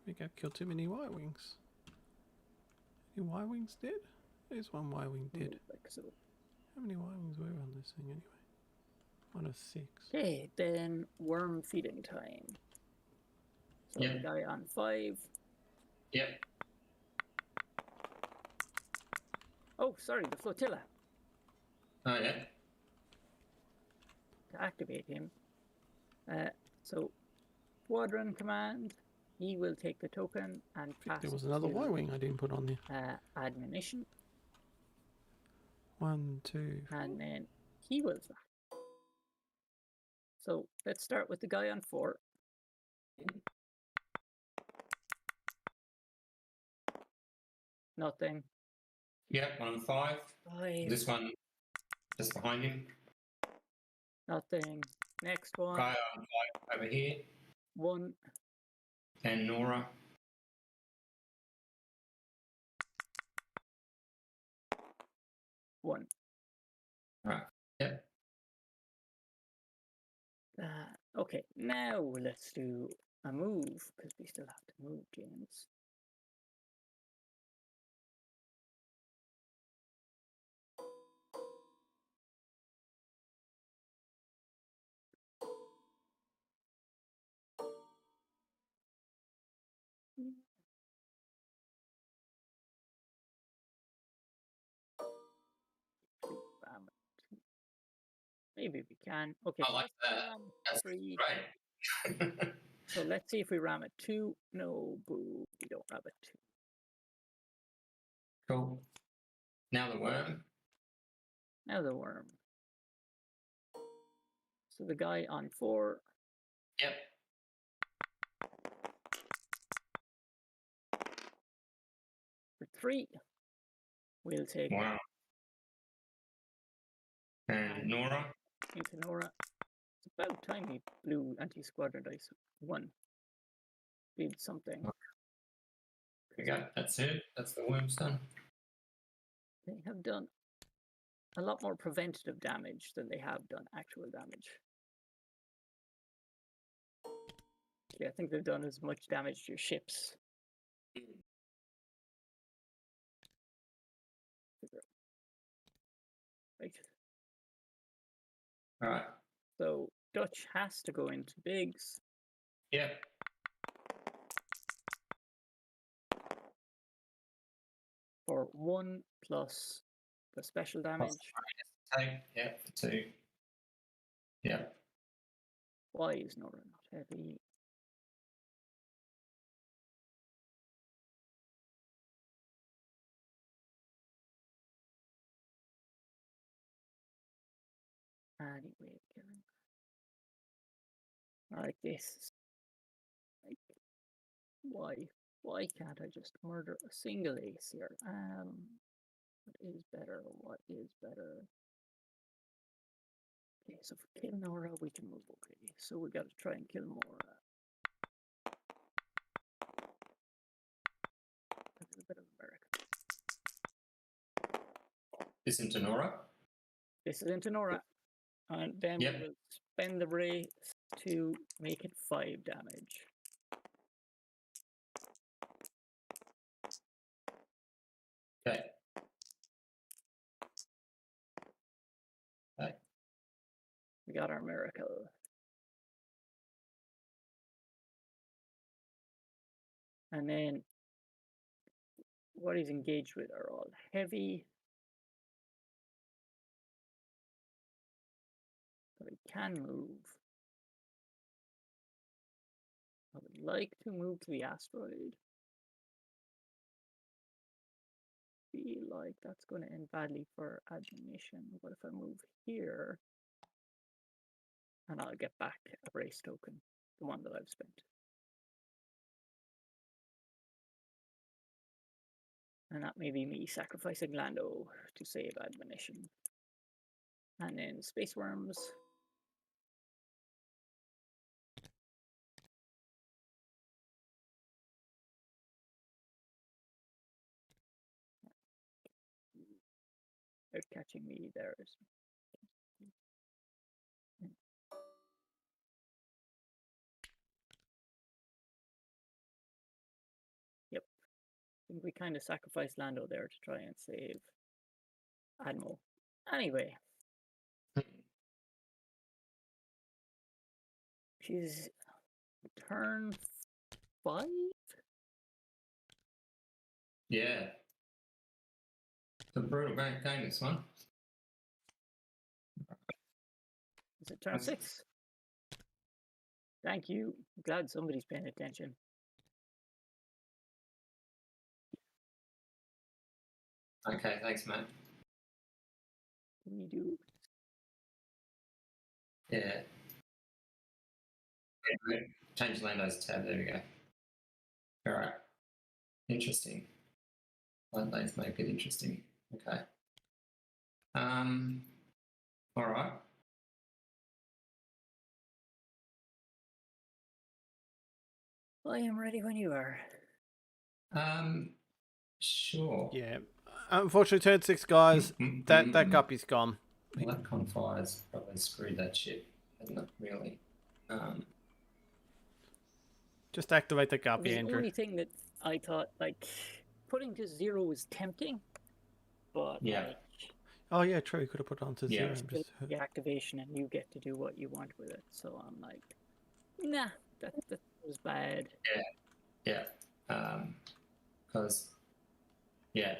We got killed too many Y-Wings. Any Y-Wings dead? There's one Y-Wing dead. Like so. How many Y-Wings were on this thing anyway? 1 of 6. Okay, then worm feeding time. So Yeah. the guy on 5. Yep. Oh, sorry, the flotilla. Oh, yeah. To activate him. So, squadron command. He will take the token and pass There was it another to, Y-Wing I didn't put on there. admonition. 1, 2, 4. And then he will fly. So let's start with the guy on 4. Nothing. Yep, 1 and 5. 5. This one just behind him. Nothing. Next one. Guy on 5 over here. 1. And Nora. One. Right. Yep. Okay, now let's do a move, because we still have to move, James. Maybe we can. Okay, I like that. That's 3. great. So let's see if we ram it 2. No, boo, we don't ram it 2. Cool. Now the worm. Now the worm. So the guy on 4. Yep. For 3. We'll take Wow. And Nora. into Nora. It's about time he blew anti-squadron dice. 1. Did something. There we go. That's it. That's the worm's done. They have done a lot more preventative damage than they have done actual damage. Yeah, I think they've done as much damage to your ships. Right. All right. So Dutch has to go into Biggs. Yep. For 1 plus the special damage. Take. Yep. 2. Yep. Why is Nora not heavy? Anyway, killing. Like this. Like, why can't I just murder a single ace here? What is better? What is better? Okay, so if we kill Nora, we can move. Okay, so we got to try and kill Mora. That's a bit of America. This into Nora. This is into Nora, and then Yep. we will spend the race to make it 5 damage. Okay. Okay. We got our miracle. And then what he's engaged with are all heavy. But he can move. I would like to move to the asteroid. Feel like that's going to end badly for admonition. What if I move here? And I'll get back a race token, the one that I've spent. And that may be me sacrificing Lando to save admonition. And then Space Worms. They're catching me there. Yep. I think we kind of sacrificed Lando there to try and save Admiral. Anyway. She's turn 5? Yeah. It's a brutal game, this one. Is it turn 6? Thank you. Glad somebody's paying attention. Okay, thanks, mate. We do. Yeah. Change Lando's tab. There we go. All right. Interesting. Let's make it interesting. Okay. All right. I am ready when you are. Sure. Yeah. Unfortunately, turn 6, guys. That guppy's gone. Well, that confire's probably screwed that shit, hasn't it? Really. Just activate the guppy, Andrew. The only thing that I thought, like, putting to 0 was tempting, but yeah. Like, oh yeah, true. You could have put it on to 0. And just... the activation, and you get to do what you want with it. So I'm like, nah, that was bad. Yeah. Because yeah.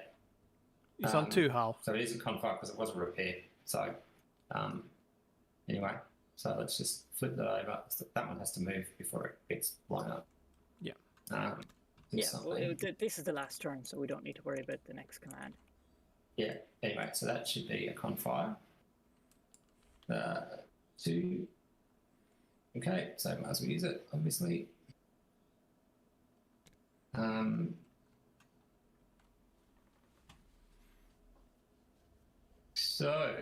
It's on 2 hull. So it is a confire because it was a repair. So anyway, so let's just flip that over. That one has to move before it gets blown up. Yeah. Yeah. Well, this is the last turn, so we don't need to worry about the next command. Yeah. Anyway, so that should be a confire. 2. Okay, so might as well use it, obviously. So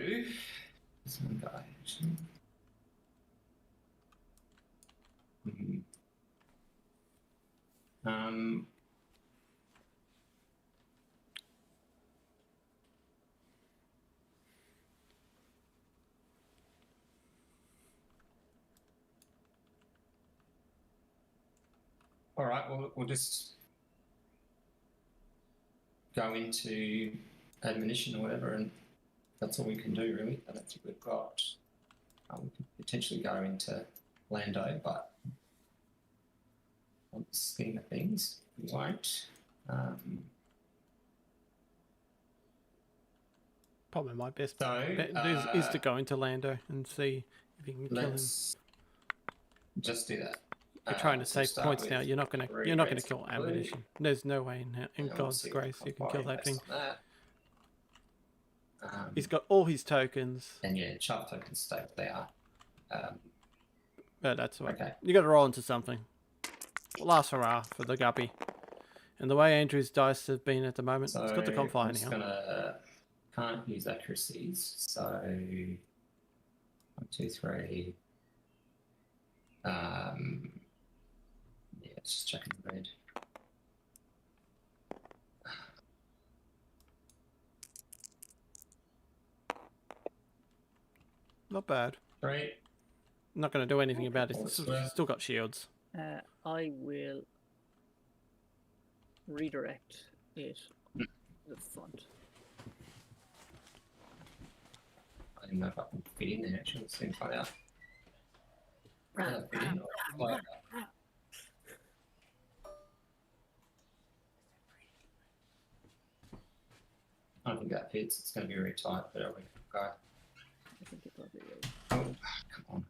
this one guy actually. All right, well, we'll just go into admonition or whatever, and that's all we can do, really. I don't think we've got. We could potentially go into Lando, but on the scheme of things, we won't. Probably my best bet is to go into Lando and see if you can kill him. Just do that. You're trying to save points now. You're not gonna kill ammunition. There's no way in God's grace you can kill that thing. He's got all his tokens. And yeah, sharp tokens stay what they are. But that's all right. Okay. You got to roll into something. Last hurrah for the guppy. And the way Andrew's dice have been at the moment, it's got the confire anyhow. Can't use accuracies, so 1, 2, 3. Yeah, just checking the red. Not bad. 3. Not going to do anything about it. It's still got shields. I will redirect it to the front. I didn't know if I can fit in there, actually. Let's soon find out. I don't think that fits. It's going to be very tight, but I'll go. I think it probably is. Oh, come on.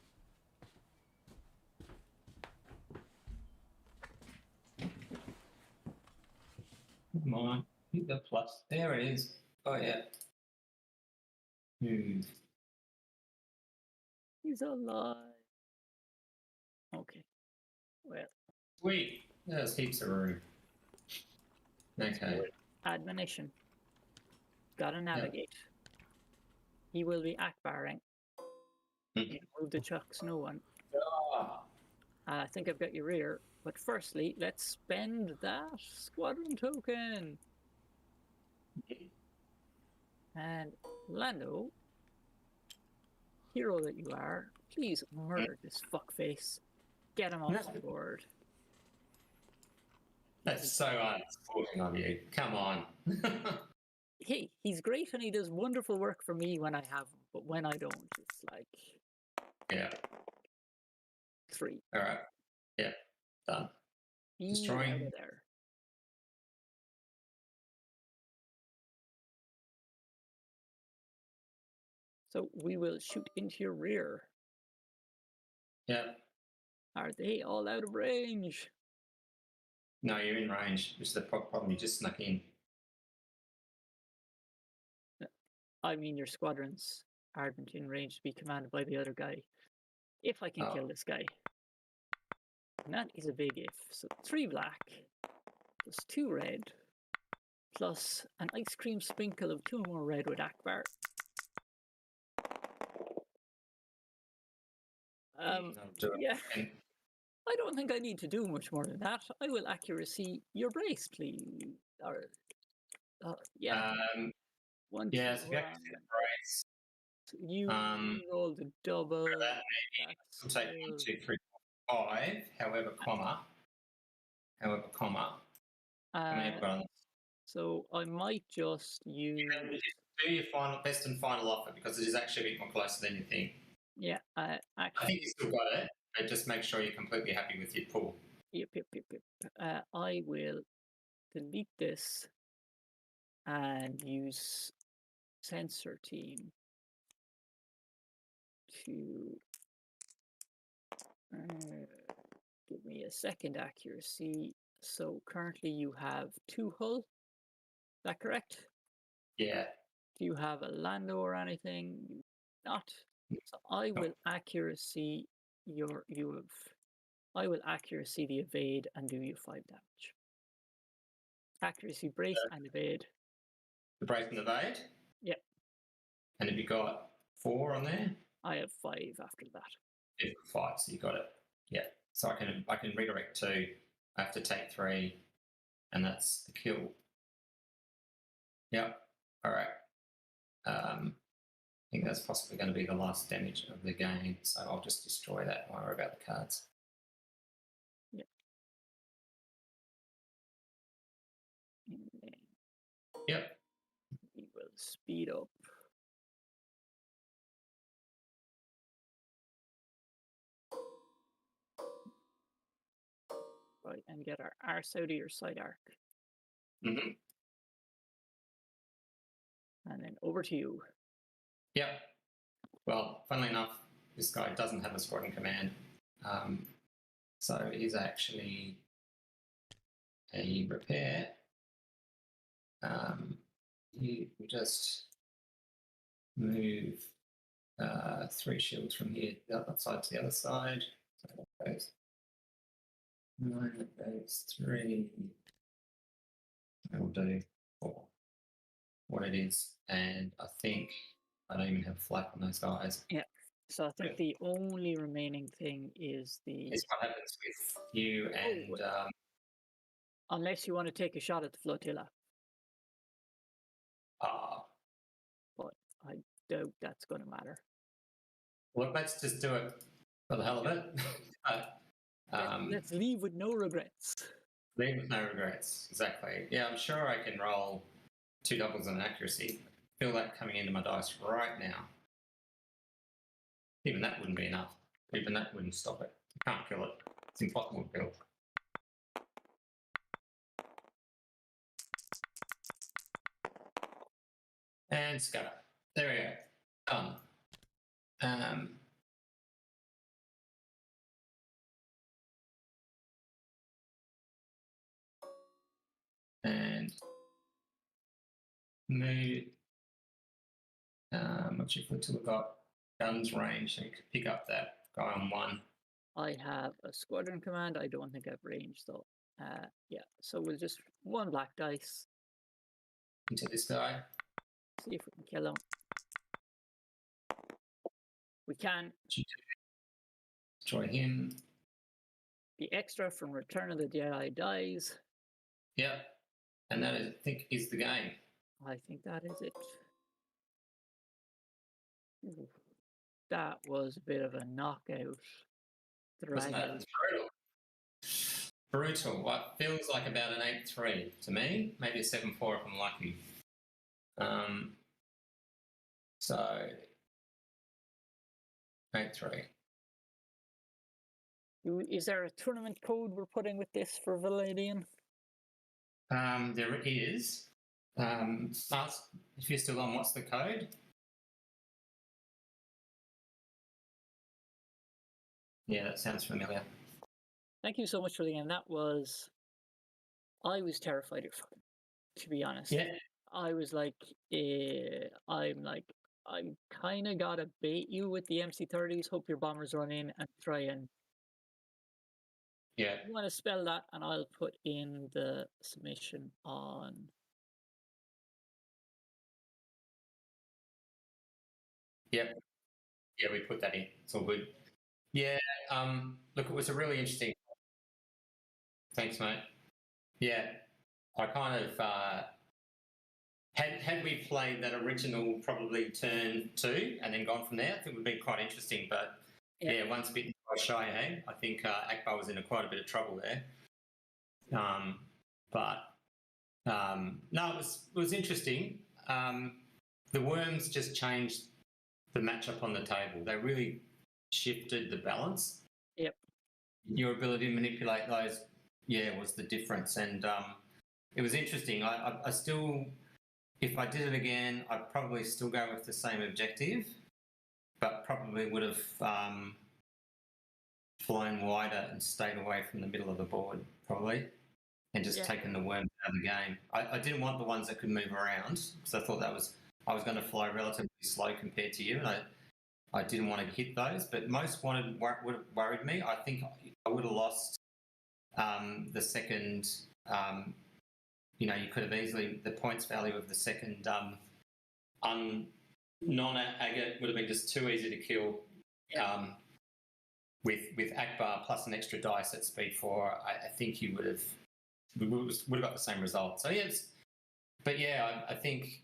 Come on. Hit the plus. There it is. Oh, yeah. Move. He's alive. Okay. Well. Sweet. There's heaps of room. Okay. Admonition. Gotta navigate. He will be Akbaring. Move the chucks, no one. I think I've got your rear. But firstly, let's spend that squadron token. And Lando, hero that you are, please murder this fuckface. Get him off the board. That's so unsporting of you. Come on. Hey, he's great and he does wonderful work for me when I have him, but when I don't, it's like Yeah. 3. All right. Yeah. Done. Be Destroying. out of there. So we will shoot into your rear. Yeah. Are they all out of range? No, you're in range. Which is the problem. You just snuck in. I mean, your squadrons aren't in range to be commanded by the other guy. If I can kill this guy. And that is a big if. So 3 black, plus 2 red, plus an ice cream sprinkle of 2 more red with Akbar. Yeah. I don't think I need to do much more than that. I will accuracy your brace, please. Or, yeah. One, yeah, two, so brace. you rolled a double. We'll take 1, 2, 3, 4, 5. However, comma. How many have we got on this? So I might just use. Do your best and final offer because it is actually a bit more closer than you think. Yeah, I think you still got it, but just make sure you're completely happy with your pool. Yep. I will delete this and use sensor team to give me a second accuracy. So currently you have 2 hull. Is that correct? Yeah. Do you have a Lando or anything? Not. So I will accuracy I will accuracy the evade and do you 5 damage. Accuracy brace and evade. The brace and evade? Yeah. And have you got 4 on there? I have 5 after that. Yeah, 5, so you got it. Yeah. So I can redirect 2. I have to take 3, and that's the kill. Yep. All right. I think that's possibly going to be the last damage of the game, so I'll just destroy that. Don't worry about the cards. Yeah. Yep. We will speed up. Right, and get our arse out of your side arc. Mm-hmm. And then over to you. Yep. Well, funnily enough, this guy doesn't have a squadron command. So he's actually a repair. You just move 3 shields from here, the other side to the other side. So that goes 9, that goes 3. I'll do 4. What it is, and I think I don't even have flak on those guys. Yeah. So I think the only remaining thing is the. It's what happens with you and. Unless you want to take a shot at the flotilla. But I doubt that's going to matter. Well, let's just do it for the hell of it. Let's leave with no regrets. Leave with no regrets, exactly. Yeah, I'm sure I can roll 2 doubles and an accuracy. Feel that coming into my dice right now. Even that wouldn't be enough. Even that wouldn't stop it. You can't kill it. It's impossible to kill. And scatter. There we go. Done. And move. What's your flotilla got? Guns range, so you could pick up that guy on 1. I have a squadron command. I don't think I've range though. Yeah, so we'll just 1 black dice. into this guy. See if we can kill him. We can. Destroy him. The extra from Return of the Jedi dies. Yep. And that, I think, is the game. I think that is it. Ooh, that was a bit of a knockout. Wasn't Drag out. that brutal? Brutal. What feels like about an 8-3 to me. Maybe a 7-4 if I'm lucky. So 8-3. Is there a tournament code we're putting with this for Valadian? There is. Ask if you're still on. What's the code? Yeah, that sounds familiar. Thank you so much for the game. That was. I was terrified of him, to be honest. Yeah. I was like, I'm kind of gotta bait you with the MC30s. Hope your bombers run in and try and. Yeah. You want to spell that, and I'll put in the submission on. Yep. Yeah, we put that in. It's all good. Yeah. Look, it was a really interesting. Thanks, mate. Yeah, I kind of had we played that original probably turn 2 and then gone from there, I think it would be quite interesting. But yeah, once bitten by shy, hey, I think Akbar was in quite a bit of trouble there. No, it was interesting. The worms just changed the matchup on the table. They really shifted the balance. Yep. Your ability to manipulate those, was the difference. And it was interesting. I still, if I did it again, I'd probably still go with the same objective, but probably would have flown wider and stayed away from the middle of the board, probably, and just taken the worms out of the game. I didn't want the ones that could move around because I thought I was going to fly relatively slow compared to you, and I didn't want to hit those. But most would have worried me. I think I would have lost the second. You could have easily, the points value of the second non-agate would have been just too easy to kill. With Akbar plus an extra dice at speed 4, I think you would have got the same result. So yes, but I think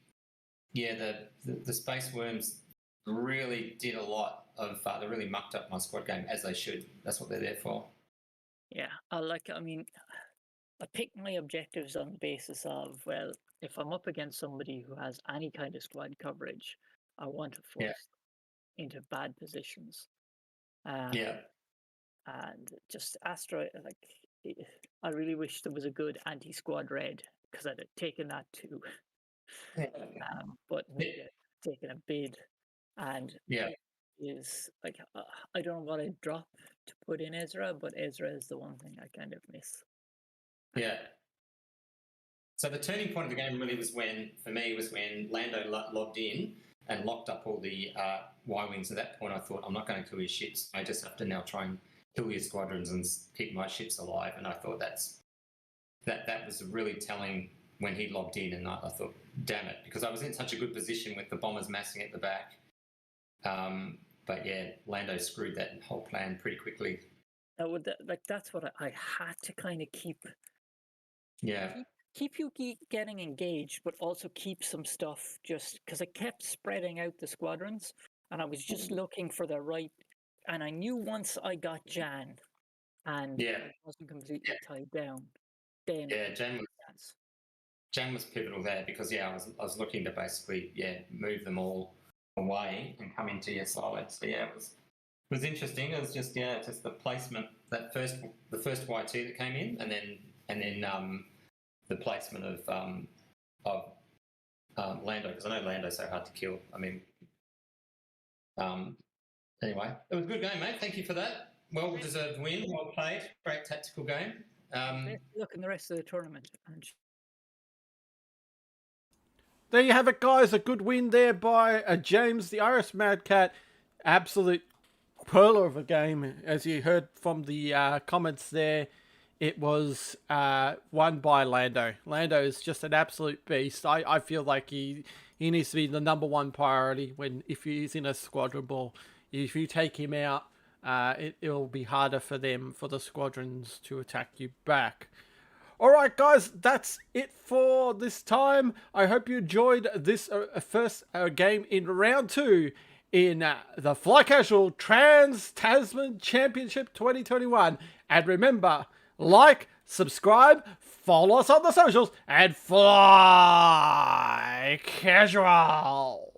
the space worms really did a lot of. They really mucked up my squad game, as they should. That's what they're there for. Yeah, I pick my objectives on the basis of, well, if I'm up against somebody who has any kind of squad coverage, I want to force them into bad positions. And just Astra, I really wish there was a good anti-squad red, because I'd have taken that too. But taking a bid, and is like, I don't know what I'd drop to put in Ezra, but Ezra is the one thing I kind of miss. Yeah. So the turning point of the game really was when Lando logged in and locked up all the Y-wings. At that point, I thought, I'm not going to kill his ships. I just have to now try and kill his squadrons and keep my ships alive. And I thought that was really telling when he logged in. And I thought, damn it, because I was in such a good position with the bombers massing at the back. But Lando screwed that whole plan pretty quickly. That's what I had to kind of keep. Yeah. Keep you getting engaged, but also keep some stuff, just because I kept spreading out the squadrons, and I was just looking for the right. And I knew once I got Jan, and it wasn't completely tied down, then Jan was pivotal there, because I was looking to basically move them all away and come into your side. So it was interesting. It was just the placement, the first YT that came in, and then the placement of Lando, because I know Lando's so hard to kill. I mean, anyway, it was a good game, mate. Thank you for that. Well-deserved win. Well played. Great tactical game. Look in the rest of the tournament. There you have it, guys. A good win there by James, the Irish Mad Cat. Absolute pearler of a game, as you heard from the comments there. it was won by Lando. Lando is just an absolute beast. I feel like he needs to be the number one priority if he's in a squadron ball. If you take him out, it'll be harder for the squadrons to attack you back. Alright guys, that's it for this time. I hope you enjoyed this first game in round 2 in the Fly Casual Trans-Tasman Championship 2021. And remember, like, subscribe, follow us on the socials, and fly casual.